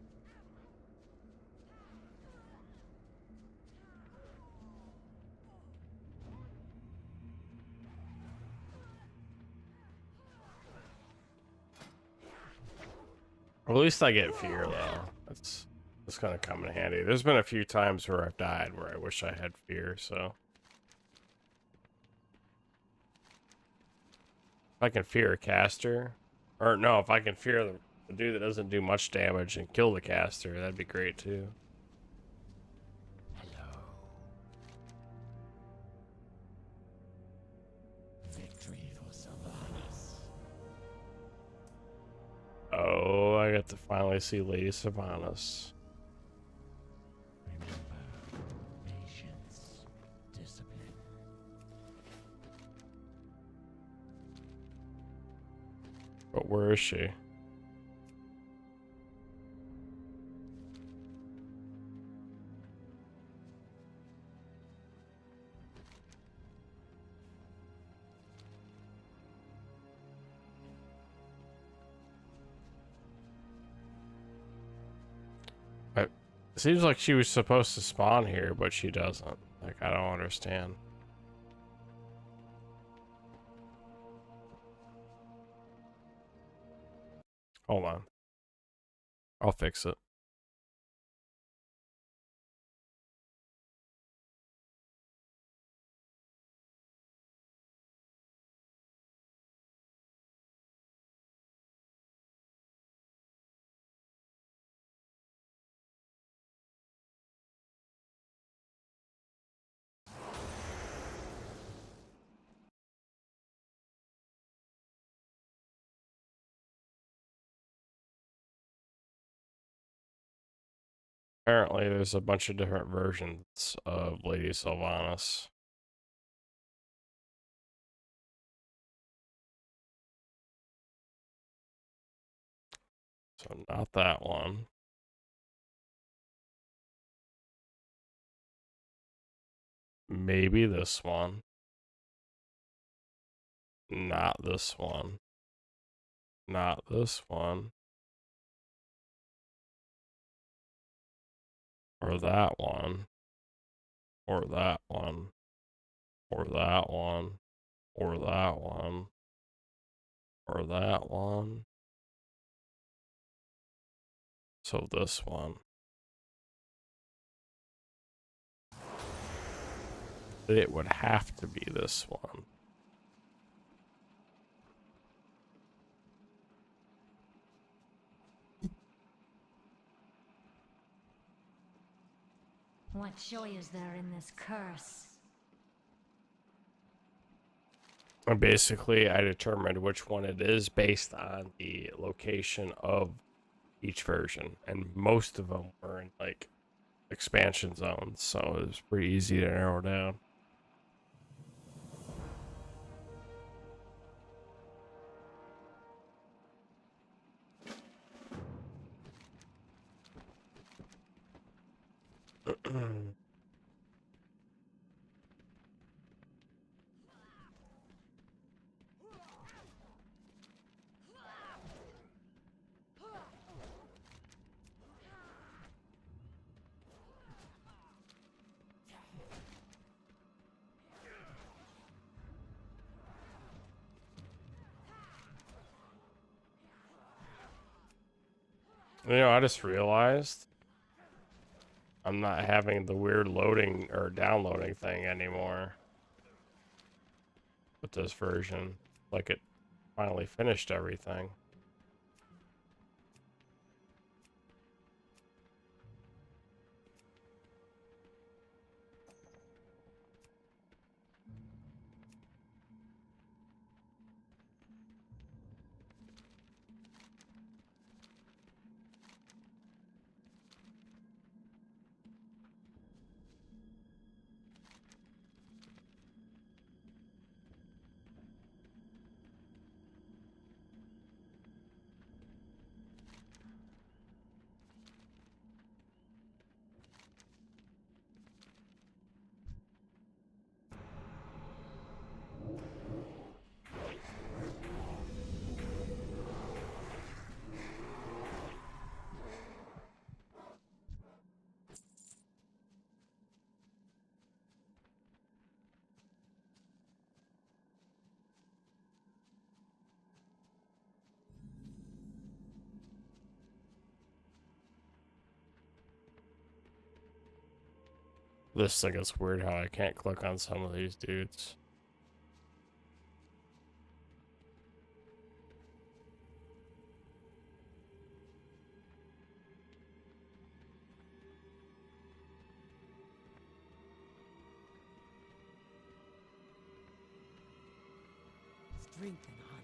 Well, at least I get fear, though. That's gonna come in handy. There's been a few times where I've died where I wish I had fear, so. If I can fear a caster, or no, if I can fear the dude that doesn't do much damage and kill the caster, that'd be great too. Victory for Sylvanas. Oh, I got to finally see Lady Sylvanas. Remember, patience, discipline. But where is she? It seems like she was supposed to spawn here, but she doesn't. Like, I don't understand. Hold on. I'll fix it. Apparently, there's a bunch of different versions of Lady Sylvanas. So not that one. Maybe this one. Not this one. Not this one. Or that one. Or that one. Or that one. Or that one. Or that one. So this one. it would have to be this one. What joy is there in this curse? And basically, I determined which one it is based on the location of each version, and most of them were in like expansion zones, so it was pretty easy to narrow down. You know, I just realized I'm not having the weird loading or downloading thing anymore with this version. Like it finally finished everything. This thing is weird how I can't click on some of these dudes. Strength and honor.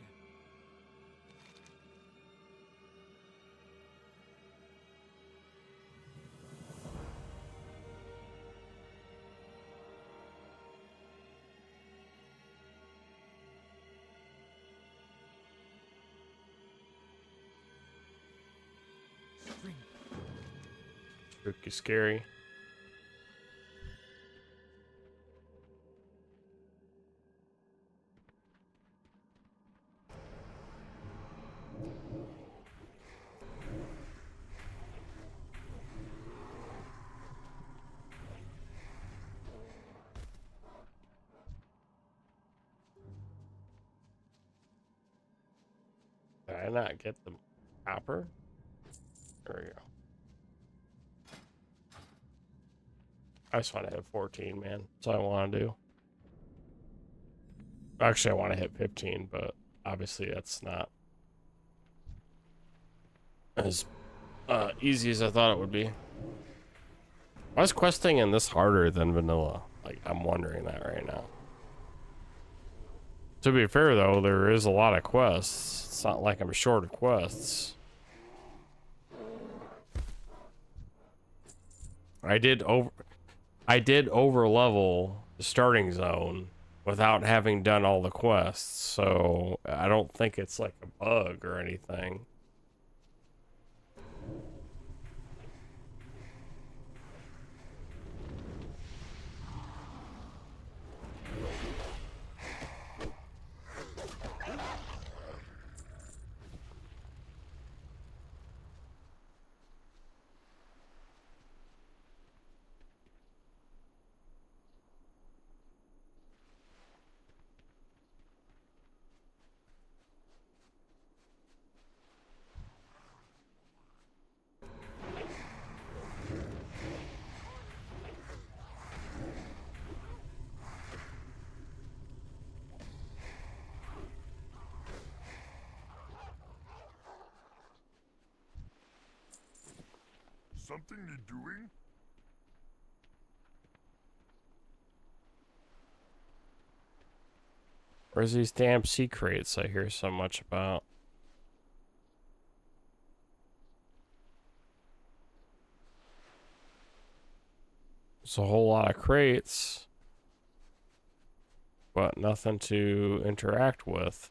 Spooky, scary. Did I not get the copper? There we go. I just want to hit 14, man. That's all I want to do. Actually, I want to hit 15, but obviously that's not as easy as I thought it would be. Why is questing in this harder than vanilla? Like, I'm wondering that right now. To be fair, though, there is a lot of quests. It's not like I'm short of quests. I did over level the starting zone without having done all the quests, so I don't think it's like a bug or anything. something need doing? Where's these damn sea crates I hear so much about? It's a whole lot of crates, but nothing to interact with.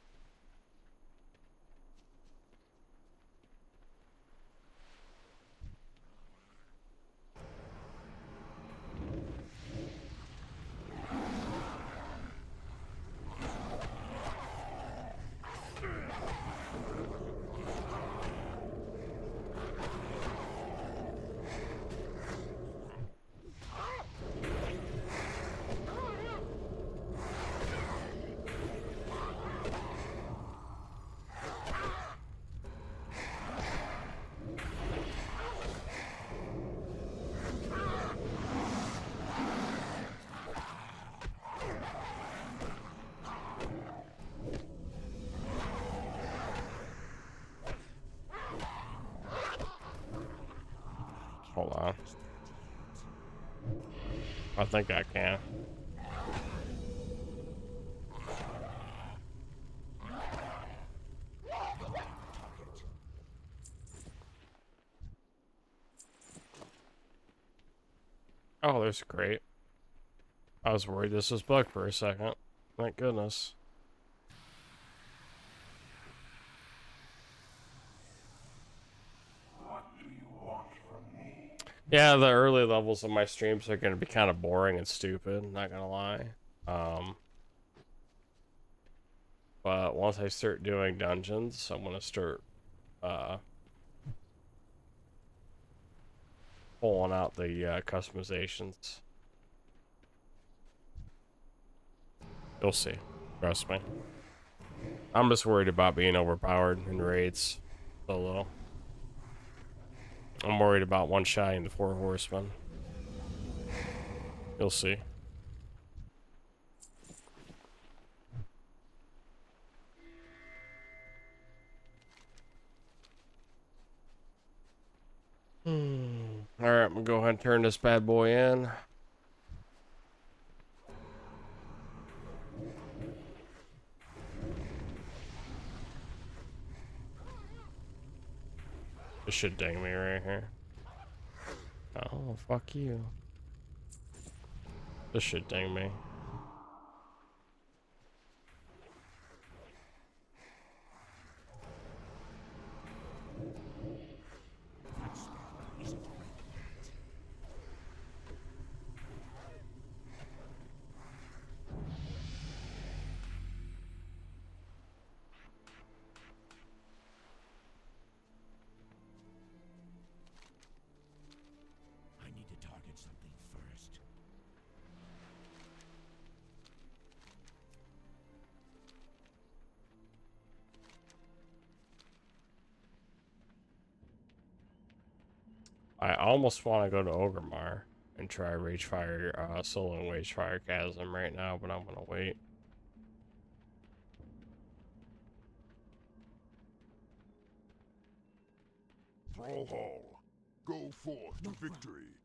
Hold on. I think I can. Oh, there's a crate. I was worried this was bugged for a second. Thank goodness. Yeah, the early levels of my streams are going to be kind of boring and stupid, not going to lie. But once I start doing dungeons, I'm going to start pulling out the customizations. You'll see. Trust me. I'm just worried about being overpowered in raids solo. I'm worried about one-shotting the 4 horsemen. You'll see. Alright, I'm gonna go ahead and turn this bad boy in. This should ding me right here. Oh, fuck you. This should ding me. I need to target something first. I almost want to go to Ogremar and try Ragefire, solo Ragefire Chasm right now, but I'm gonna wait. Thrall Hall, go forth to victory.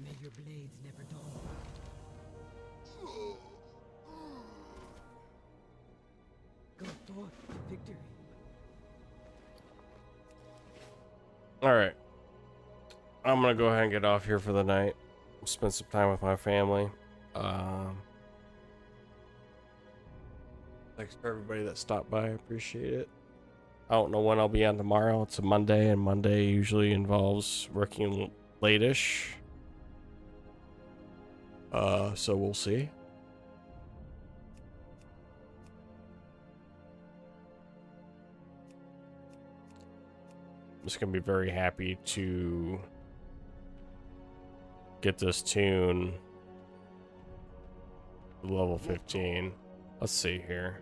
May your blades never dull. Go forth to victory. Alright. I'm gonna go ahead and get off here for the night. Spend some time with my family. Thanks for everybody that stopped by. I appreciate it. I don't know when I'll be on tomorrow. It's a Monday, and Monday usually involves working late-ish. So we'll see. I'm just gonna be very happy to get this tune to level 15. Let's see here.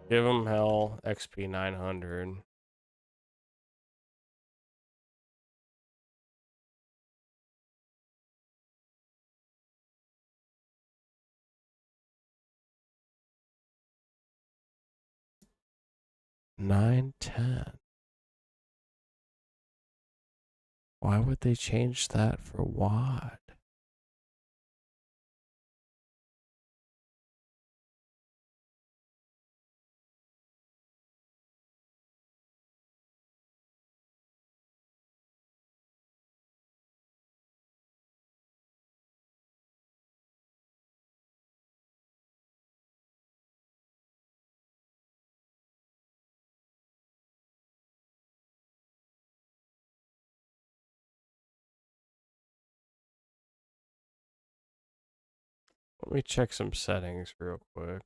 Give him hell, XP 900. $9.10. Why would they change that for what? Let me check some settings real quick.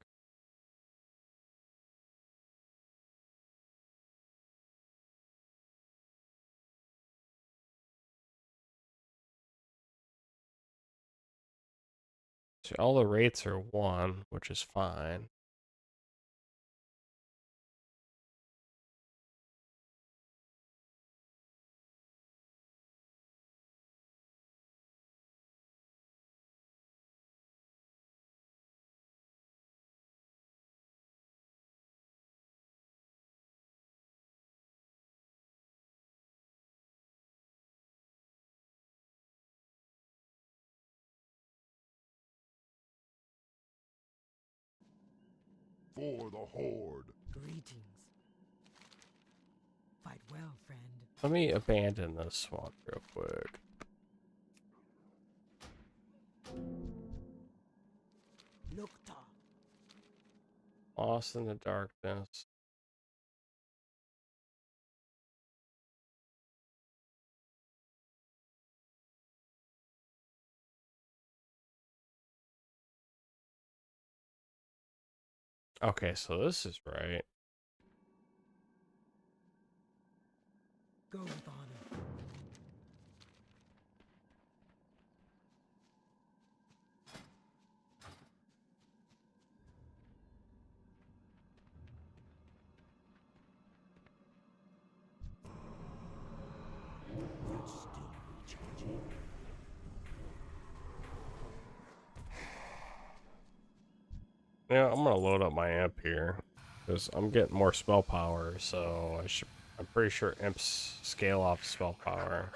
See, all the rates are 1, which is fine. For the Horde. Greetings. Fight well, friend. Let me abandon this one real quick. Nocta. Lost in the darkness. Okay, so this is right. Go with honor. That's still recharging. Yeah, I'm gonna load up my imp here because I'm getting more spell power, so I'm pretty sure imps scale off spell power.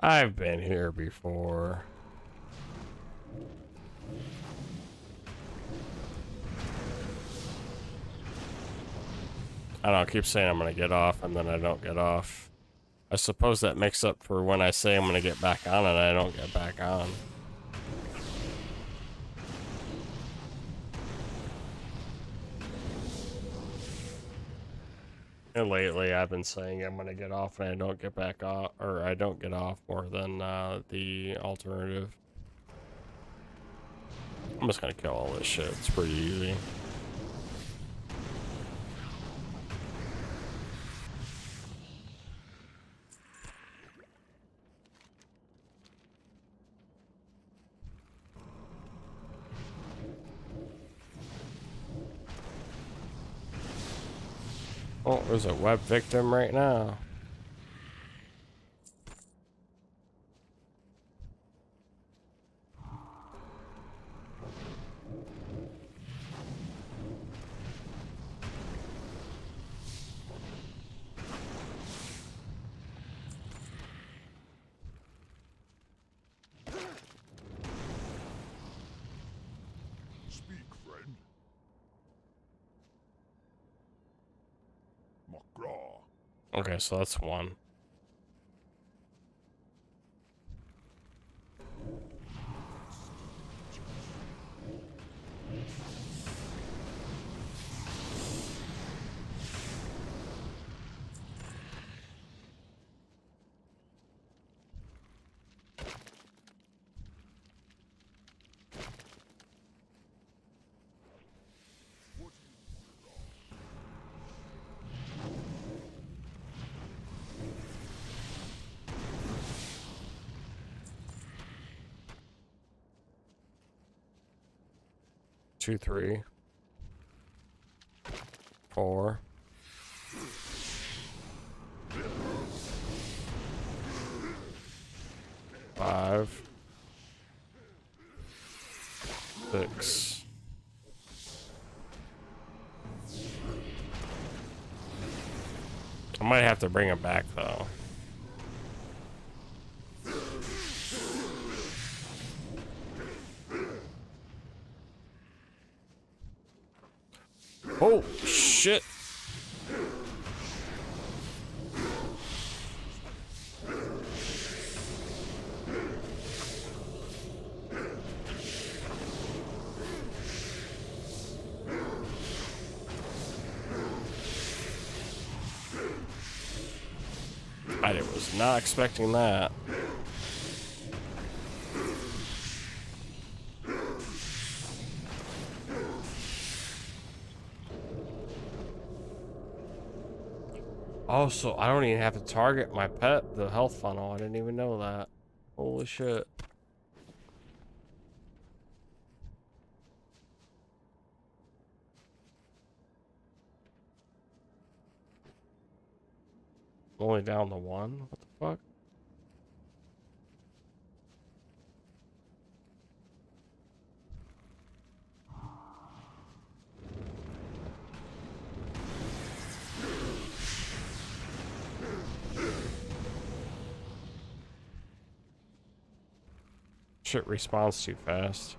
I've been here before. I don't know, I keep saying I'm gonna get off and then I don't get off. I suppose that makes up for when I say I'm gonna get back on and I don't get back on. And lately I've been saying I'm gonna get off and I don't get back off, or I don't get off more than the alternative. I'm just gonna kill all this shit, it's pretty easy. Oh, there's a web victim right now. Speak, friend. Macaw. Okay, so that's one. Two, 3, 4. 5, 6. I might have to bring him back though. Oh shit. I was not expecting that. Oh, so I don't even have to target my pet, the health funnel. I didn't even know that. Holy shit. Only down to 1? What the fuck? Shit respawns too fast.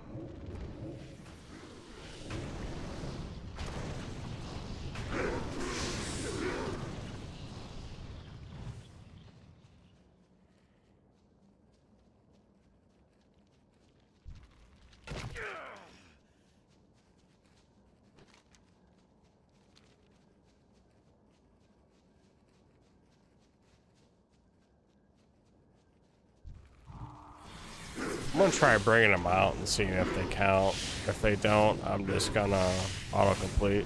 I'm gonna try bringing them out and seeing if they count. If they don't, I'm just gonna autocomplete.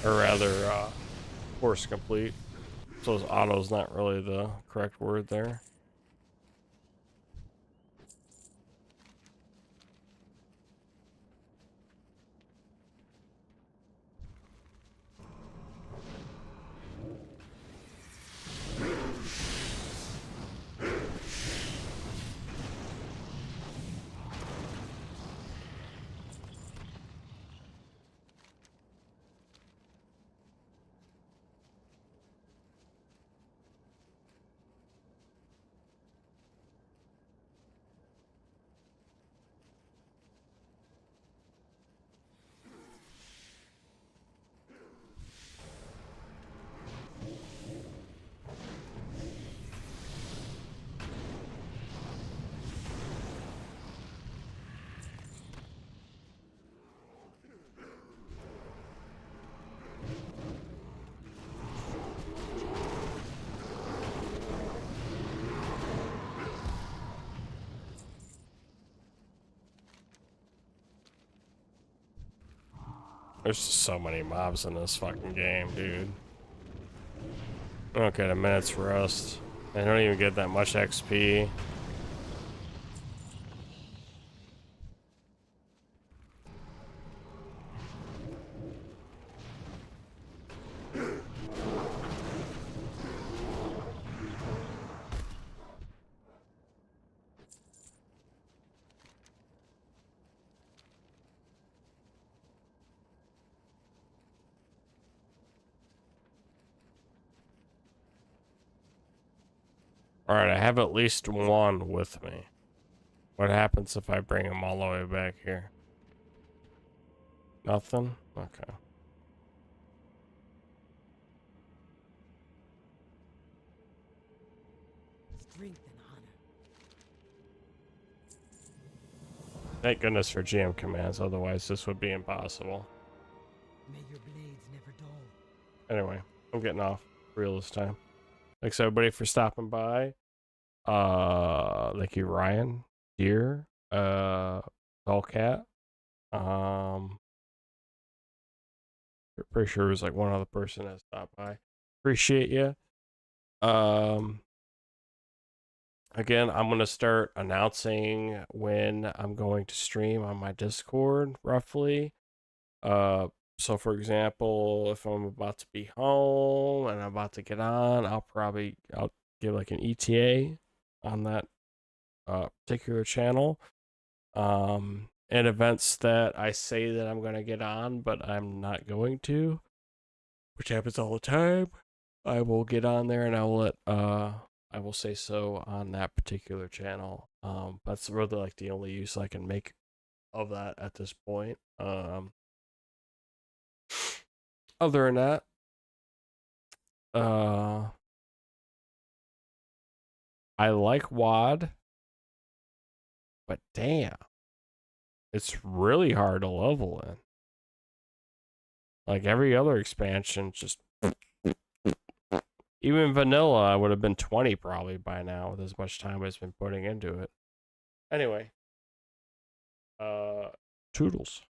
Or rather, force complete. So auto's not really the correct word there. There's just so many mobs in this fucking game, dude. Okay, a minute's rest. I don't even get that much XP. Alright, I have at least one with me. What happens if I bring him all the way back here? Nothing? Okay. Strength and honor. Thank goodness for GM commands, otherwise this would be impossible. May your blades never dull. Anyway, I'm getting off real this time. Thanks everybody for stopping by. Thank you Ryan, Deer, Hellcat. Pretty sure it was like one other person that stopped by. Appreciate you. Again, I'm gonna start announcing when I'm going to stream on my Discord, roughly. So for example, if I'm about to be home and I'm about to get on, I'll give like an ETA on that particular channel. And events that I say that I'm gonna get on, but I'm not going to, which happens all the time. I will get on there and I will say so on that particular channel. That's really like the only use I can make of that at this point. Other than that, I like WoD, but damn, it's really hard to level in. Like every other expansion, just even vanilla, I would have been 20 probably by now with as much time as been putting into it. Anyway, toodles.